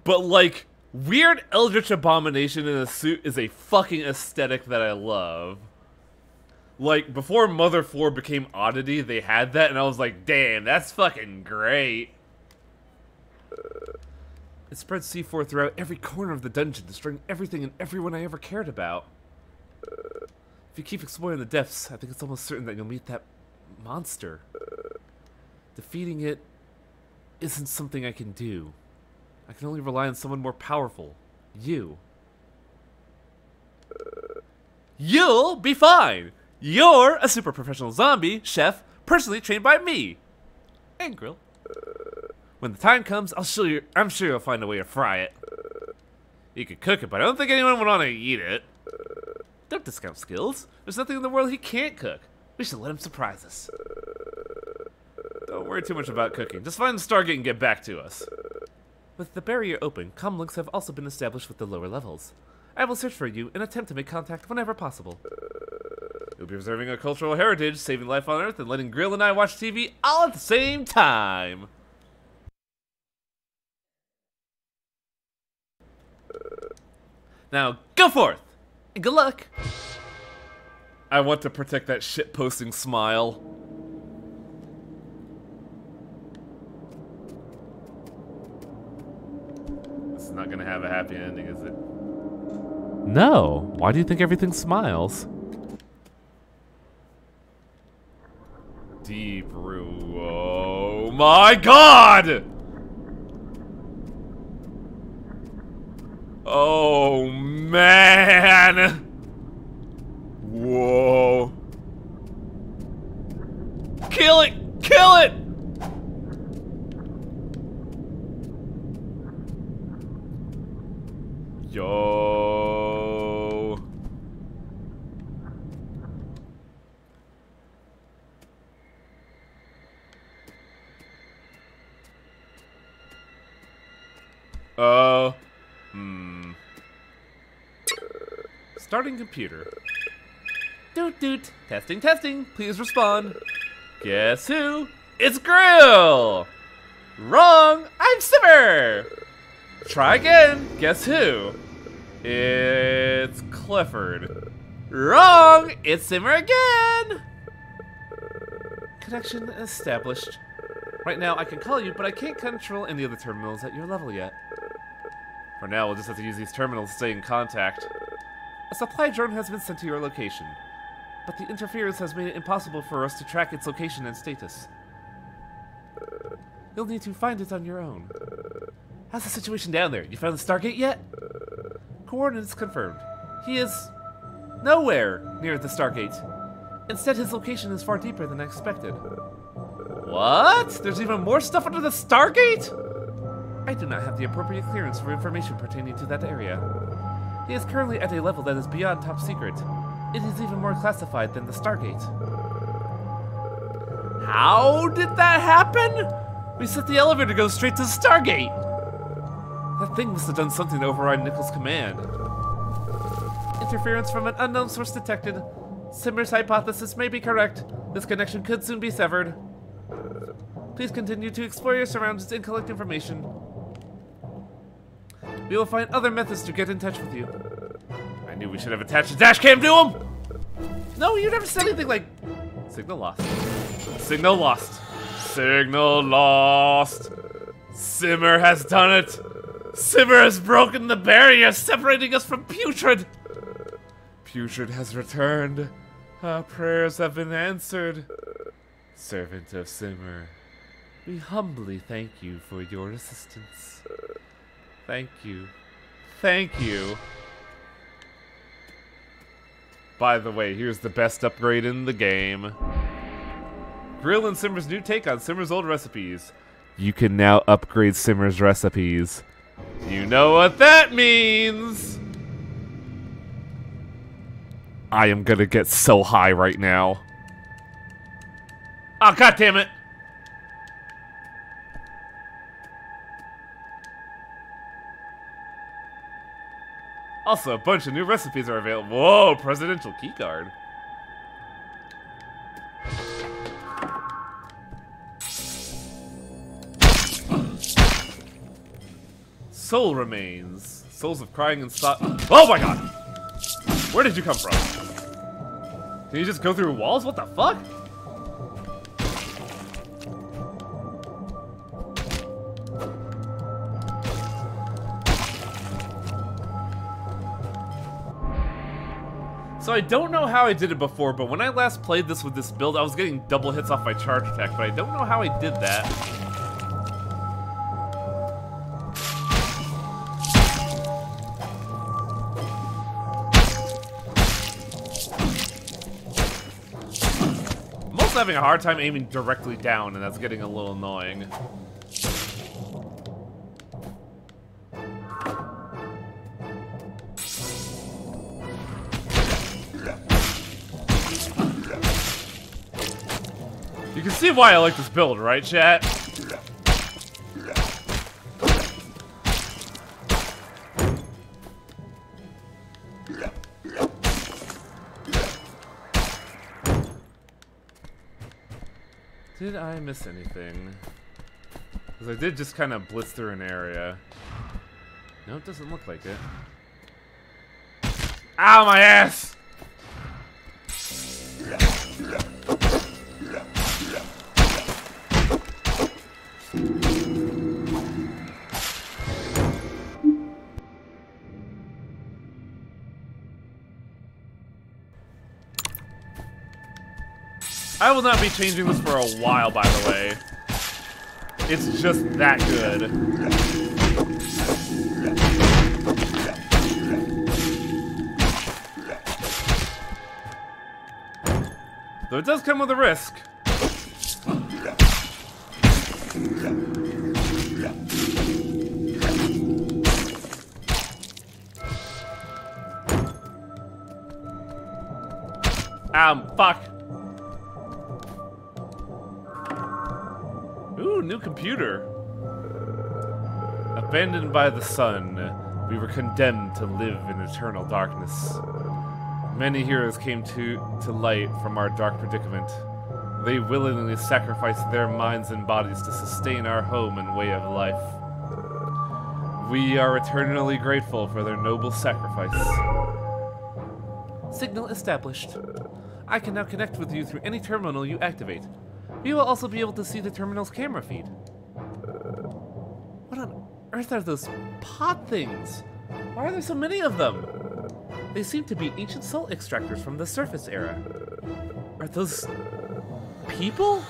but like, weird eldritch abomination in a suit is a fucking aesthetic that I love. Like, before Mother 4 became Oddity, they had that, and I was like, damn, that's fucking great. It spreads C4 throughout every corner of the dungeon, destroying everything and everyone I ever cared about. If you keep exploring the depths, I think it's almost certain that you'll meet that monster. Defeating it isn't something I can do. I can only rely on someone more powerful. You. You'll be fine! You're a super professional zombie chef, personally trained by me. And grill. When the time comes, I'm sure you'll find a way to fry it. You could cook it, but I don't think anyone would want to eat it. Don't discount skills. There's nothing in the world he can't cook. We should let him surprise us. Don't worry too much about cooking. Just find the Stargate and get back to us. With the barrier open, comm links have also been established with the lower levels. I will search for you and attempt to make contact whenever possible. It We'll be preserving our cultural heritage, saving life on Earth, and letting Grill and I watch TV all at the same time. Now, go forth, and good luck. I want to protect that shit-posting smile. This is not gonna have a happy ending, is it? No. Why do you think everything smiles? Deep room. Oh my god! Oh man! Whoa. Kill it! Kill it! Yo. Starting computer. Doot doot. Testing, testing. Please respond. Guess who? It's Grill! Wrong! I'm Simmer! Try again. Guess who? It's Clifford. Wrong! It's Simmer again! Connection established. Right now I can call you, but I can't control any of the terminals at your level yet. For now, we'll just have to use these terminals to stay in contact. A supply drone has been sent to your location, but the interference has made it impossible for us to track its location and status. You'll need to find it on your own. How's the situation down there? You found the Stargate yet? Coordinates confirmed. He is nowhere near the Stargate. Instead, his location is far deeper than I expected. What? There's even more stuff under the Stargate? I do not have the appropriate clearance for information pertaining to that area. He is currently at a level that is beyond top secret. It is even more classified than the Stargate. How did that happen? We set the elevator to go straight to the Stargate. That thing must have done something to override Nichols' command. Interference from an unknown source detected. Simmer's hypothesis may be correct. This connection could soon be severed. Please continue to explore your surroundings and collect information. We will find other methods to get in touch with you. I knew we should have attached a dash cam to him! No, you never said anything like... Signal lost. Signal lost. Signal lost. Simmer has done it. Simmer has broken the barrier separating us from Putrid. Putrid has returned. Our prayers have been answered. Servant of Simmer, we humbly thank you for your assistance. Thank you. Thank you. By the way, here's the best upgrade in the game. Grill and Simmer's new take on Simmer's old recipes. You can now upgrade Simmer's recipes. You know what that means! I am gonna get so high right now. Oh, god damn it! Also, a bunch of new recipes are available. Whoa, presidential keycard. Soul remains. Souls of crying and stop. Oh my god! Where did you come from? Can you just go through walls? What the fuck? So I don't know how I did it before, but when I last played this with this build, I was getting double hits off my charge attack, but I don't know how I did that. I'm also having a hard time aiming directly down, and that's getting a little annoying. You can see why I like this build, right, chat? Did I miss anything? Because I did just kind of blitz through an area. No, it doesn't look like it. Ow, my ass! I will not be changing this for a while, by the way. It's just that good. Though it does come with a risk. Fuck. Ooh, new computer. Abandoned by the sun, we were condemned to live in eternal darkness. Many heroes came to light from our dark predicament. They willingly sacrificed their minds and bodies to sustain our home and way of life. We are eternally grateful for their noble sacrifice. Signal established. I can now connect with you through any terminal you activate. We will also be able to see the terminal's camera feed. What on earth are those pod things? Why are there so many of them? They seem to be ancient salt extractors from the surface era. Are those people?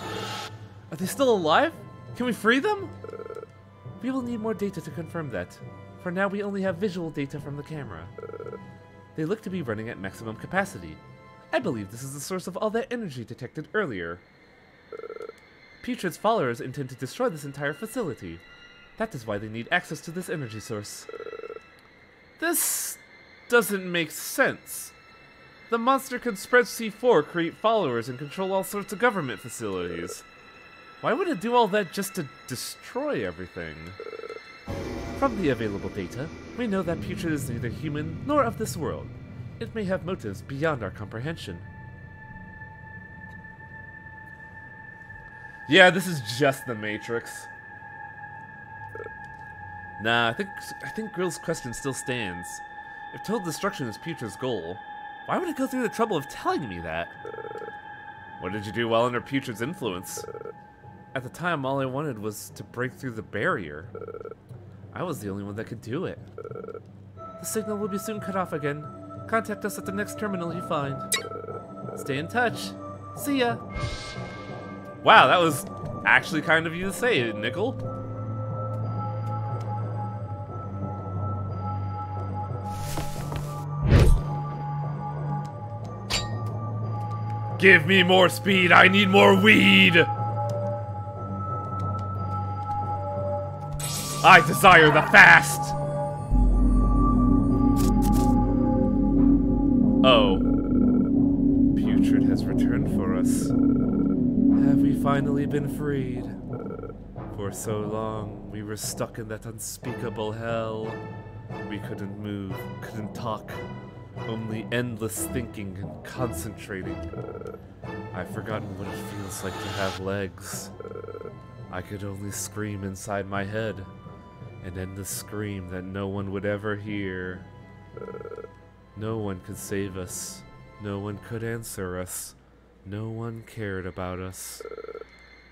Are they still alive? Can we free them? We will need more data to confirm that. For now, we only have visual data from the camera. They look to be running at maximum capacity. I believe this is the source of all that energy detected earlier. Putrid's followers intend to destroy this entire facility. That is why they need access to this energy source. This doesn't make sense. The monster can spread C4, create followers, and control all sorts of government facilities. Why would it do all that just to destroy everything? From the available data, we know that Putrid is neither human nor of this world. It may have motives beyond our comprehension. Yeah, this is just the Matrix. Nah, I think Grill's question still stands. If total destruction is Putrid's goal, why would it go through the trouble of telling me that? What did you do while under Putrid's influence? At the time, all I wanted was to break through the barrier. I was the only one that could do it. The signal will be soon cut off again. Contact us at the next terminal you find. Stay in touch. See ya. Wow, that was actually kind of you to say, Nickel. Give me more speed, I need more weed! I desire the fast! Oh. Putrid has returned for us. Have we finally been freed? For so long, we were stuck in that unspeakable hell. We couldn't move, couldn't talk. Only endless thinking and concentrating. I've forgotten what it feels like to have legs. I could only scream inside my head. An endless scream that no one would ever hear. No one could save us. No one could answer us. No one cared about us.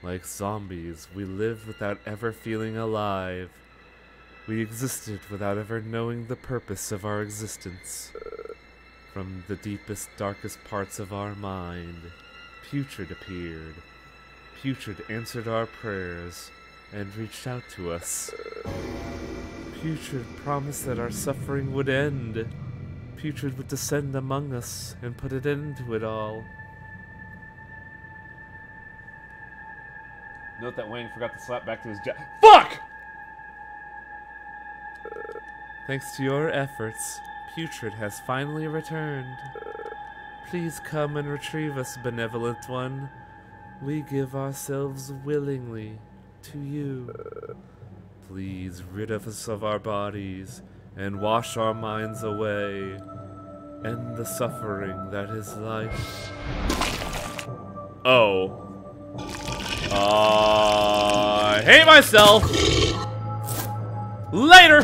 Like zombies, we lived without ever feeling alive. We existed without ever knowing the purpose of our existence. From the deepest, darkest parts of our mind, Putrid appeared. Putrid answered our prayers and reached out to us. Putrid promised that our suffering would end. Putrid would descend among us and put an end to it all. Note that Wang forgot to slap back to his Fuck! Thanks to your efforts, Putrid has finally returned. Please come and retrieve us, benevolent one. We give ourselves willingly to you. Please rid us of our bodies and wash our minds away. End the suffering that is life. Oh. I hate myself. Later.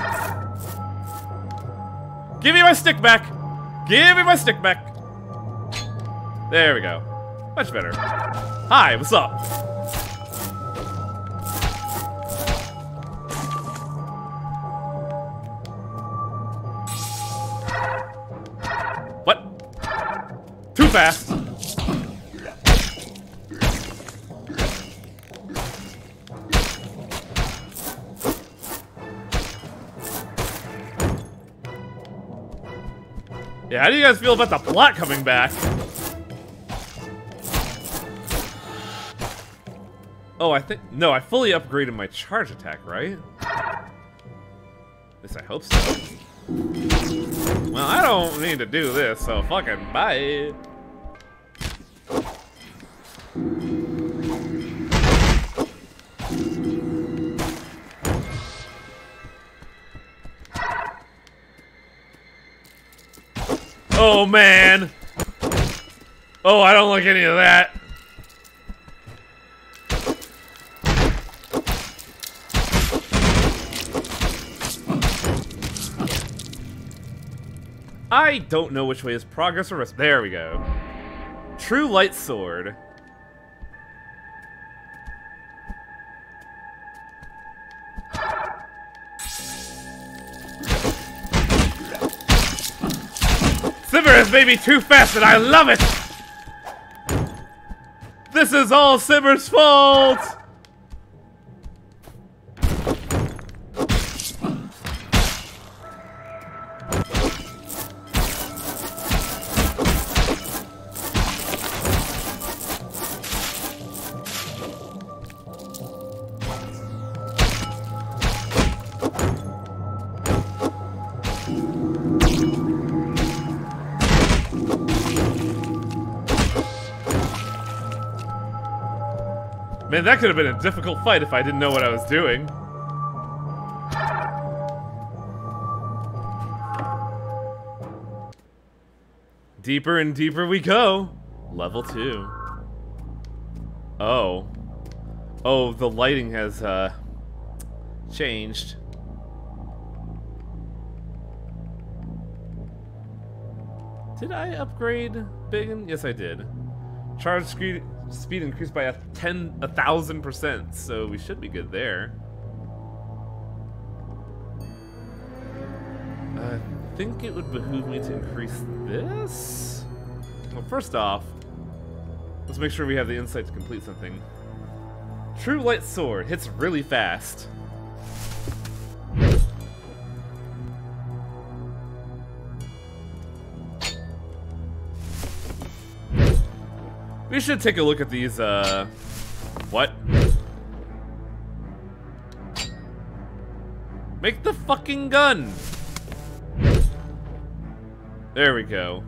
Give me my stick back. Give me my stick back. There we go. Much better. Hi, what's up? What? Too fast. Yeah, how do you guys feel about the plot coming back? Oh, I fully upgraded my charge attack, right? At least I hope so. Well, I don't need to do this, so fucking bye. Oh, man. Oh, I don't like any of that. I don't know which way is progress or rest. There we go. True light sword. Simmer has made me too fast and I love it! This is all Simmer's fault! Man, that could have been a difficult fight if I didn't know what I was doing. Deeper and deeper we go. Level 2. Oh. Oh, the lighting has, changed. Did I upgrade Biggin? Yes, I did. Charge speed increased by 1,000%, so we should be good there. I think it would behoove me to increase this? Well, first off, let's make sure we have the insight to complete something. True light sword hits really fast. We should take a look at these, what? Make the fucking gun! There we go.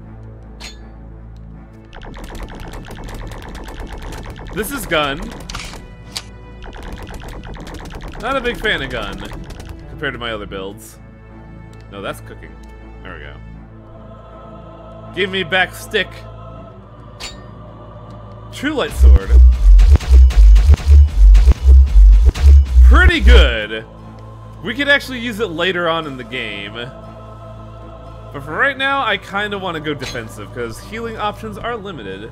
This is gun. Not a big fan of gun, compared to my other builds. No, that's cooking. There we go. Give me back stick. True light sword. Pretty good. We could actually use it later on in the game. But for right now, I kind of want to go defensive, because healing options are limited.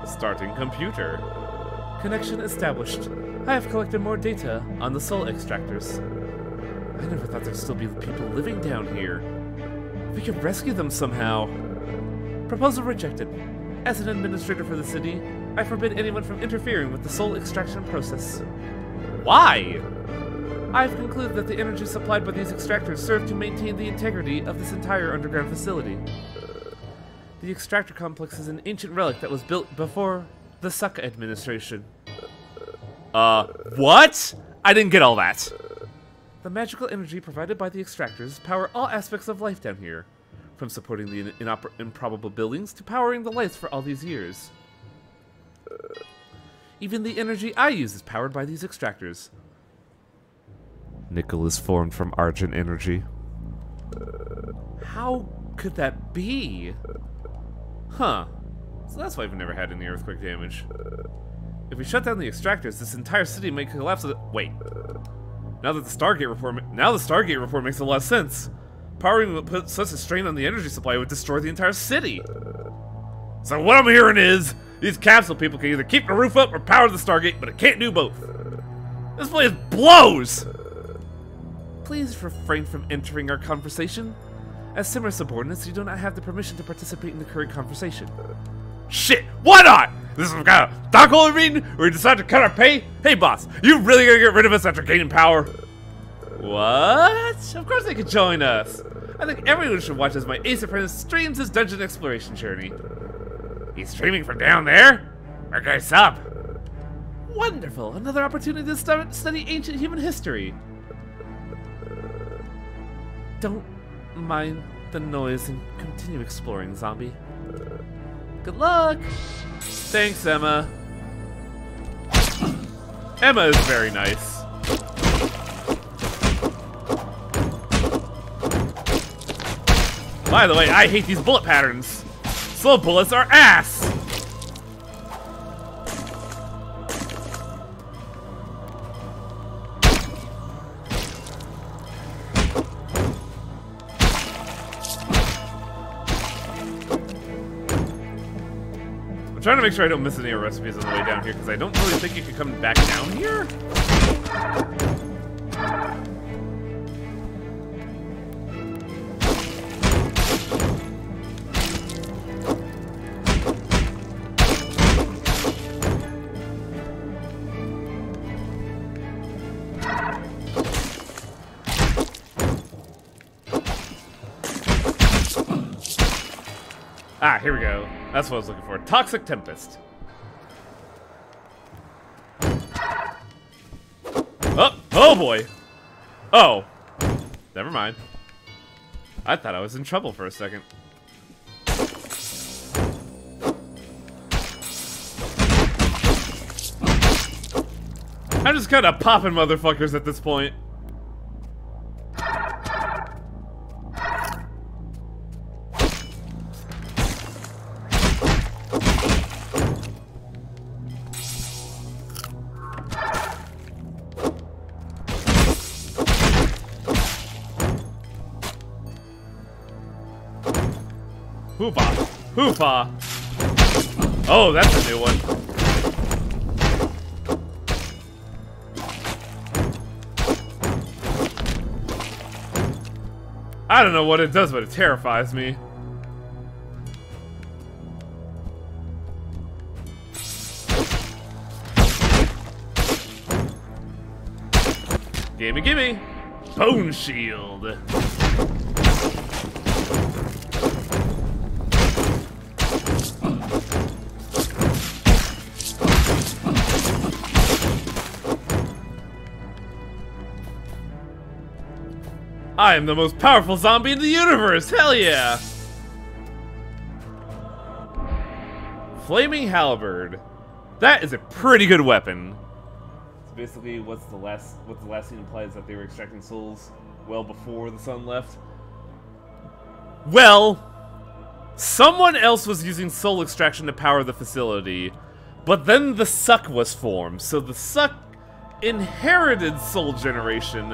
Starting computer. Connection established. I have collected more data on the soul extractors. I never thought there'd still be people living down here. We could rescue them somehow. Proposal rejected. As an administrator for the city, I forbid anyone from interfering with the soul extraction process. Why? I've concluded that the energy supplied by these extractors serve to maintain the integrity of this entire underground facility. The extractor complex is an ancient relic that was built before the Saka administration. What? I didn't get all that. The magical energy provided by the extractors power all aspects of life down here. From supporting the improbable buildings to powering the lights for all these years. Even the energy I use is powered by these extractors. Nickel is formed from argent energy. How could that be? Huh. So that's why we've never had any earthquake damage. If we shut down the extractors, this entire city may collapse. Wait. Now the Stargate report makes a lot of sense. Powering would put such a strain on the energy supply would destroy the entire city. So what I'm hearing is, these capsule people can either keep the roof up or power the Stargate, but it can't do both. This place blows! Please refrain from entering our conversation. As Simmer subordinates, you do not have the permission to participate in the current conversation. Shit, why not? This is some kind of stockholder meeting where we decide to cut our pay? Hey boss, you really gonna get rid of us after gaining power? What? Of course they could join us. I think everyone should watch as my ace apprentice streams his dungeon exploration journey. He's streaming from down there? Okay, sub. Wonderful, another opportunity to study ancient human history. Don't mind the noise and continue exploring, zombie. Good luck! Thanks, Emma. Emma is very nice. By the way, I hate these bullet patterns. Slow bullets are ass! I'm trying to make sure I don't miss any recipes on the way down here, because I don't really think you can come back down here. Ah, here we go. That's what I was looking for. Toxic Tempest. Oh, oh boy. Oh. Never mind. I thought I was in trouble for a second. I'm just kind of popping motherfuckers at this point. Hoopa! Hoopa! Oh, that's a new one. I don't know what it does, but it terrifies me. Gimme, gimme! Bone Shield! I am the most powerful zombie in the universe! Hell yeah! Flaming Halberd. That is a pretty good weapon. So basically, what the last scene implies is that they were extracting souls well before the sun left. Well, someone else was using soul extraction to power the facility, but then the Suck was formed, so the Suck inherited soul generation,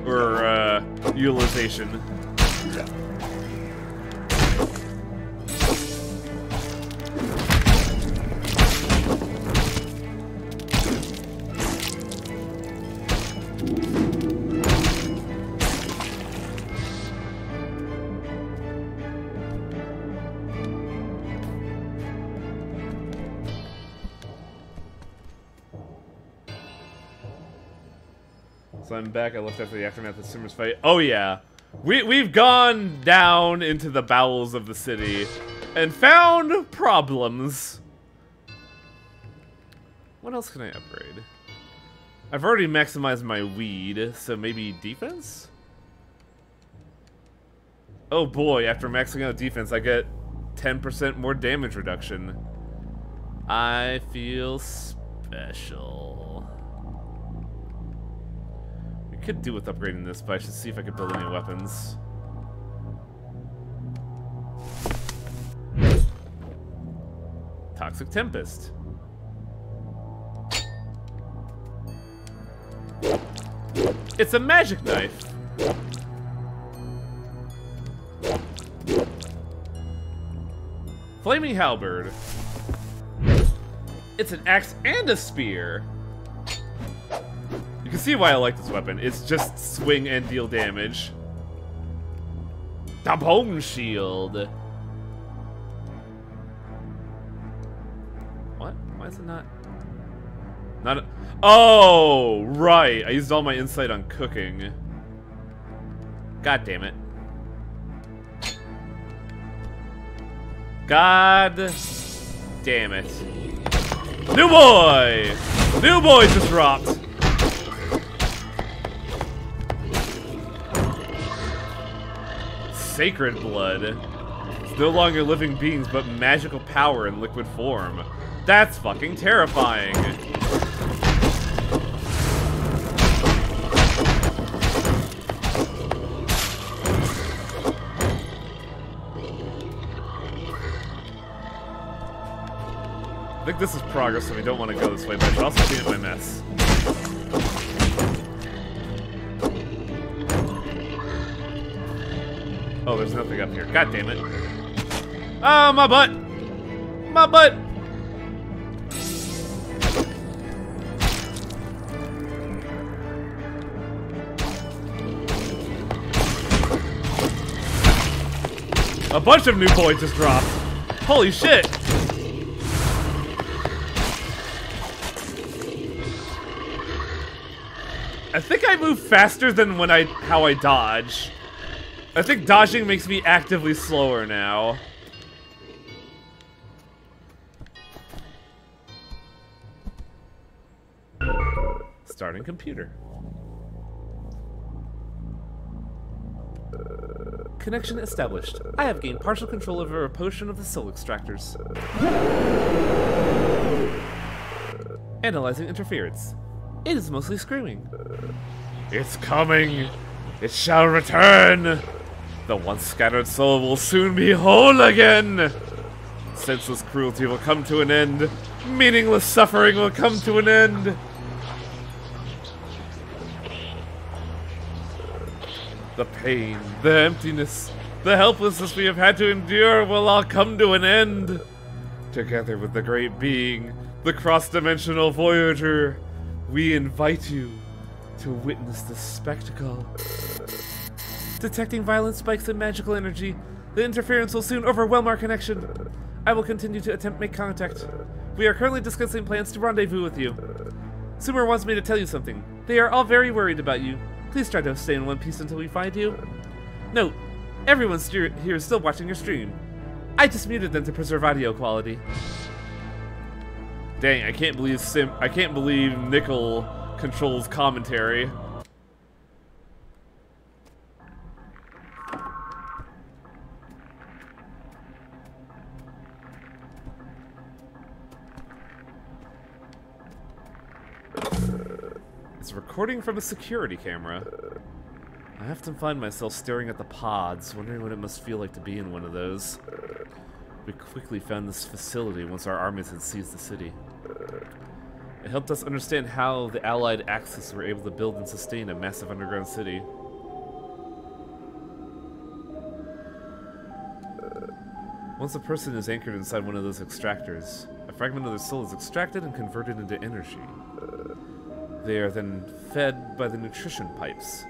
or utilization. So I'm back. I left after the aftermath of Simmer's fight. Oh yeah, we've gone down into the bowels of the city and found problems. What else can I upgrade? I've already maximized my weed, so maybe defense? Oh boy, after maxing out defense, I get 10% more damage reduction. I feel special. Could do with upgrading this, but I should see if I could build any weapons. Toxic Tempest. It's a magic knife. Flaming Halberd. It's an axe and a spear. You can see why I like this weapon. It's just swing and deal damage. The Bone Shield. What? Why is it not? Not a... Oh, right. I used all my insight on cooking. God damn it. God damn it. New boy! New boy just dropped. Sacred blood. It's no longer living beings, but magical power in liquid form. That's fucking terrifying. I think this is progress, so we don't want to go this way, but I should also clean up my mess. Oh, there's nothing up here. God damn it. Oh, my butt! My butt! A bunch of new boys just dropped. Holy shit! I think I move faster than when how I dodge. I think dodging makes me actively slower now. Starting computer. Connection established. I have gained partial control over a potion of the soul extractors. Analyzing interference. It is mostly screaming. It's coming. It shall return. The once scattered soul will soon be whole again. Senseless cruelty will come to an end. Meaningless suffering will come to an end. The pain, the emptiness, the helplessness we have had to endure will all come to an end. Together with the great being, the cross-dimensional Voyager, we invite you to witness this spectacle. Detecting violent spikes in magical energy, the interference will soon overwhelm our connection. I will continue to attempt to make contact. We are currently discussing plans to rendezvous with you. Sumer wants me to tell you something. They are all very worried about you. Please try to stay in one piece until we find you. Note, everyone here is still watching your stream. I just muted them to preserve audio quality. Dang, I can't believe Nickel controls commentary. It's a recording from a security camera. I often find myself staring at the pods, wondering what it must feel like to be in one of those. We quickly found this facility once our armies had seized the city. It helped us understand how the Allied Axis were able to build and sustain a massive underground city. Once a person is anchored inside one of those extractors, a fragment of their soul is extracted and converted into energy. They are then fed by the nutrition pipes.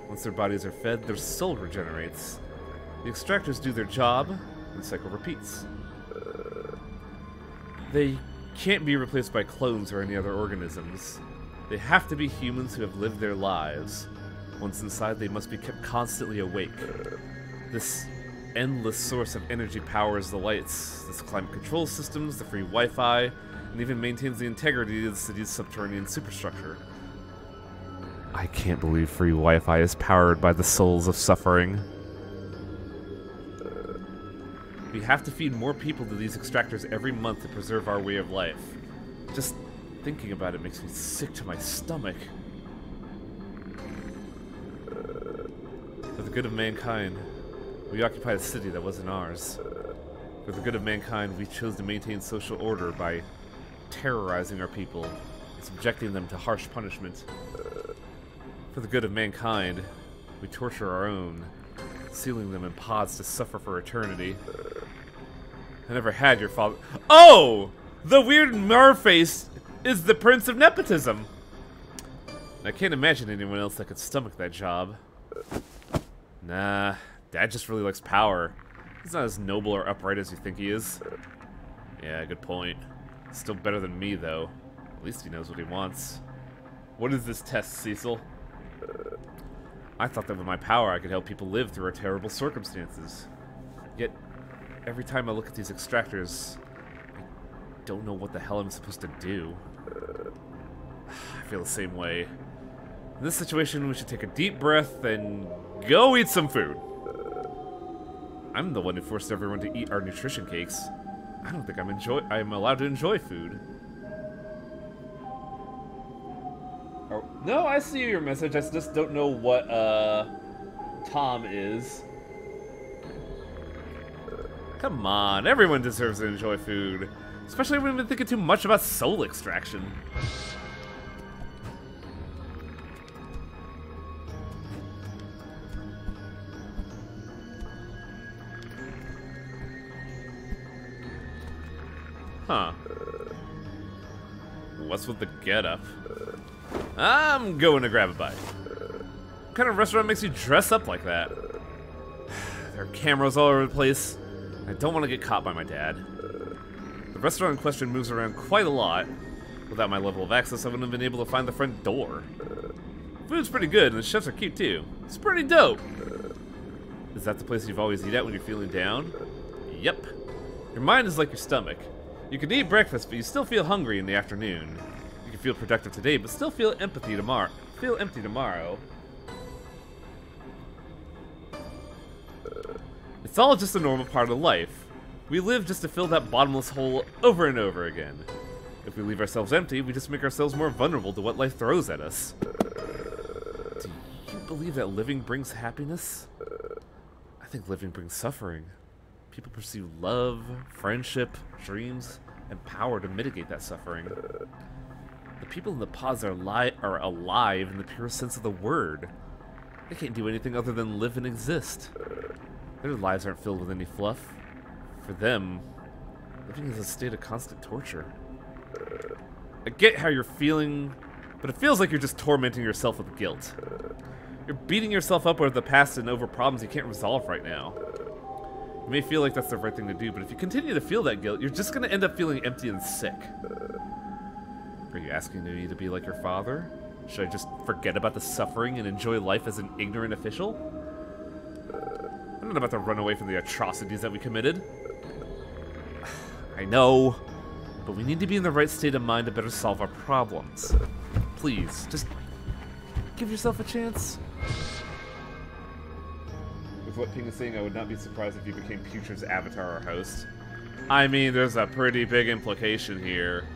Once their bodies are fed, their soul regenerates. The extractors do their job, and the cycle repeats. They can't be replaced by clones or any other organisms. They have to be humans who have lived their lives. Once inside, they must be kept constantly awake. This endless source of energy powers the lights, the climate control systems, the free Wi-Fi, and even maintains the integrity of the city's subterranean superstructure. I can't believe free Wi-Fi is powered by the souls of suffering. We have to feed more people to these extractors every month to preserve our way of life. Just thinking about it makes me sick to my stomach. For the good of mankind, we occupied a city that wasn't ours. For the good of mankind, we chose to maintain social order by terrorizing our people and subjecting them to harsh punishment. For the good of mankind, we torture our own, sealing them in pods to suffer for eternity. I never had your father— Oh! The weird Marface is the prince of nepotism! I can't imagine anyone else that could stomach that job. Nah, Dad just really likes power. He's not as noble or upright as you think he is. Yeah, good point. Still better than me, though. At least he knows what he wants. What is this test, Cecil? I thought that with my power I could help people live through our terrible circumstances. Yet, every time I look at these extractors, I don't know what the hell I'm supposed to do. I feel the same way. In this situation, we should take a deep breath and go eat some food. I'm the one who forced everyone to eat our nutrition cakes. I don't think I'm allowed to enjoy food. Oh, no, I see your message. I just don't know what Tom is. Come on, everyone deserves to enjoy food, especially when we've been thinking too much about soul extraction. Huh. What's with the getup? I'm going to grab a bite. What kind of restaurant makes you dress up like that? There are cameras all over the place. I don't want to get caught by my dad. The restaurant in question moves around quite a lot. Without my level of access, I wouldn't have been able to find the front door. Food's pretty good, and the chefs are cute too. It's pretty dope. Is that the place you've always eat at when you're feeling down? Yep. Your mind is like your stomach. You can eat breakfast, but you still feel hungry in the afternoon. You can feel productive today, but still feel empty tomorrow. It's all just a normal part of life. We live just to fill that bottomless hole over and over again. If we leave ourselves empty, we just make ourselves more vulnerable to what life throws at us. Do you believe that living brings happiness? I think living brings suffering. People pursue love, friendship, dreams, and power to mitigate that suffering. The people in the pods are alive in the purest sense of the word. They can't do anything other than live and exist. Their lives aren't filled with any fluff. For them, living is a state of constant torture. I get how you're feeling, but it feels like you're just tormenting yourself with guilt. You're beating yourself up over the past and over problems you can't resolve right now. You may feel like that's the right thing to do, but if you continue to feel that guilt, you're just going to end up feeling empty and sick. Are you asking me to be like your father? Should I just forget about the suffering and enjoy life as an ignorant official? I'm not about to run away from the atrocities that we committed. I know, but we need to be in the right state of mind to better solve our problems. Please, just give yourself a chance. With what Ping is saying, I would not be surprised if you became Putrid's avatar or host. I mean, there's a pretty big implication here.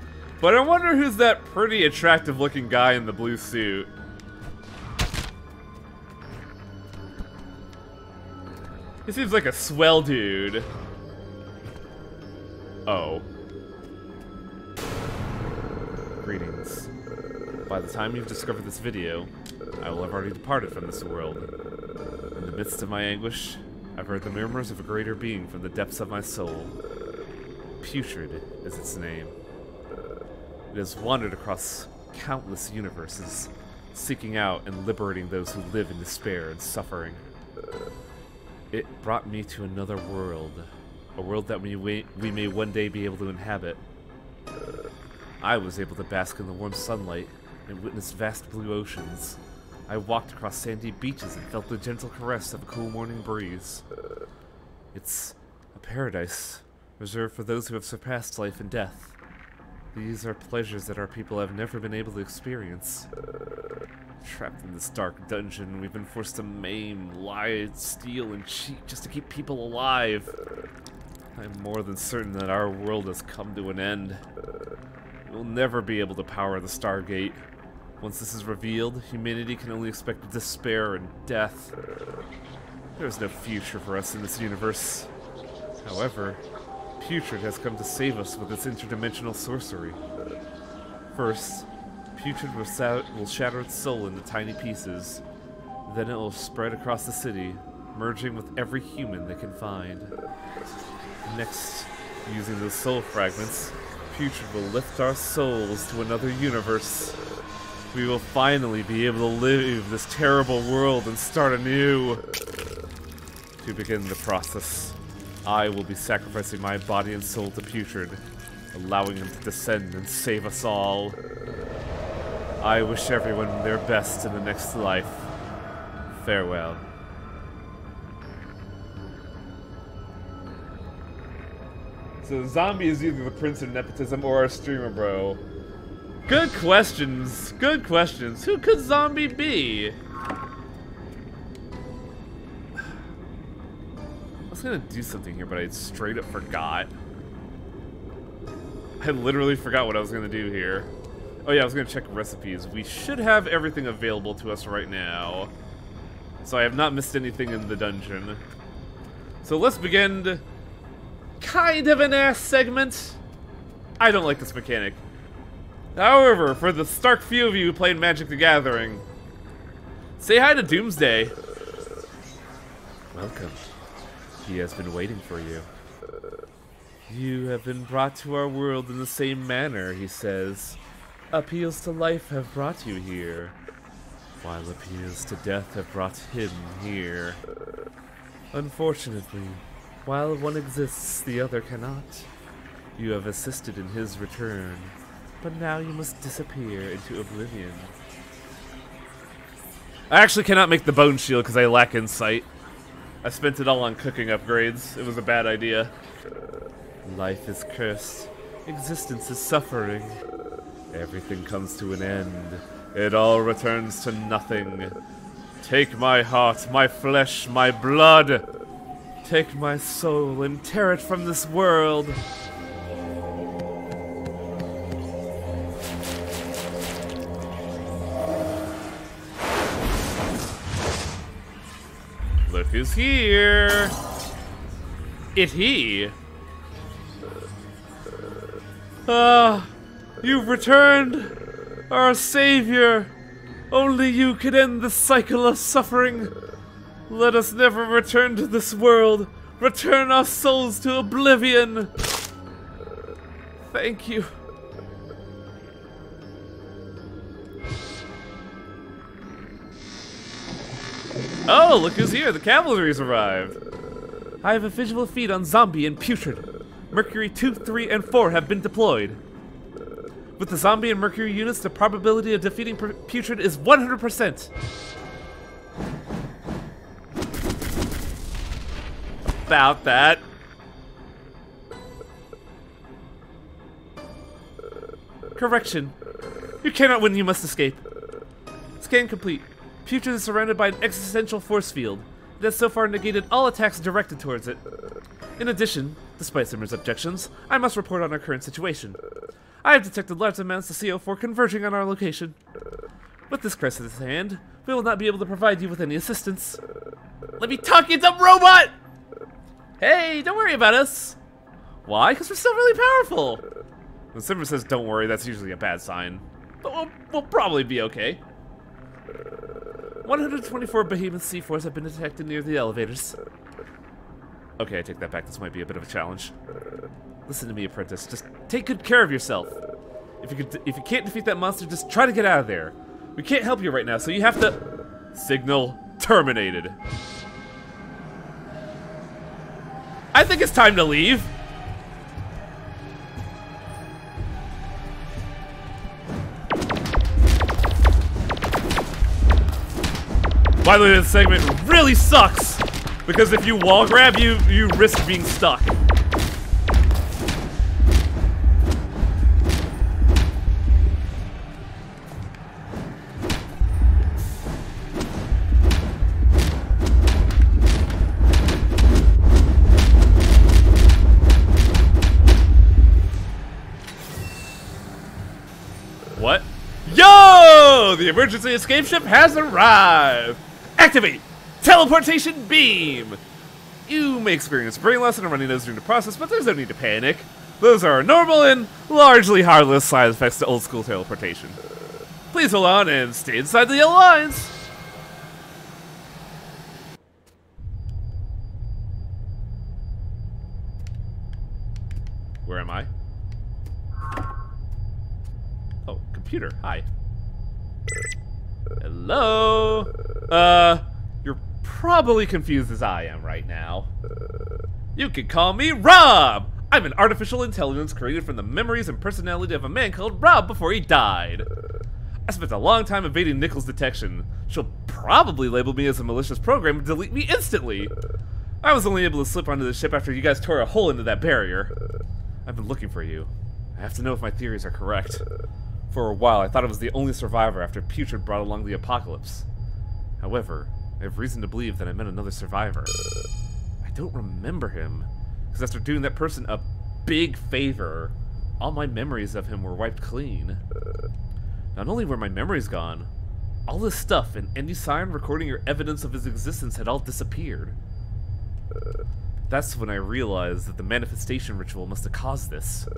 But I wonder who's that pretty attractive looking guy in the blue suit. He seems like a swell dude. Oh. Greetings. By the time you've discovered this video, I will have already departed from this world. In the midst of my anguish, I've heard the murmurs of a greater being from the depths of my soul. Putrid is its name. It has wandered across countless universes, seeking out and liberating those who live in despair and suffering. It brought me to another world, a world that we may one day be able to inhabit. I was able to bask in the warm sunlight and witness vast blue oceans. I walked across sandy beaches and felt the gentle caress of a cool morning breeze. It's a paradise reserved for those who have surpassed life and death. These are pleasures that our people have never been able to experience. Trapped in this dark dungeon, we've been forced to maim, lie, steal, and cheat just to keep people alive. I'm more than certain that our world has come to an end. We'll never be able to power the Stargate. Once this is revealed, humanity can only expect despair and death. There is no future for us in this universe. However, Putrid has come to save us with its interdimensional sorcery. First, Putrid will shatter its soul into tiny pieces. Then it will spread across the city, merging with every human they can find. Next, using those soul fragments, Putrid will lift our souls to another universe. We will finally be able to leave this terrible world and start anew. To begin the process, I will be sacrificing my body and soul to Putrid, allowing him to descend and save us all. I wish everyone their best in the next life. Farewell. So the zombie is either the prince of nepotism or a streamer bro. Good questions. Good questions. Who could zombie be? I was gonna do something here, but I straight up forgot. I literally forgot what I was gonna do here. Oh yeah, I was gonna check recipes. We should have everything available to us right now. So I have not missed anything in the dungeon. So let's begin kind of an ass segment. I don't like this mechanic. However, for the stark few of you who played Magic the Gathering, say hi to Doomsday. Welcome. He has been waiting for you. You have been brought to our world in the same manner, he says. Appeals to life have brought you here, while appeals to death have brought him here. Unfortunately, while one exists, the other cannot. You have assisted in his return, but now you must disappear into oblivion. I actually cannot make the bone shield because I lack insight. I spent it all on cooking upgrades. It was a bad idea. Life is cursed. Existence is suffering. Everything comes to an end. It all returns to nothing. Take my heart, my flesh, my blood. Take my soul and tear it from this world. Look who's here. He. You've returned, our savior. Only you can end the cycle of suffering. Let us never return to this world. Return our souls to oblivion. Thank you. Oh, look who's here. The cavalry's arrived. I have a visual feed on Zombie and Putrid. Mercury 2, 3, and 4 have been deployed. With the Zombie and Mercury units, the probability of defeating Putrid is 100%. About that. Correction. You cannot win, you must escape. Scan complete. Putrid is surrounded by an existential force field. It has so far negated all attacks directed towards it. In addition, despite Simmer's objections, I must report on our current situation. I have detected large amounts of CO4 converging on our location. With this crisis at hand, we will not be able to provide you with any assistance. Let me talk, you dumb robot! Hey, don't worry about us. Why? Because we're still really powerful. When Simmer says don't worry, that's usually a bad sign. But we'll probably be okay. 124 behemoth C4s have been detected near the elevators. Okay, I take that back. This might be a bit of a challenge. Listen to me, apprentice. Just take good care of yourself. If you can't defeat that monster, just try to get out of there. We can't help you right now, so you have to... Signal terminated. I think it's time to leave. By the way, this segment really sucks, because if you wall grab, you risk being stuck. What? Yo! The emergency escape ship has arrived! Activate! Teleportation beam! You may experience brain loss and a runny nose during the process, but there's no need to panic. Those are normal and largely harmless side effects to old school teleportation. Please hold on and stay inside the yellow lines. Where am I? Oh, computer. Hi. Hello? You're probably confused as I am right now. You can call me Rob! I'm an artificial intelligence created from the memories and personality of a man called Rob before he died. I spent a long time evading Nickel's detection. She'll probably label me as a malicious program and delete me instantly. I was only able to slip onto the ship after you guys tore a hole into that barrier. I've been looking for you. I have to know if my theories are correct. For a while, I thought I was the only survivor after Putrid brought along the apocalypse. However, I have reason to believe that I met another survivor. I don't remember him, because after doing that person a big favor, all my memories of him were wiped clean. Not only were my memories gone, all this stuff and any sign recording or evidence of his existence had all disappeared. That's when I realized that the manifestation ritual must have caused this.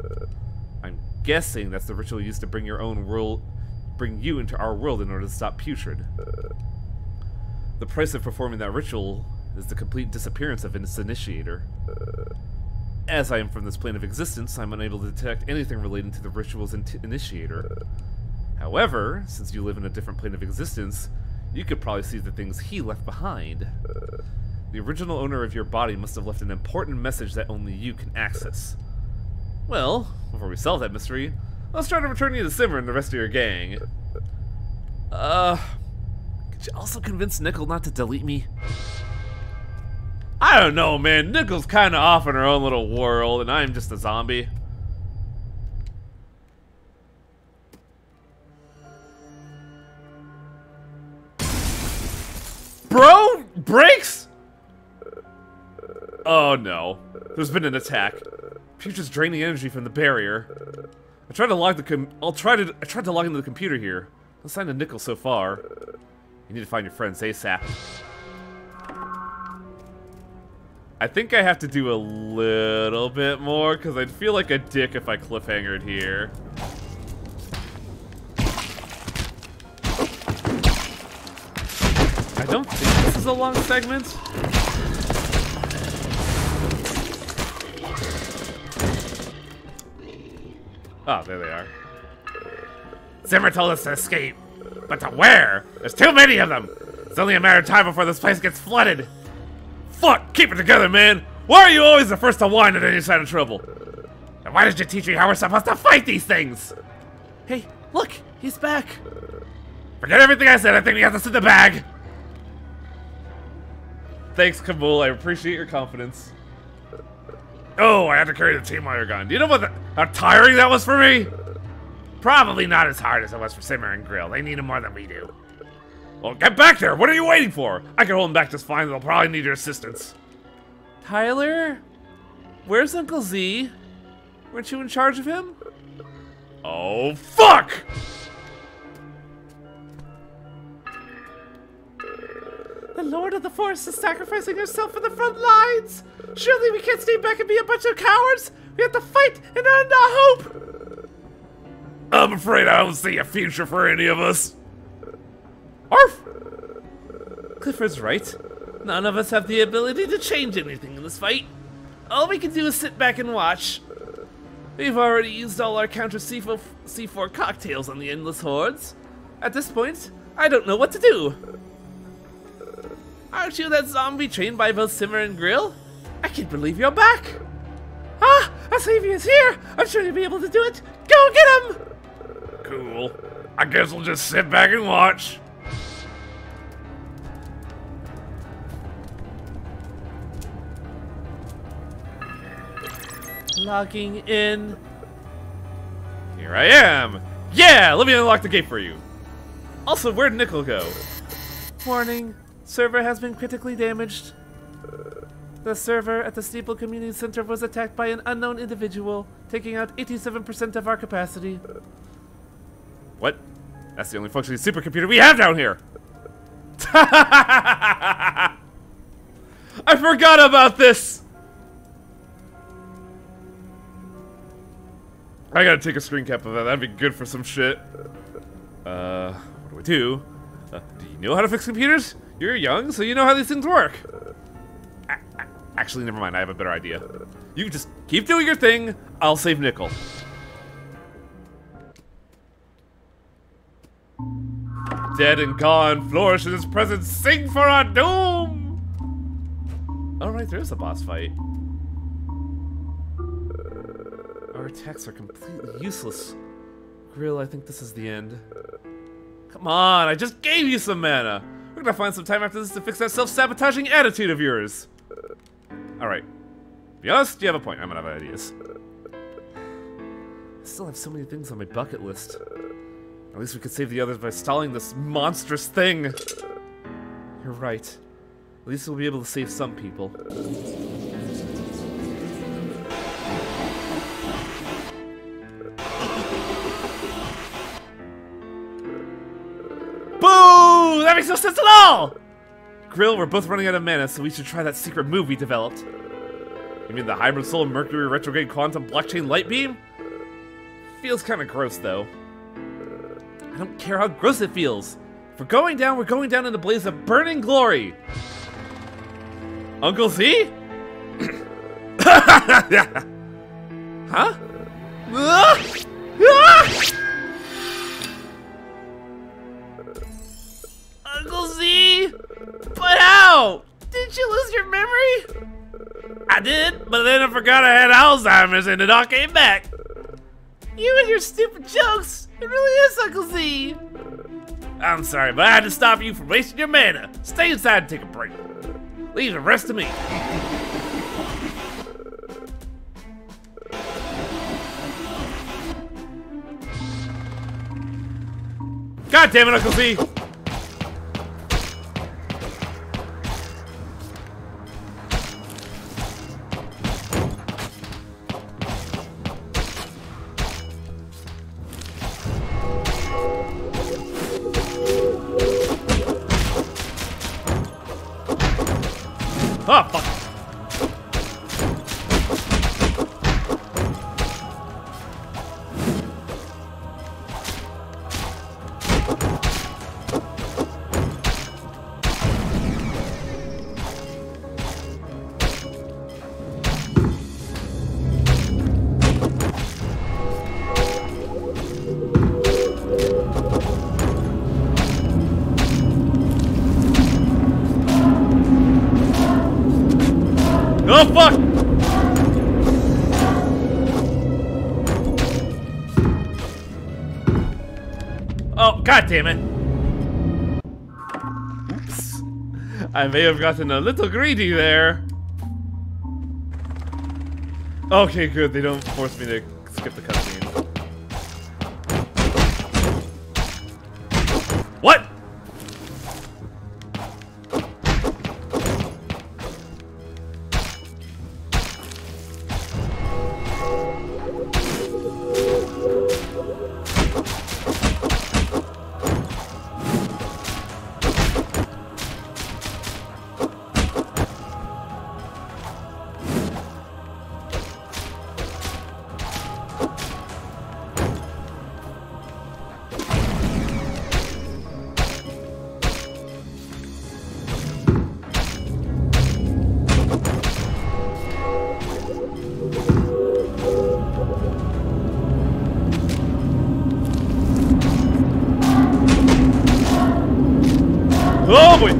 I'm guessing that's the ritual used to bring you into our world in order to stop Putrid. The price of performing that ritual is the complete disappearance of its initiator. As I am from this plane of existence, I'm unable to detect anything relating to the ritual's initiator. However, since you live in a different plane of existence, you could probably see the things he left behind. The original owner of your body must have left an important message that only you can access. Well, before we solve that mystery, let's try to return you to Simmer and the rest of your gang. Could you also convince Nickel not to delete me? I don't know, man. Nickel's kinda off in her own little world, and I'm just a zombie. Bro? Brakes? Oh no. There's been an attack. Putrid's draining energy from the barrier. I tried to log into the computer here. No sign of Nickel so far. You need to find your friends ASAP. I think I have to do a little bit more, because I'd feel like a dick if I cliffhangered here. I don't think this is a long segment. Oh, there they are. Zimmer told us to escape. But to where? There's too many of them. It's only a matter of time before this place gets flooded. Fuck, keep it together, man. Why are you always the first to whine at any sign of trouble? And why did you teach me how we're supposed to fight these things? Hey, look, he's back. Forget everything I said. I think we have this in the bag. Thanks, Kabul. I appreciate your confidence. Oh, I had to carry the team wire gun. Do you know how tiring that was for me? Probably not as hard as it was for Simmer and Grill. They need him more than we do. Well, get back there! What are you waiting for? I can hold them back just fine. They'll probably need your assistance. Tyler? Where's Uncle Z? Weren't you in charge of him? Oh, fuck! The Lord of the Forest is sacrificing herself for the front lines! Surely we can't stay back and be a bunch of cowards! We have to fight and earn our hope! I'm afraid I don't see a future for any of us. Arf! Clifford's right. None of us have the ability to change anything in this fight. All we can do is sit back and watch. We've already used all our counter C4 cocktails on the endless hordes. At this point, I don't know what to do. Aren't you that zombie trained by both Simmer and Grill? I can't believe you're back. Ah, our savior is here. I'm sure you'll be able to do it. Go get him! Cool. I guess we'll just sit back and watch. Logging in. Here I am. Yeah, let me unlock the gate for you. Also, where'd Nickel go? Warning. Server has been critically damaged. The server at the Steeple Community Center was attacked by an unknown individual, taking out 87% of our capacity. What? That's the only functioning supercomputer we have down here! I forgot about this! I gotta take a screen cap of that. That'd be good for some shit. What do we do? Do you know how to fix computers? You're young, so you know how these things work. Actually, never mind. I have a better idea. You just keep doing your thing. I'll save Nickel. Dead and gone, flourish in his presence, sing for our doom! Alright, there's a boss fight. Our attacks are completely useless. Grill, I think this is the end. Come on, I just gave you some mana! We're gonna find some time after this to fix that self-sabotaging attitude of yours. Alright. Be honest, you have a point. I'm gonna have ideas. I still have so many things on my bucket list. At least we could save the others by stalling this monstrous thing. You're right. At least we'll be able to save some people. Boo! That makes no sense at all! Grill, we're both running out of mana, so we should try that secret move we developed. You mean the Hybrid Soul Mercury Retrograde Quantum Blockchain Light Beam? Feels kinda gross, though. I don't care how gross it feels. If we're going down in a blaze of burning glory. Uncle Z? Huh? Uncle Z? But how? Didn't you lose your memory? I did, but then I forgot I had Alzheimer's and it all came back. You and your stupid jokes. It really is Uncle Z. I'm sorry, but I had to stop you from wasting your mana. Stay inside and take a break. Leave the rest to me. God damn it, Uncle Z! Oh, fuck. Oh, fuck! Oh, god damn it. Oops. I may have gotten a little greedy there. Okay, good. They don't force me to skip the cutscene. What? Oh boy!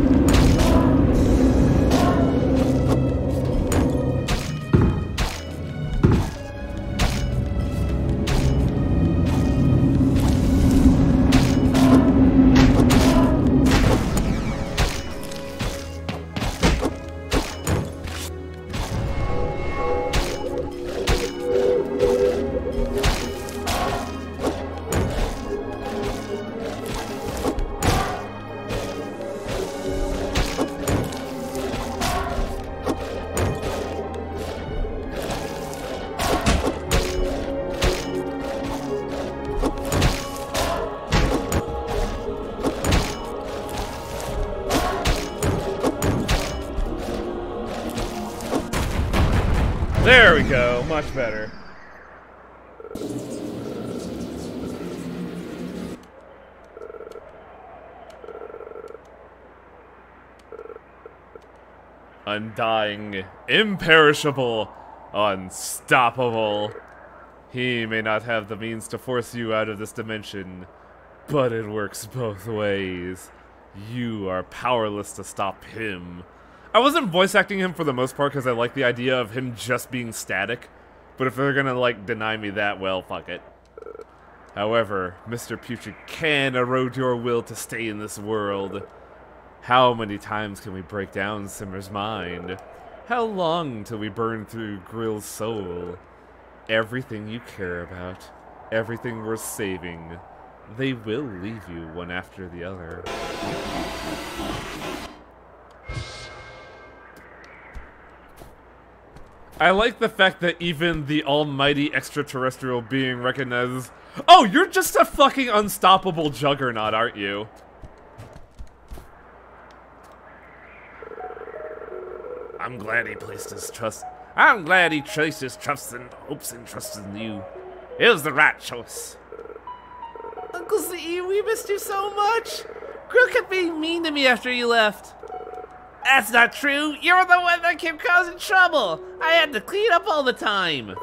There we go, much better. Undying, imperishable, unstoppable. He may not have the means to force you out of this dimension, but it works both ways. You are powerless to stop him. I wasn't voice acting him for the most part because I like the idea of him just being static. But if they're gonna, like, deny me that, well, fuck it. However, Mr. Putrid can erode your will to stay in this world. How many times can we break down Simmer's mind? How long till we burn through Grill's soul? Everything you care about, everything worth saving, they will leave you one after the other. I like the fact that even the almighty extraterrestrial being recognizes, oh, you're just a fucking unstoppable juggernaut, aren't you? I'm glad he placed his trust and hopes and trust in you. It was the right choice. Uncle Z, we missed you so much. Grill kept being mean to me after you left. That's not true. You were the one that kept causing trouble. I had to clean up all the time.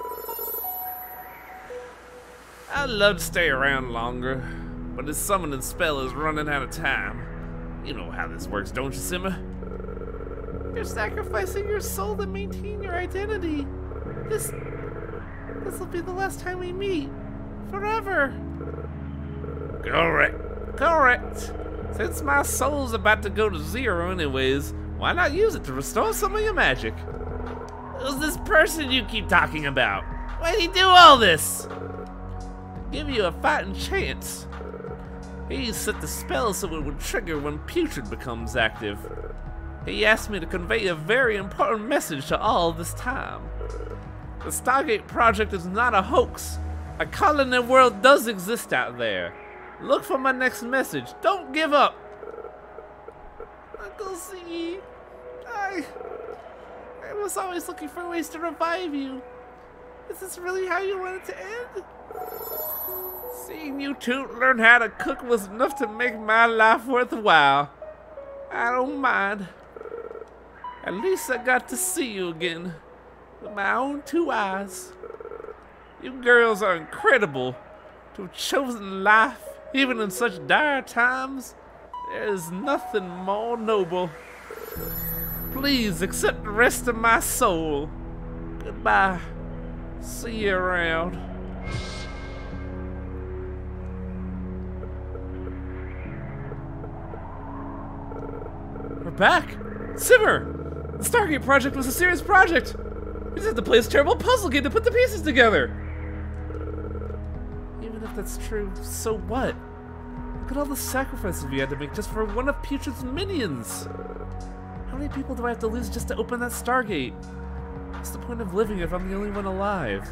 I'd love to stay around longer, but his summoning spell is running out of time. You know how this works, don't you, Simmer? You're sacrificing your soul to maintain your identity. This'll be the last time we meet. Forever. Correct. Since my soul's about to go to zero anyways, why not use it to restore some of your magic? Who's this person you keep talking about? Why'd he do all this? To give you a fighting chance. He set the spell so it would trigger when Putrid becomes active. He asked me to convey a very important message to all this time. The Stargate project is not a hoax. A colony world does exist out there. Look for my next message. Don't give up. Uncle Z, I was always looking for ways to revive you. Is this really how you want it to end? Seeing you two learn how to cook was enough to make my life worthwhile. I don't mind. At least I got to see you again with my own two eyes. You girls are incredible to have chosen life even in such dire times. There is nothing more noble. Please accept the rest of my soul. Goodbye. See you around. We're back! Simmer! The Stargate project was a serious project! We just had to play this terrible puzzle game to put the pieces together! Even if that's true, so what? Look at all the sacrifices we had to make just for one of Putrid's minions! How many people do I have to lose just to open that Stargate? What's the point of living if I'm the only one alive?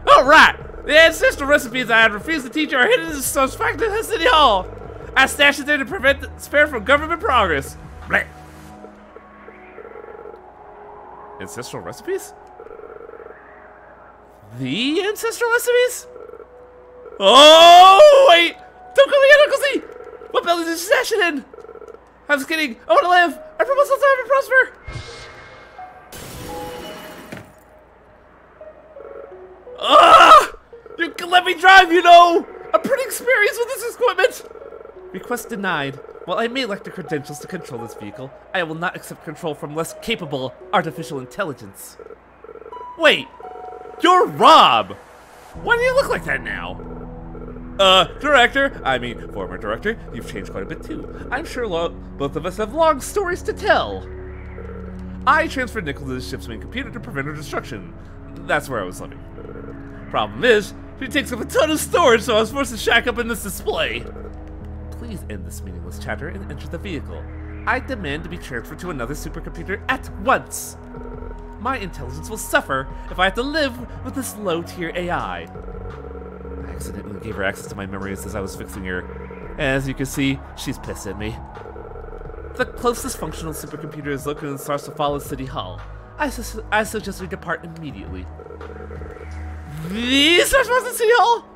Oh, right! The ancestral recipes I had refused to teach are hidden in some fact at City Hall! I stashed it there to prevent the spare from government progress! Blech. Ancestral recipes? The ancestral recipes? Oh, wait! Don't call me yet, Uncle Z! What building did you stash it in? I'm just kidding. I want to live. I promise I'll thrive and prosper. Ah! You can let me drive, you know! I'm pretty experienced with this equipment! Request denied. While I may lack the credentials to control this vehicle, I will not accept control from less capable artificial intelligence. Wait! You're Rob! Why do you look like that now? Former director, you've changed quite a bit too. I'm sure both of us have long stories to tell. I transferred Nickel to the ship's main computer to prevent her destruction. That's where I was living. Problem is, she takes up a ton of storage, so I was forced to shack up in this display. Please end this meaningless chatter and enter the vehicle. I demand to be transferred to another supercomputer at once. My intelligence will suffer if I have to live with this low-tier AI. I accidentally gave her access to my memories as I was fixing her. As you can see, she's pissed at me. The closest functional supercomputer is located in Sarsafala City Hall. I suggest we depart immediately. These are supposed to see all?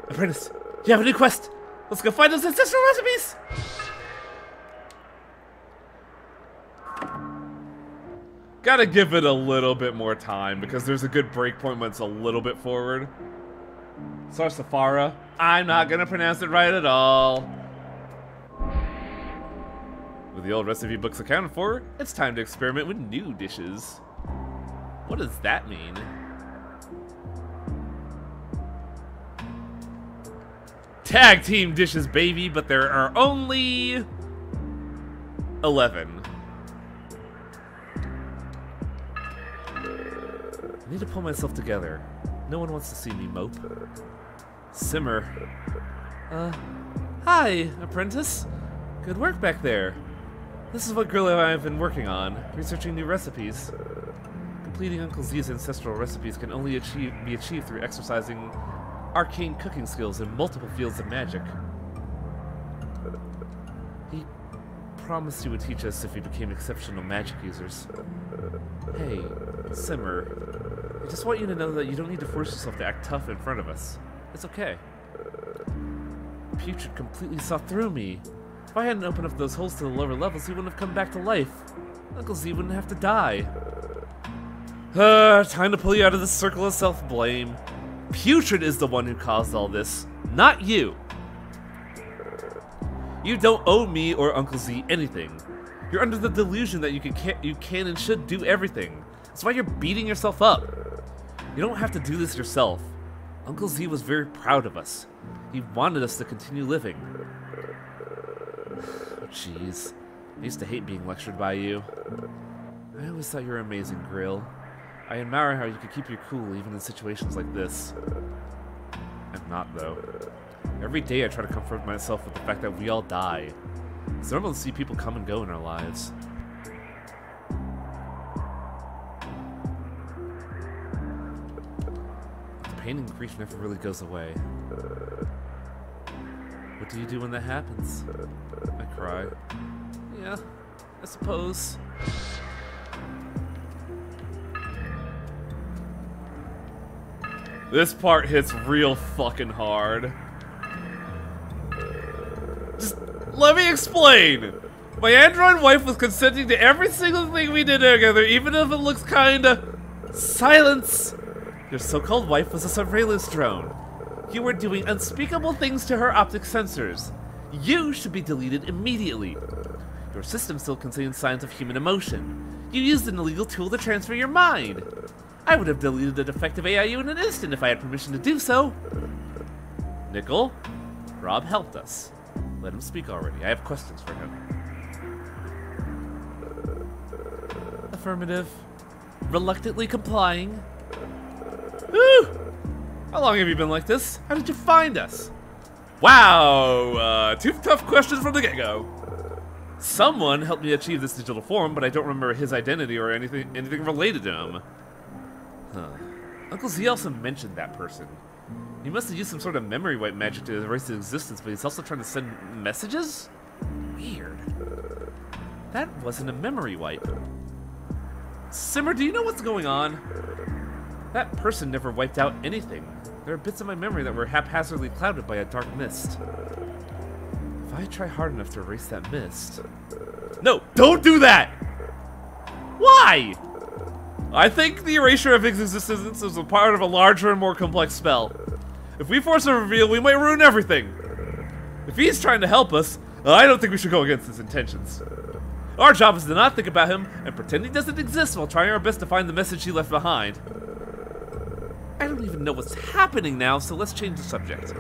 Apprentice, you have a new quest. Let's go find those ancestral recipes. Gotta give it a little bit more time because there's a good breakpoint when it's a little bit forward. Sarsafara. I'm not gonna pronounce it right at all. With the old recipe books accounted for, it's time to experiment with new dishes. What does that mean? Tag team dishes, baby, but there are only 11. I need to pull myself together. No one wants to see me mope. Simmer. Hi, apprentice. Good work back there. This is what grill I've been working on, researching new recipes. Completing Uncle Z's ancestral recipes can only be achieved through exercising arcane cooking skills in multiple fields of magic. He promised he would teach us if we became exceptional magic users. Hey, Simmer. I just want you to know that you don't need to force yourself to act tough in front of us. It's okay. Putrid completely saw through me. If I hadn't opened up those holes to the lower levels, he wouldn't have come back to life. Uncle Z wouldn't have to die. Time to pull you out of this circle of self-blame. Putrid is the one who caused all this, not you. You don't owe me or Uncle Z anything. You're under the delusion that you can and should do everything. That's why you're beating yourself up. You don't have to do this yourself. Uncle Z was very proud of us. He wanted us to continue living. Oh, jeez. I used to hate being lectured by you. I always thought you were amazing, Grill. I admire how you could keep your cool even in situations like this. I'm not, though. Every day I try to comfort myself with the fact that we all die. It's normal to see people come and go in our lives. The pain and grief never really goes away. What do you do when that happens? I cry. Yeah, I suppose. This part hits real fucking hard. Just let me explain. My android wife was consenting to every single thing we did together, even if it looks kinda... Silence! Your so-called wife was a surveillance drone. You were doing unspeakable things to her optic sensors. You should be deleted immediately. Your system still contains signs of human emotion. You used an illegal tool to transfer your mind. I would have deleted the defective AIU in an instant if I had permission to do so. Nickel, Rob helped us. Let him speak already. I have questions for him. Affirmative. Reluctantly complying. Whew! How long have you been like this? How did you find us? Wow! 2 tough questions from the get-go. Someone helped me achieve this digital form, but I don't remember his identity or anything related to him. Huh. Uncle Z also mentioned that person. He must have used some sort of memory wipe magic to erase his existence, but he's also trying to send messages? Weird. That wasn't a memory wipe. Simmer, do you know what's going on? That person never wiped out anything. There are bits of my memory that were haphazardly clouded by a dark mist. If I try hard enough to erase that mist... No, don't do that! Why? I think the erasure of his existence is a part of a larger and more complex spell. If we force a reveal, we might ruin everything. If he's trying to help us, I don't think we should go against his intentions. Our job is to not think about him and pretend he doesn't exist while trying our best to find the message he left behind. I don't even know what's happening now, so let's change the subject.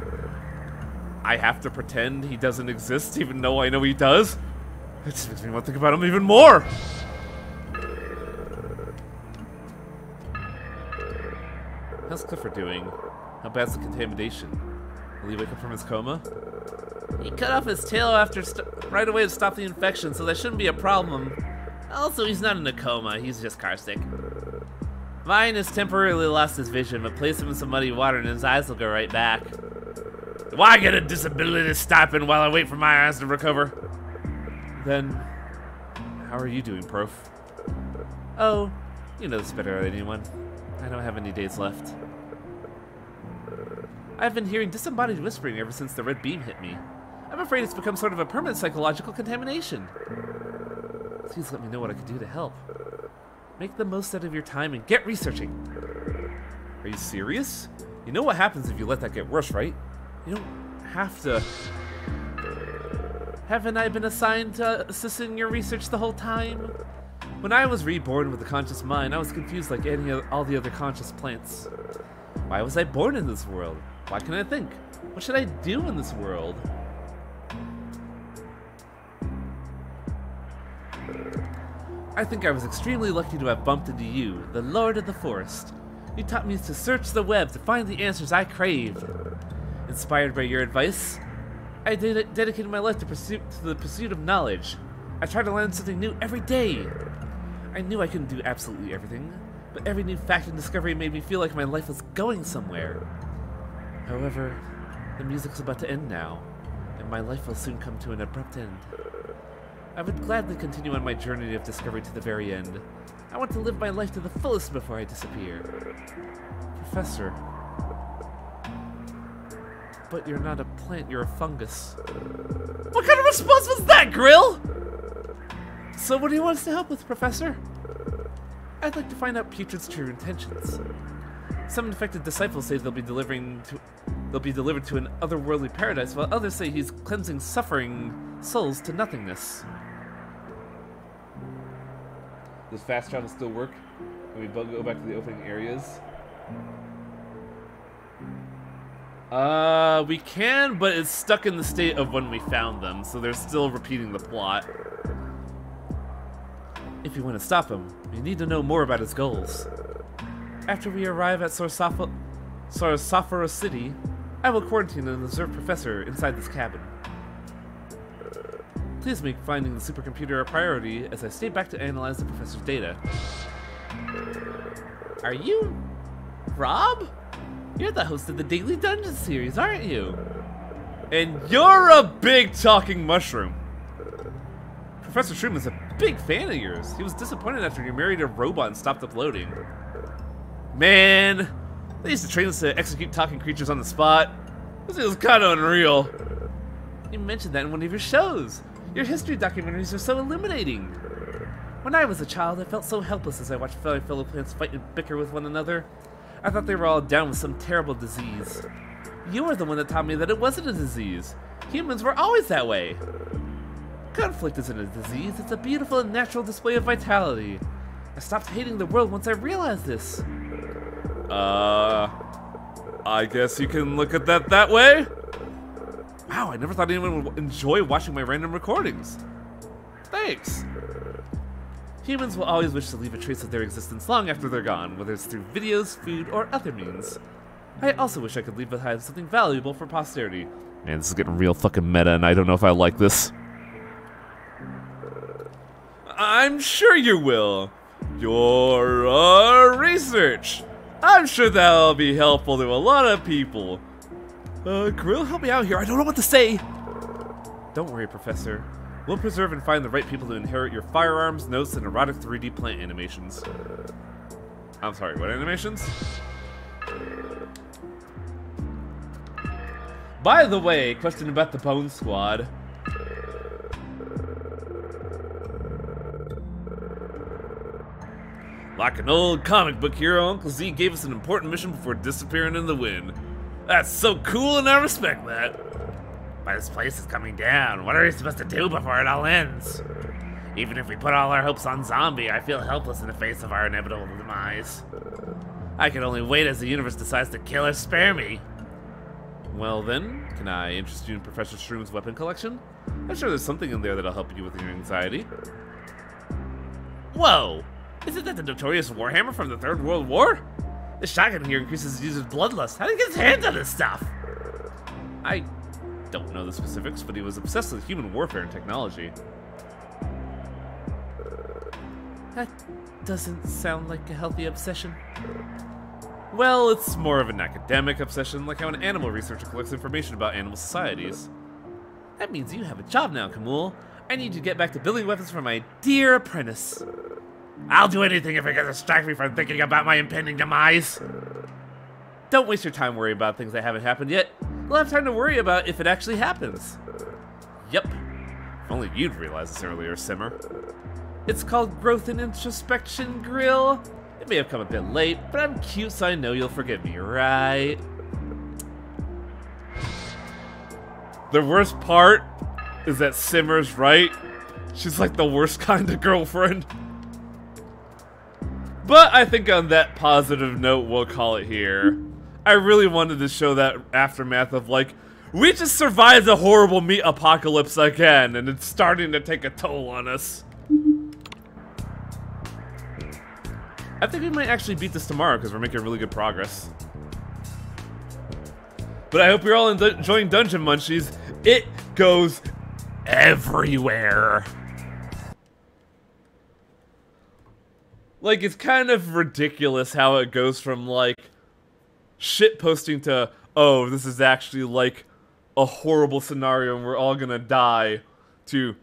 I have to pretend he doesn't exist even though I know he does? It just makes me want to think about him even more! How's Clifford doing? How bad's the contamination? Will he wake up from his coma? He cut off his tail after right away to stop the infection, so that shouldn't be a problem. Also, he's not in a coma, he's just car sick. Vine has temporarily lost his vision, but place him in some muddy water and his eyes will go right back. Why get a disability stopping while I wait for my eyes to recover? Then, how are you doing, Prof? Oh, You know this better than anyone. I don't have any days left. I've been hearing disembodied whispering ever since the red beam hit me. I'm afraid it's become sort of a permanent psychological contamination. Please let me know what I can do to help. Make the most out of your time and get researching. Are you serious? You know what happens if you let that get worse, right? You don't have to... Haven't I been assigned to assisting your research the whole time? When I was reborn with a conscious mind, I was confused like all the other conscious plants. Why was I born in this world? Why can't I think? What should I do in this world? I think I was extremely lucky to have bumped into you, the Lord of the Forest. You taught me to search the web to find the answers I craved. Inspired by your advice, I dedicated my life to the pursuit of knowledge. I tried to learn something new every day. I knew I couldn't do absolutely everything, but every new fact and discovery made me feel like my life was going somewhere. However, the music's about to end now, and my life will soon come to an abrupt end. I would gladly continue on my journey of discovery to the very end. I want to live my life to the fullest before I disappear. Professor. But you're not a plant, you're a fungus. What kind of response was that, Grill? So what do you want us to help with, Professor? I'd like to find out Putrid's true intentions. Some infected disciples say they'll be delivered to an otherworldly paradise, while others say he's cleansing suffering souls to nothingness. Does fast travel still work? Can we go back to the opening areas? We can, but it's stuck in the state of when we found them, so they're still repeating the plot. If you want to stop him, you need to know more about his goals. After we arrive at Sorosafara City, I will quarantine and observe Professor inside this cabin. Please make finding the supercomputer a priority as I stay back to analyze the Professor's data. Are you... Rob? You're the host of the Daily Dungeon series, aren't you? And you're a big talking mushroom. Professor Shroom is a big fan of yours. He was disappointed after you married a robot and stopped uploading. Man, they used to train us to execute talking creatures on the spot. This is kind of unreal. You mentioned that in one of your shows. Your history documentaries are so illuminating. When I was a child, I felt so helpless as I watched fellow plants fight and bicker with one another. I thought they were all down with some terrible disease. You were the one that taught me that it wasn't a disease. Humans were always that way. Conflict isn't a disease, it's a beautiful and natural display of vitality. I stopped hating the world once I realized this. I guess you can look at that way? Wow, I never thought anyone would enjoy watching my random recordings. Thanks. Humans will always wish to leave a trace of their existence long after they're gone, whether it's through videos, food, or other means. I also wish I could leave behind something valuable for posterity. Man, this is getting real fucking meta, and I don't know if I like this. I'm sure you will. Your research. I'm sure that'll be helpful to a lot of people. Grill, help me out here. I don't know what to say. Don't worry, Professor. We'll preserve and find the right people to inherit your firearms, notes, and erotic 3D plant animations. I'm sorry, what animations? By the way, question about the Bone Squad. Like an old comic book hero, Uncle Z gave us an important mission before disappearing in the wind. That's so cool, and I respect that. But this place is coming down. What are we supposed to do before it all ends? Even if we put all our hopes on Zombie, I feel helpless in the face of our inevitable demise. I can only wait as the universe decides to kill or spare me. Well then, can I interest you in Professor Shroom's weapon collection? I'm sure there's something in there that'll help you with your anxiety. Whoa! Isn't that the notorious Warhammer from the Third World War? The shotgun here increases his user's bloodlust. How did he get his hands on this stuff? I don't know the specifics, but he was obsessed with human warfare and technology. That doesn't sound like a healthy obsession. Well, it's more of an academic obsession, like how an animal researcher collects information about animal societies. That means you have a job now, Kamul. I need you to get back to building weapons for my dear apprentice. I'll do anything if it can distract me from thinking about my impending demise. Don't waste your time worrying about things that haven't happened yet. You'll have time to worry about if it actually happens. Yep. If only you'd realized this earlier, Simmer. It's called Growth and Introspection Grill. It may have come a bit late, but I'm cute, so I know you'll forgive me, right? The worst part is that Simmer's right. She's like the worst kind of girlfriend. But I think on that positive note, we'll call it here. I really wanted to show that aftermath of like, we just survived a horrible meat apocalypse again, and it's starting to take a toll on us. I think we might actually beat this tomorrow because we're making really good progress. But I hope you're all enjoying Dungeon Munchies. It goes everywhere. Like, it's kind of ridiculous how it goes from, like, shit posting to, oh, this is actually, like, a horrible scenario and we're all gonna die, to